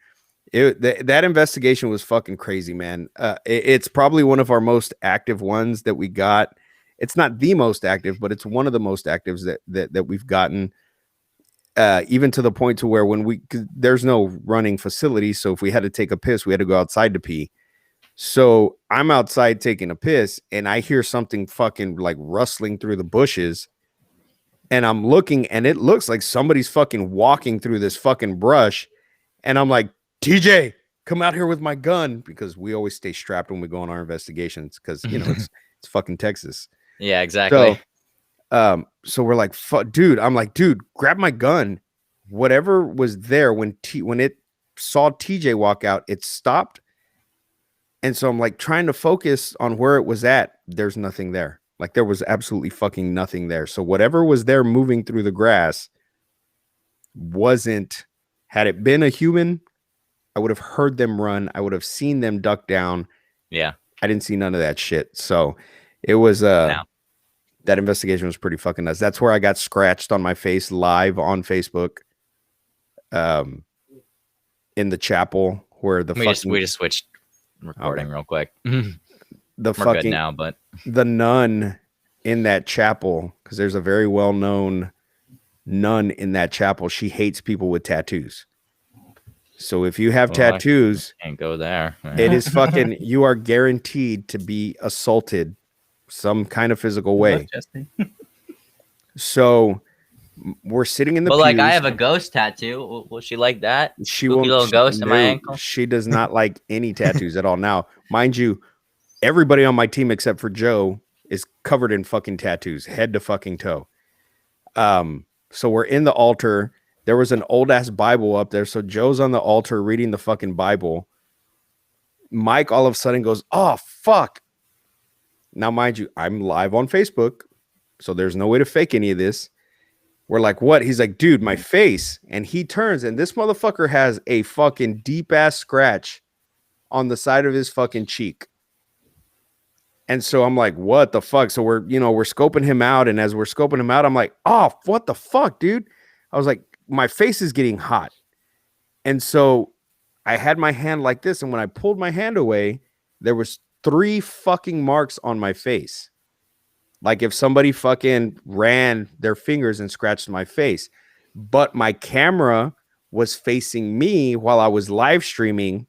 S3: that investigation was fucking crazy, man. It's probably one of our most active ones that we got. It's not the most active, but it's one of the most actives that we've gotten. Even to the point to where there's no running facility. So if we had to take a piss, we had to go outside to pee. So I'm outside taking a piss, and I hear something fucking like rustling through the bushes, and I'm looking, and it looks like somebody's fucking walking through this fucking brush. And I'm like, TJ, come out here with my gun, because we always stay strapped when we go on our investigations, because it's fucking Texas.
S1: Yeah, exactly.
S3: So we're like, dude, I'm like, dude, grab my gun. Whatever was there when it saw TJ walk out, it stopped. And so I'm like trying to focus on where it was at. There's nothing there. Like there was absolutely fucking nothing there. So whatever was there moving through the grass wasn't, had it been a human, I would have heard them run. I would have seen them duck down.
S1: Yeah.
S3: I didn't see none of that shit. So it was, that investigation was pretty fucking nuts. That's where I got scratched on my face live on Facebook. In the chapel where we
S1: just switched recording real quick.
S3: We're
S1: good now, but
S3: the nun in that chapel, because there's a very well-known nun in that chapel. She hates people with tattoos. So if you have tattoos,
S1: can't go there.
S3: It is fucking, you are guaranteed to be assaulted some kind of physical way. So we're sitting in the pews.
S1: Like I have a ghost tattoo. Will she like that?
S3: She won't.
S1: Little ghost in my ankle.
S3: She does not like any tattoos at all. Now, mind you, everybody on my team except for Joe is covered in fucking tattoos, head to fucking toe. So we're in the altar. There was an old ass Bible up there. So Joe's on the altar reading the fucking Bible. Mike all of a sudden goes, "Oh, fuck." Now, mind you, I'm live on Facebook, so there's no way to fake any of this. We're like, what? He's like, dude, my face. And he turns, and this motherfucker has a fucking deep ass scratch on the side of his fucking cheek. And so I'm like, what the fuck? So we're scoping him out. And as we're scoping him out, I'm like, oh, what the fuck, dude? I was like, my face is getting hot. And so I had my hand like this. And when I pulled my hand away, there was 3 fucking marks on my face. Like if somebody fucking ran their fingers and scratched my face. But my camera was facing me while I was live streaming.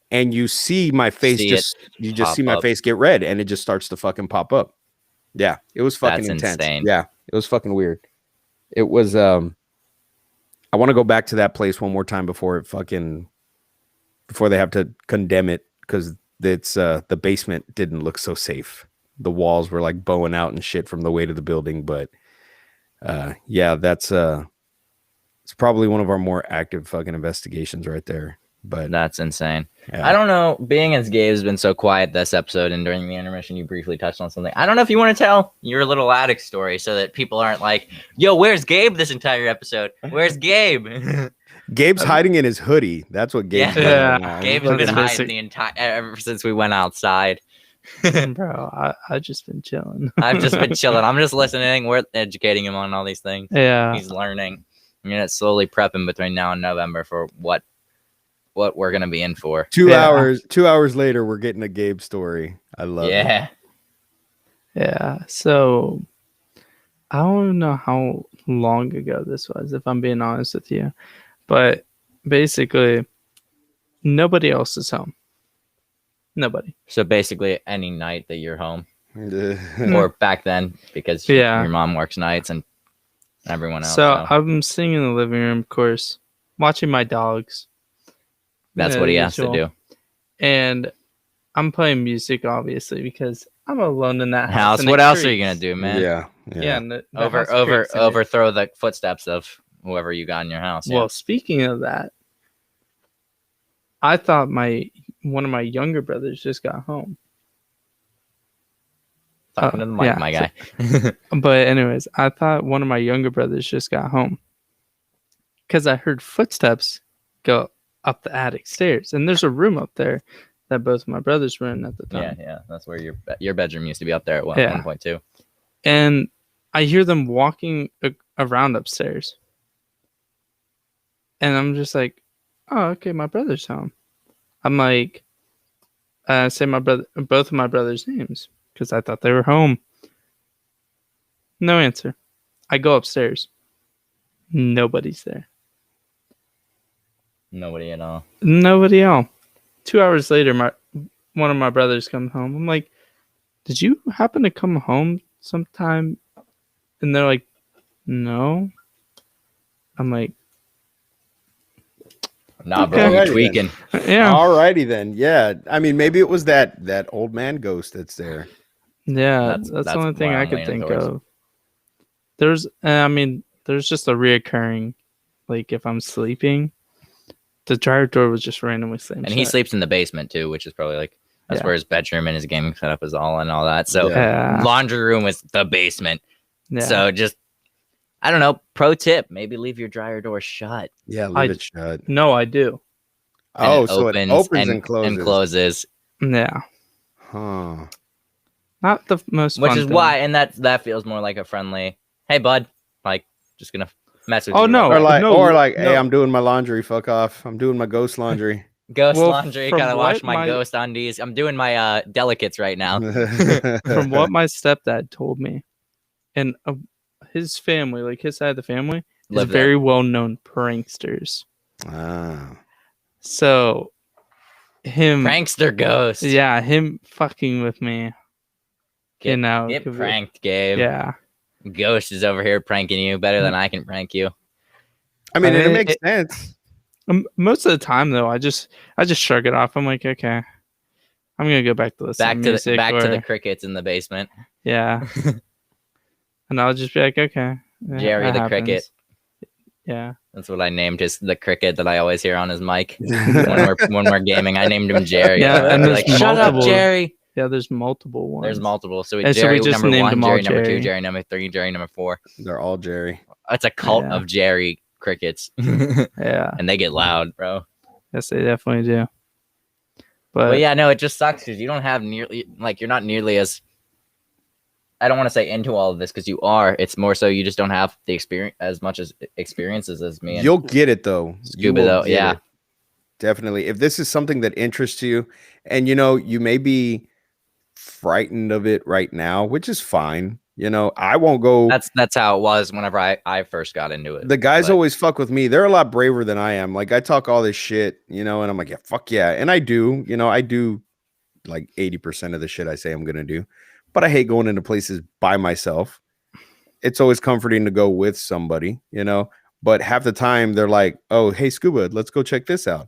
S3: And you see my face see my face get red, and it just starts to fucking pop up. Yeah, it was fucking intense. Insane. Yeah, it was fucking weird. It was I want to go back to that place one more time before they have to condemn it, because it's the basement didn't look so safe. The walls were like bowing out and shit from the weight of the building. But yeah, that's it's probably one of our more active fucking investigations right there. But
S1: that's insane.
S3: Yeah.
S1: I don't know. Being as Gabe's been so quiet this episode, and during the intermission, you briefly touched on something. I don't know if you want to tell your little attic story so that people aren't like, yo, where's Gabe this entire episode? Where's Gabe?
S3: Gabe's hiding in his hoodie. That's what Gabe's doing.
S2: Yeah.
S1: Gabe's been hiding the entire ever since we went outside.
S2: Bro, I've just been chilling.
S1: I've just been chilling. I'm just listening. We're educating him on all these things.
S2: Yeah.
S1: He's learning. I'm gonna slowly prep him between now and November for what we're gonna be in for.
S3: 2 hours. 2 hours later, we're getting a Gabe story. I love it.
S2: Yeah. So I don't know how long ago this was, if I'm being honest with you. But basically, nobody else is home. Nobody.
S1: So basically, any night that you're home, or back then, because your mom works nights and everyone else.
S2: So I'm sitting in the living room, of course, watching my dogs.
S1: That's what he has to do.
S2: And I'm playing music, obviously, because I'm alone in that house.
S1: What else are you gonna do, man?
S2: Yeah.
S1: Overthrow the footsteps of whoever you got in your house.
S2: Well, speaking of that, I thought one of my younger brothers just got home.
S1: Talking to the mic, my guy.
S2: But anyways, I thought one of my younger brothers just got home because I heard footsteps go up the attic stairs, and there's a room up there that both of my brothers were in at the time.
S1: Yeah, that's where your bedroom used to be, up there at 1.2.
S2: And I hear them walking around upstairs, and I'm just like, "Oh, okay, my brother's home." I'm like, say both of my brothers' names, because I thought they were home. No answer. I go upstairs. Nobody's there.
S1: Nobody at all.
S2: Nobody at all. 2 hours later, one of my brothers comes home. I'm like, did you happen to come home sometime? And they're like, no. I'm like,
S1: Nah,
S2: Okay.
S1: bro, you're
S3: Alrighty
S1: tweaking.
S2: Yeah.
S3: Alrighty then. Yeah. I mean, maybe it was that old man ghost that's there.
S2: Yeah, that's
S1: That's
S2: the only thing
S1: what
S2: I
S1: I'm
S2: could
S1: leaning
S2: think
S1: towards.
S2: of. There's just a reoccurring, like if I'm sleeping, the dryer door was just randomly slammed
S1: And he
S2: shut.
S1: sleeps in the basement too, which is probably like that's
S2: Yeah.
S1: where his bedroom and his gaming setup is all and all that. So
S2: Yeah.
S1: laundry room is the basement.
S2: Yeah.
S1: So just I don't know. Pro tip: maybe leave your dryer door shut.
S3: Yeah, leave it shut.
S2: No, I do.
S1: And
S3: Oh,
S1: it
S3: so
S1: opens
S3: it opens
S1: and
S3: and closes.
S1: closes.
S2: Yeah.
S3: Huh.
S2: Not the most
S1: Which
S2: fun
S1: is
S2: thing.
S1: why, and that feels more like a friendly, hey bud, like just gonna mess with
S2: Oh,
S1: you.
S2: no.
S3: Or like,
S2: no.
S3: hey, I'm doing my laundry. Fuck off. I'm doing my ghost laundry.
S1: Ghost
S2: Well,
S1: laundry,
S2: from
S1: gotta wash
S2: what
S1: my
S2: my-
S1: ghost undies. I'm doing my delicates right now.
S2: From what my stepdad told me, and his family, like his side of the family, is
S1: Live there.
S2: very well known pranksters.
S3: Ah.
S2: So him,
S1: Prankster ghost.
S2: yeah, him fucking with me.
S1: Get,
S2: know,
S1: get
S2: could be-
S1: pranked, Gabe.
S2: Yeah.
S1: Ghost is over here pranking you better than I can prank you.
S3: I mean,
S2: I
S3: and it
S2: mean,
S3: makes sense.
S2: Most of the time, though, I just shrug it off. I'm like, okay, I'm gonna go back to listen to music
S1: to the crickets in the basement.
S2: yeah, and I'll just be like, okay,
S1: Jerry
S2: that
S1: the
S2: happens.
S1: cricket.
S2: Yeah,
S1: That's what I named the cricket that I always hear on his mic when we're gaming. I named him Jerry.
S2: Yeah,
S1: I'd
S2: and
S1: be
S2: there's
S1: like, shut up,
S2: multiple-
S1: Jerry.
S2: yeah. There's multiple ones.
S1: There's multiple. So
S2: And so
S1: Jerry
S2: we just
S1: number
S2: named
S1: 1,
S2: them all
S1: Jerry number 2,
S2: Jerry.
S1: Jerry number 3, Jerry number 4.
S3: They're all Jerry.
S1: It's a cult
S2: Yeah.
S1: of Jerry crickets,
S2: Yeah,
S1: and they get loud, bro.
S2: yes, they definitely do.
S1: But yeah, no, it just sucks because you don't have you're not nearly as. I don't want to say into all of this because you are. It's more so you just don't have the experience as much as experiences as me. And
S3: You'll get it though. You
S1: Scuba
S3: will
S1: though,
S3: get
S1: yeah.
S3: it. Definitely. If this is something that interests you, and you may be frightened of it right now, which is fine. I won't go.
S1: That's how it was whenever I first got into it.
S3: The guys
S1: But
S3: always fuck with me. They're a lot braver than I am. Like I talk all this shit, and I'm like, yeah, fuck yeah. And I do, I do like 80% of the shit I say I'm gonna do. But I hate going into places by myself. It's always comforting to go with somebody, But half the time they're like, "Oh, hey, Scuba, let's go check this out."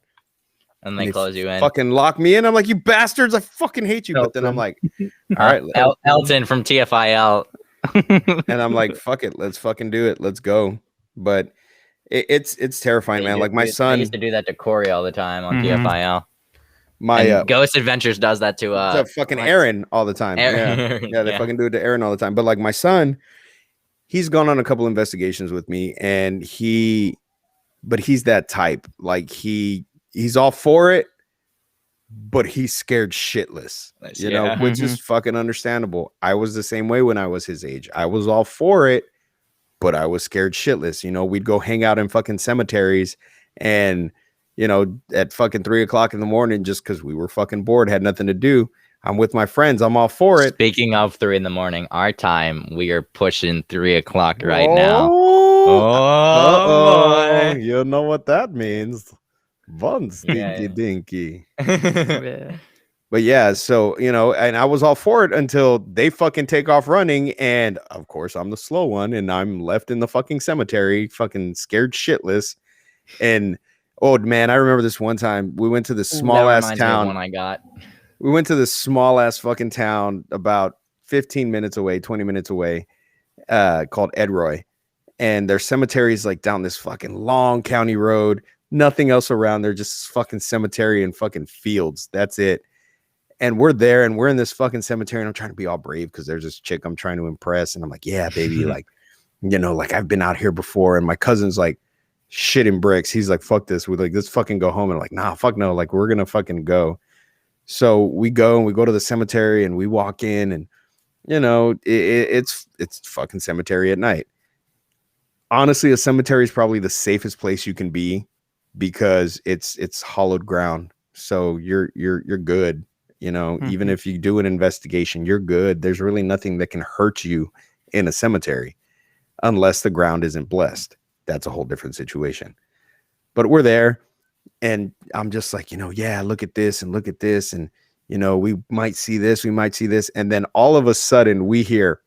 S1: and they close you in.
S3: Fucking lock me in. I'm like, "You bastards! I fucking hate you." But then I'm like, "All right,"
S1: Elton from TFIL.
S3: and I'm like, "Fuck it, let's fucking do it. Let's go." But it's terrifying, man. Like my
S1: I
S3: son,
S1: used to do that to Corey all the time on
S2: Mhm.
S1: TFIL.
S3: my
S1: And Ghost Adventures does that to
S3: fucking Aaron all the time.
S1: Aaron,
S3: Yeah, they fucking do it to Aaron all the time. But like my son, he's gone on a couple investigations with me, and he's that type. Like he's all for it, but he's scared shitless.
S1: Yeah.
S3: Which is fucking understandable. I was the same way when I was his age. I was all for it, but I was scared shitless. We'd go hang out in fucking cemeteries and at fucking 3:00 in the morning just because we were fucking bored, had nothing to do. I'm with my friends. I'm all for it.
S1: Speaking of 3 a.m, our time, we are pushing 3:00 right now.
S3: Oh,
S1: boy.
S3: you know what that means. One stinky
S1: Yeah.
S3: dinky.
S2: Yeah.
S3: But yeah, so and I was all for it until they fucking take off running, and of course I'm the slow one, and I'm left in the fucking cemetery, fucking scared shitless. And oh man, I remember this one time we went to this small
S1: That
S3: ass
S1: reminds me of
S3: town.
S1: one I got.
S3: We went to this small ass fucking town about 15 minutes away, 20 minutes away, called Edroy. And their cemetery is like down this fucking long county road. Nothing else around there, just this fucking cemetery and fucking fields. That's it. And we're there and we're in this fucking cemetery, and I'm trying to be all brave because there's this chick I'm trying to impress. And I'm like, yeah, baby, like, like I've been out here before. And my cousin's like shitting bricks. He's like, fuck this. We're like, let's fucking go home. And I'm like, nah, fuck no. Like, we're going to fucking go. So we go to the cemetery and we walk in, and, it's fucking cemetery at night. Honestly, a cemetery is probably the safest place you can be because it's hollowed ground. So you're good. Even if you do an investigation, you're good. There's really nothing that can hurt you in a cemetery unless the ground isn't blessed. That's a whole different situation. But we're there, and I'm just like, yeah, look at this and look at this. And, we might see this, we might see this. And then all of a sudden we hear,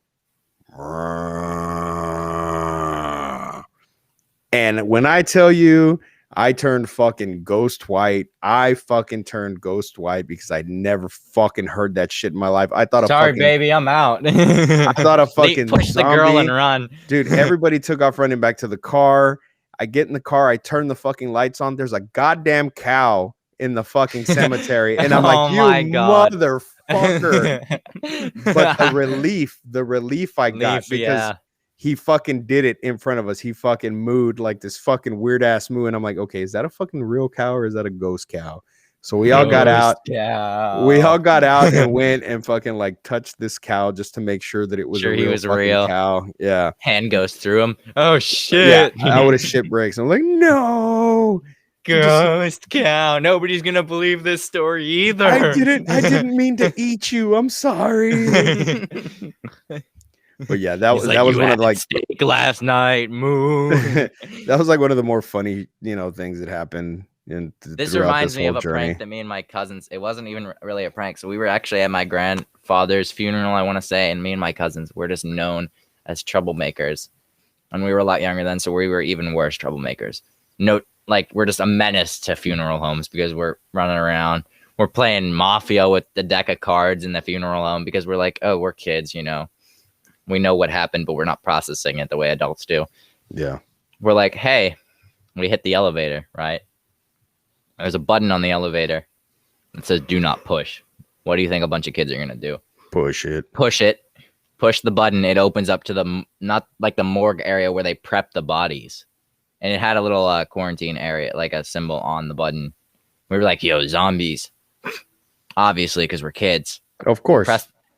S3: and when I tell you, I turned fucking ghost white. I fucking turned ghost white because I'd never fucking heard that shit in my life. I thought
S1: Sorry, baby, I'm out.
S3: I thought a fucking
S1: push
S3: zombie.
S1: the girl and run.
S3: Dude, everybody took off running back to the car. I get in the car. I turn the fucking lights on. There's a goddamn cow in the fucking cemetery. And I'm like, you motherfucker. But the relief I got because he fucking did it in front of us. He fucking mooed like this fucking weird ass moo. And I'm like, okay, is that a fucking real cow or is that a ghost cow? So we all got out. We all got out and went and fucking like touched this cow just to make sure that it was a real cow. Yeah.
S1: Hand goes through him. Oh shit.
S3: Yeah, I would have shit bricks. I'm like, no.
S1: Ghost cow. Nobody's gonna believe this story either.
S3: I didn't mean to eat you. I'm sorry. But yeah, that was one of the, like,
S1: steak last night. Moo.
S3: That was like one of the more funny, things that happened.
S1: This reminds me of a prank that me and my cousins. It wasn't even really a prank. So we were actually at my grandfather's funeral, I want to say, and me and my cousins were just known as troublemakers. And we were a lot younger then, so we were even worse troublemakers. We're just a menace to funeral homes because we're running around. We're playing Mafia with the deck of cards in the funeral home because we're like, oh, we're kids, We know what happened, but we're not processing it the way adults do.
S3: Yeah.
S1: We're like, hey, we hit the elevator, right? There's a button on the elevator that says do not push. What do you think a bunch of kids are going to do?
S3: Push it.
S1: Push the button. It opens up to not like the morgue area where they prep the bodies. And it had a little quarantine area, like a symbol on the button. We were like, yo, zombies. Obviously, because we're kids.
S3: Of course.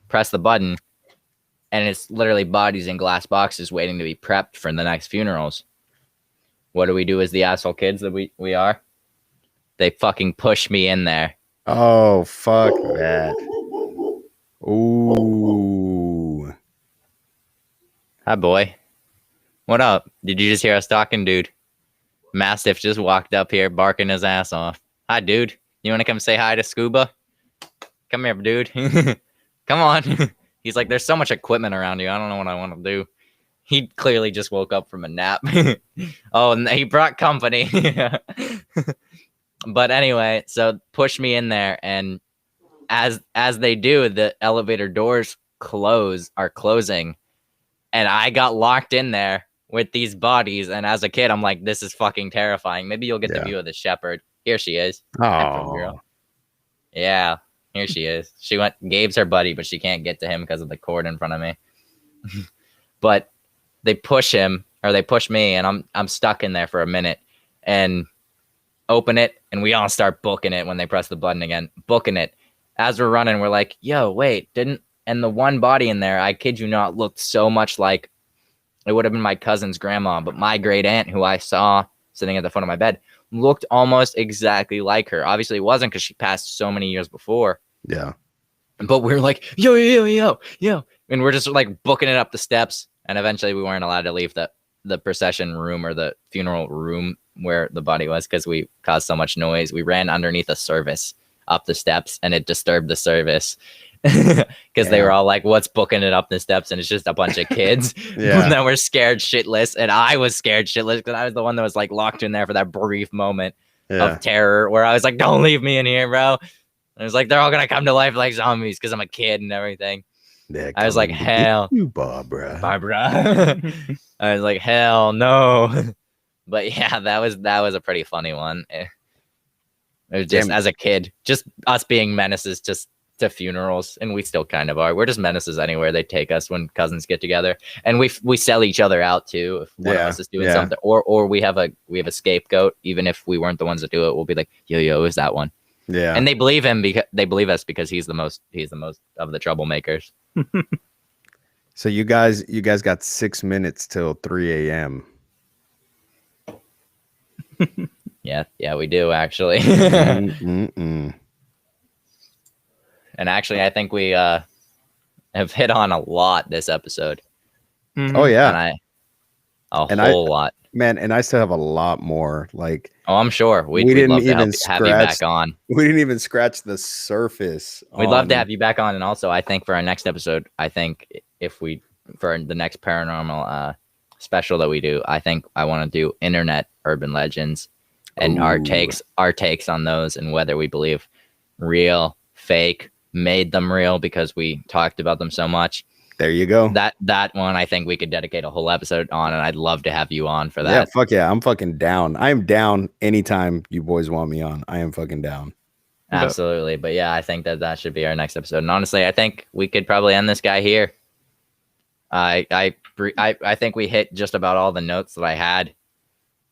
S1: Press the button. And it's literally bodies in glass boxes waiting to be prepped for the next funerals. What do we do as the asshole kids that we are? They fucking push me in there.
S3: Oh, fuck that. Ooh.
S1: Hi, boy. What up? Did you just hear us talking, dude? Mastiff just walked up here barking his ass off. Hi, dude. You want to come say hi to Scuba? Come here, dude. Come on. He's like, there's so much equipment around you. I don't know what I want to do. He clearly just woke up from a nap. Oh, and he brought company. But anyway, so push me in there. And as they do, the elevator doors are closing. And I got locked in there with these bodies. And as a kid, I'm like, this is fucking terrifying. Maybe you'll get the view of the shepherd. Here she is.
S3: Oh,
S1: yeah. Here she is. Gabe's her buddy, but she can't get to him because of the cord in front of me. But they push me, and I'm stuck in there for a minute, and open it, and we all start booking it when they press the button again. Booking it. As we're running, we're like, yo, wait, and the one body in there, I kid you not, looked so much like it would have been my cousin's grandma, but my great aunt, who I saw sitting at the foot of my bed, looked almost exactly like her. Obviously, it wasn't because she passed so many years before.
S3: Yeah.
S1: But we were like, yo. And we're just like booking it up the steps. And eventually we weren't allowed to leave the procession room or the funeral room where the body was because we caused so much noise. We ran underneath a service up the steps and it disturbed the service because they were all like, what's booking it up the steps? And it's just a bunch of kids. And then we're scared shitless. And I was scared shitless because I was the one that was like locked in there for that brief moment of terror where I was like, don't leave me in here, bro. And it was like, they're all going to come to life like zombies because I'm a kid and everything. I was like, hell.
S3: You, Barbara.
S1: I was like, hell no. But yeah, that was a pretty funny one. It was just as a kid, just us being menaces just to funerals, and we still kind of are. We're just menaces anywhere they take us when cousins get together, and we sell each other out too. If one of us is doing something, or we have a scapegoat. Even if we weren't the ones that do it, we'll be like, yo, is that one?
S3: Yeah,
S1: and they believe him because they believe us because he's the most of the troublemakers.
S3: So you guys got 6 minutes till 3 a.m.
S1: Yeah, we do actually. And actually, I think we have hit on a lot this episode.
S3: Oh yeah,
S1: and a whole lot,
S3: man. And I still have a lot more. Like,
S1: oh, I'm sure we'd love to have you back on.
S3: We didn't even scratch the surface.
S1: We'd love to have you back on, and also, I think for our next episode, I think for the next paranormal special that we do, I think I want to do internet urban legends. and our takes on those, and whether we believe real, fake, made them real because we talked about them so much.
S3: There you go.
S1: That one I think we could dedicate a whole episode on, and I'd love to have you on for that.
S3: Yeah, fuck yeah. I'm fucking down. I am down anytime you boys want me on. I am fucking down.
S1: Absolutely. But yeah, I think that should be our next episode. And honestly, I think we could probably end this guy here. I think we hit just about all the notes that I had.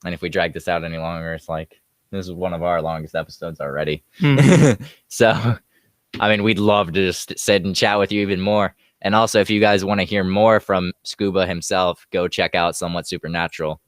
S1: And if we drag this out any longer, it's like this is one of our longest episodes already. So, I mean, we'd love to just sit and chat with you even more. And also, if you guys want to hear more from Scuba himself, go check out Somewhat Supernatural.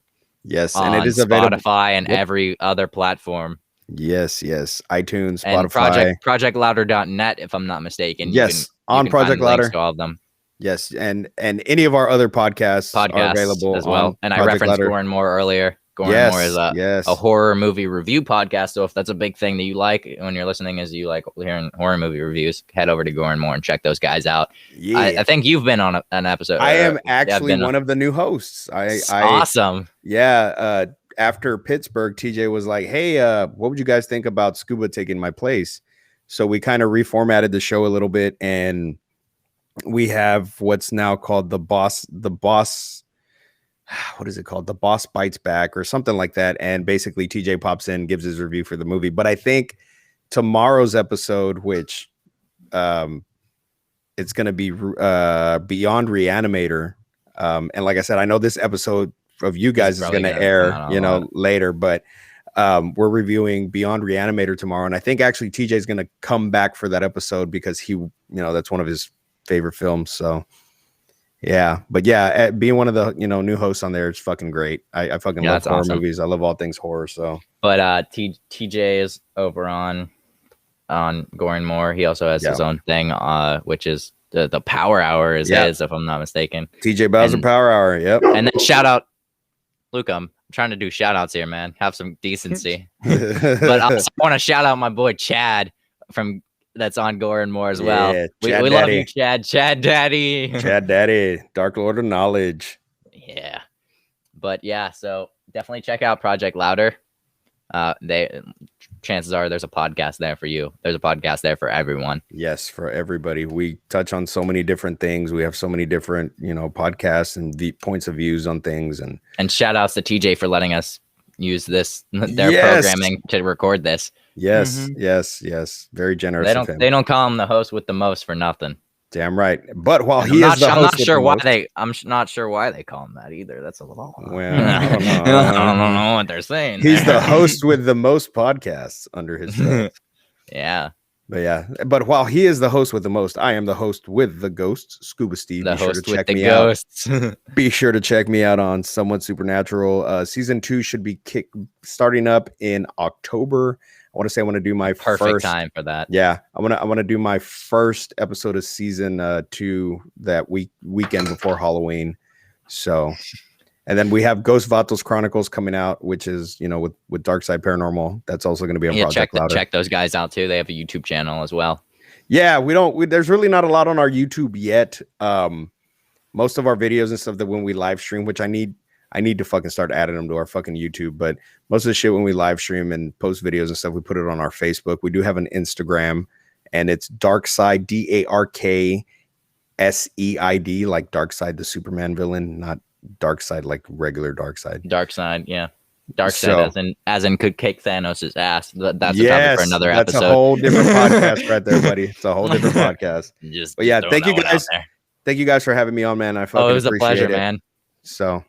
S3: Yes,
S1: and it is available on Spotify and every other platform.
S3: Yes, iTunes,
S1: and
S3: Spotify,
S1: projectlouder.net, if I'm not mistaken.
S3: Yes, on Project Louder.
S1: To all of them.
S3: Yes, and any of our other podcasts are available
S1: as well. And
S3: Project
S1: I referenced
S3: Louder.
S1: Gore and More earlier. Gore and More is a horror movie review podcast. So if that's a big thing that you like when you're listening, is you like hearing horror movie reviews, head over to Gore and More and check those guys out. Yeah, I think you've been on an episode.
S3: I am actually one of the new hosts.
S1: Awesome.
S3: Yeah. After Pittsburgh, TJ was like, "Hey, what would you guys think about Scuba taking my place?" So we kind of reformatted the show a little bit, and we have what's now called the boss. What is it called? The Boss Bites Back or something like that. And basically TJ pops in, gives his review for the movie. But I think tomorrow's episode, which it's going to be Beyond Reanimator. And like I said, I know this episode of you guys is going to air, later, but we're reviewing Beyond Reanimator tomorrow. And I think actually TJ is going to come back for that episode because he, that's one of his favorite films. So yeah, but yeah, being one of the new hosts on there is fucking great. I fucking love horror movies. I love all things horror. So, but
S1: TJ is over on Gore and More. He also has his own thing, which is the Power Hour is his, if I'm not mistaken.
S3: TJ Bowser Power Hour. Yep.
S1: And then shout out, Luke. I'm trying to do shout outs here, man. Have some decency. But I also want to shout out my boy Chad that's on Gore and More as well. Yeah, we love you, Chad. Chad Daddy.
S3: Chad Daddy. Dark Lord of Knowledge.
S1: Yeah. But yeah, so definitely check out Project Louder. Chances are there's a podcast there for you. There's a podcast there for everyone.
S3: Yes, for everybody. We touch on so many different things. We have so many different, podcasts and points of views on things. And
S1: shout outs to TJ for letting us use their programming to record this.
S3: Yes, yes. Very generous.
S1: They don't call him the host with the most for nothing.
S3: Damn right. But while
S1: I'm not sure why they call him that either. That's a little.
S3: Well, I
S1: don't know what they're saying.
S3: He's the host with the most podcasts under his belt.
S1: Yeah.
S3: But while he is the host with the most, I am the host with the ghosts, Scuba Steve.
S1: The host with the ghosts.
S3: Be sure to check me out on Somewhat Supernatural. Season 2 should be starting up in October. I want to do my
S1: perfect time for that.
S3: Yeah, I want to do my first episode of season 2 that weekend before Halloween. So, and then we have Ghost Vatos Chronicles coming out, which is with Dark Side Paranormal. That's also going to be on Project Louder.
S1: Check those guys out too. They have a YouTube channel as well.
S3: Yeah, there's really not a lot on our YouTube yet. Most of our videos and stuff that when we live stream, which I need to fucking start adding them to our fucking YouTube. But most of the shit when we live stream and post videos and stuff, we put it on our Facebook. We do have an Instagram, and it's Darkside, DARKSEID, like Darkseid, the Superman villain, not Darkseid like regular Darkseid.
S1: Darkseid, yeah. Darkseid as in could kick Thanos' ass. That's a topic for another episode.
S3: That's a whole different podcast right there, buddy. It's a whole different podcast. But yeah, thank you guys. Thank you guys for having me on, man. I fucking
S1: it was a pleasure, man.
S3: So.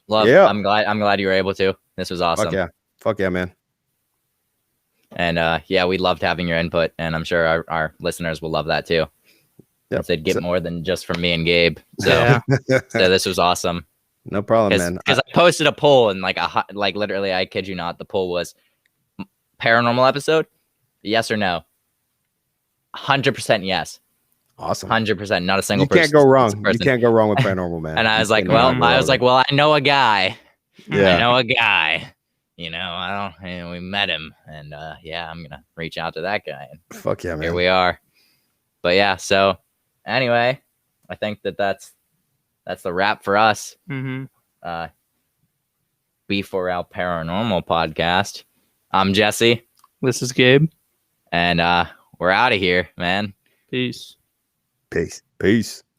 S1: Love. Yeah. I'm glad you were able to. This was awesome.
S3: Fuck yeah, man.
S1: And we loved having your input, and I'm sure our listeners will love that too. Yep. They'd get more than just from me and Gabe. So, so this was awesome.
S3: No problem, man.
S1: Because I posted a poll, and literally, I kid you not, the poll was paranormal episode, yes or no. 100% yes.
S3: Awesome.
S1: 100%. Not a single person.
S3: You can't go wrong. You can't go wrong with paranormal, man.
S1: And I was like, well, I know a guy. Yeah. I know a guy. We met him, and I'm gonna reach out to that guy. And
S3: fuck yeah, man.
S1: Here we are. But yeah, so anyway, I think that's the wrap for us.
S2: Mm-hmm.
S1: B4L Paranormal Podcast. I'm Jesse,
S2: This is Gabe.
S1: and we're out of here, man.
S2: Peace.
S3: Peace.